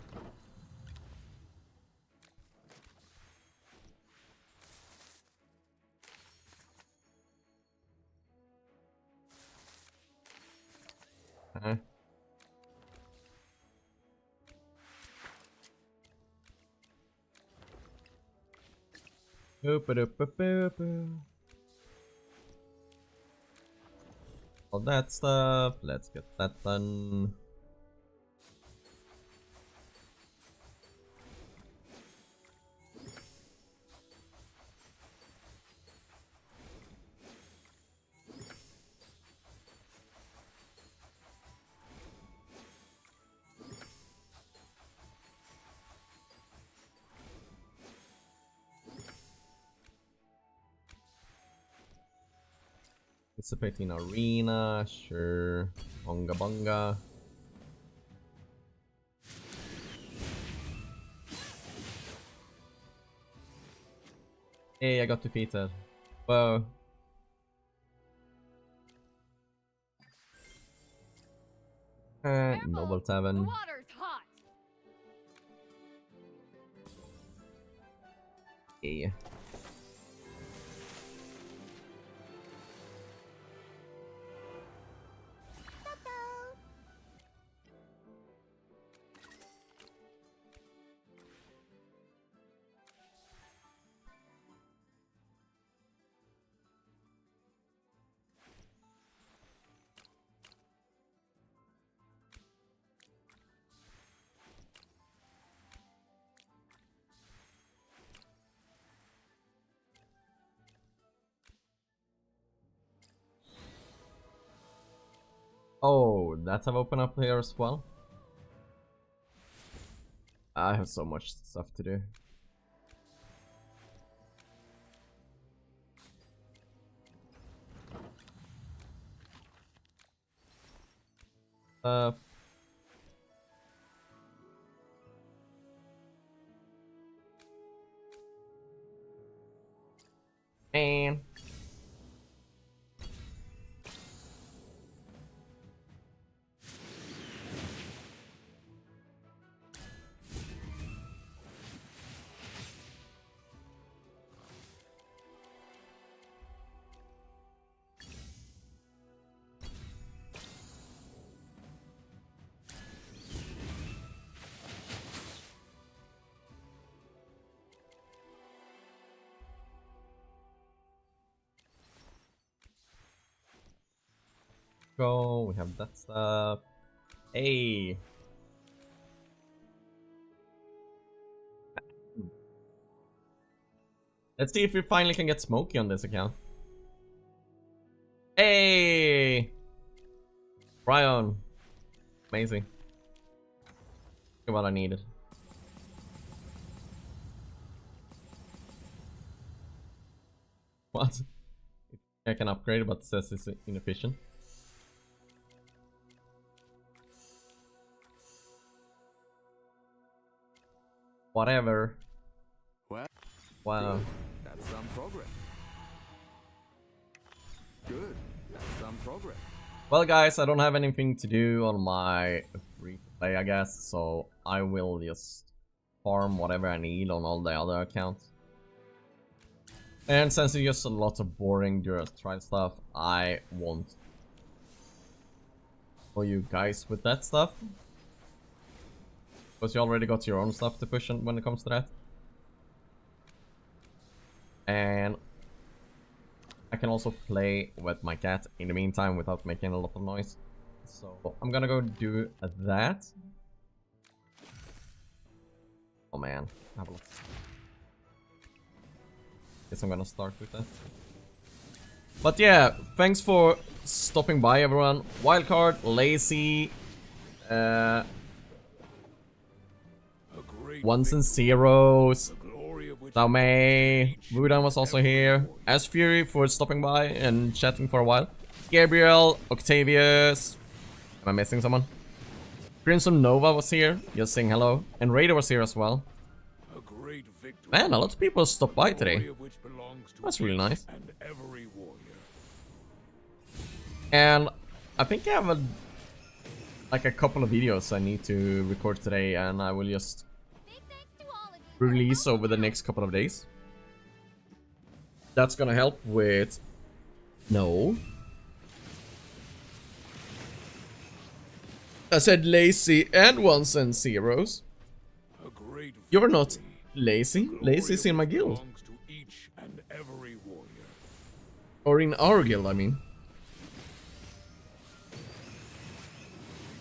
All that stuff, let's get that done. Participating arena, sure. Bonga bonga. Hey, I got defeated. Whoa. Noble Tavern. The water's hot. Yeah. Oh, that's have opened up here as well. I have so much stuff to do. Man. Go, we have that stuff. Hey. Let's see if we finally can get Smokey on this account. Hey! Brian. Amazing. Look what I needed. What? I can upgrade, but it says it's inefficient. Whatever. Well, Wow. that's some progress. Good. That's some progress. Well, guys, I don't have anything to do on my free play, I guess, so I will just farm whatever I need on all the other accounts. And since it's just a lot of boring Durant trial stuff, I won't for you guys with that stuff. Because you already got your own stuff to push on when it comes to that. And I can also play with my cat in the meantime without making a lot of noise. So I'm gonna go do that. Oh man, have a look. Guess I'm gonna start with that. But yeah, thanks for stopping by, everyone. Wildcard, Lazy, Ones and Zeros, May, Wudan was also here. As Fury for stopping by and chatting for a while. Gabriel, Octavius. Am I missing someone? Crimson Nova was here, just saying hello. And Raider was here as well. Man, a lot of people stopped by today. That's really nice. And I think I have like a couple of videos I need to record today, and I will just release over the next couple of days. That's gonna help with... No. I said lazy and ones and zeros. You're not lazy. Lazy's in my guild. Or in our guild, I mean.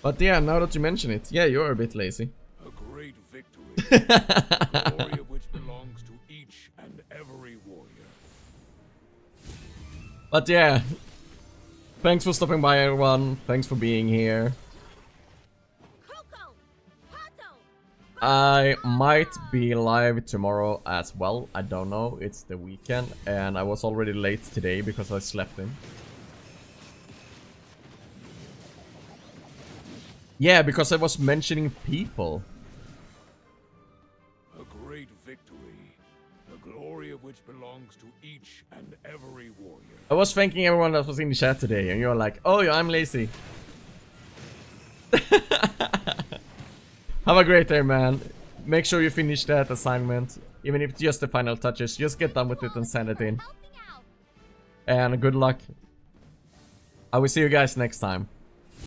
But yeah, now that you mention it, yeah, you're a bit lazy. A great victory. The glory of which belongs to each and every warrior. But yeah, thanks for stopping by, everyone. Thanks for being here. I might be live tomorrow as well. I don't know. It's the weekend, and I was already late today because I slept in. Yeah, because I was mentioning people. A great victory, the glory of which belongs to each and every warrior. I was thanking everyone that was in the chat today, and you're like, oh yeah, I'm lazy. Have a great day, man. Make sure you finish that assignment. Even if it's just the final touches, just get done with it and send it in. And good luck. I will see you guys next time.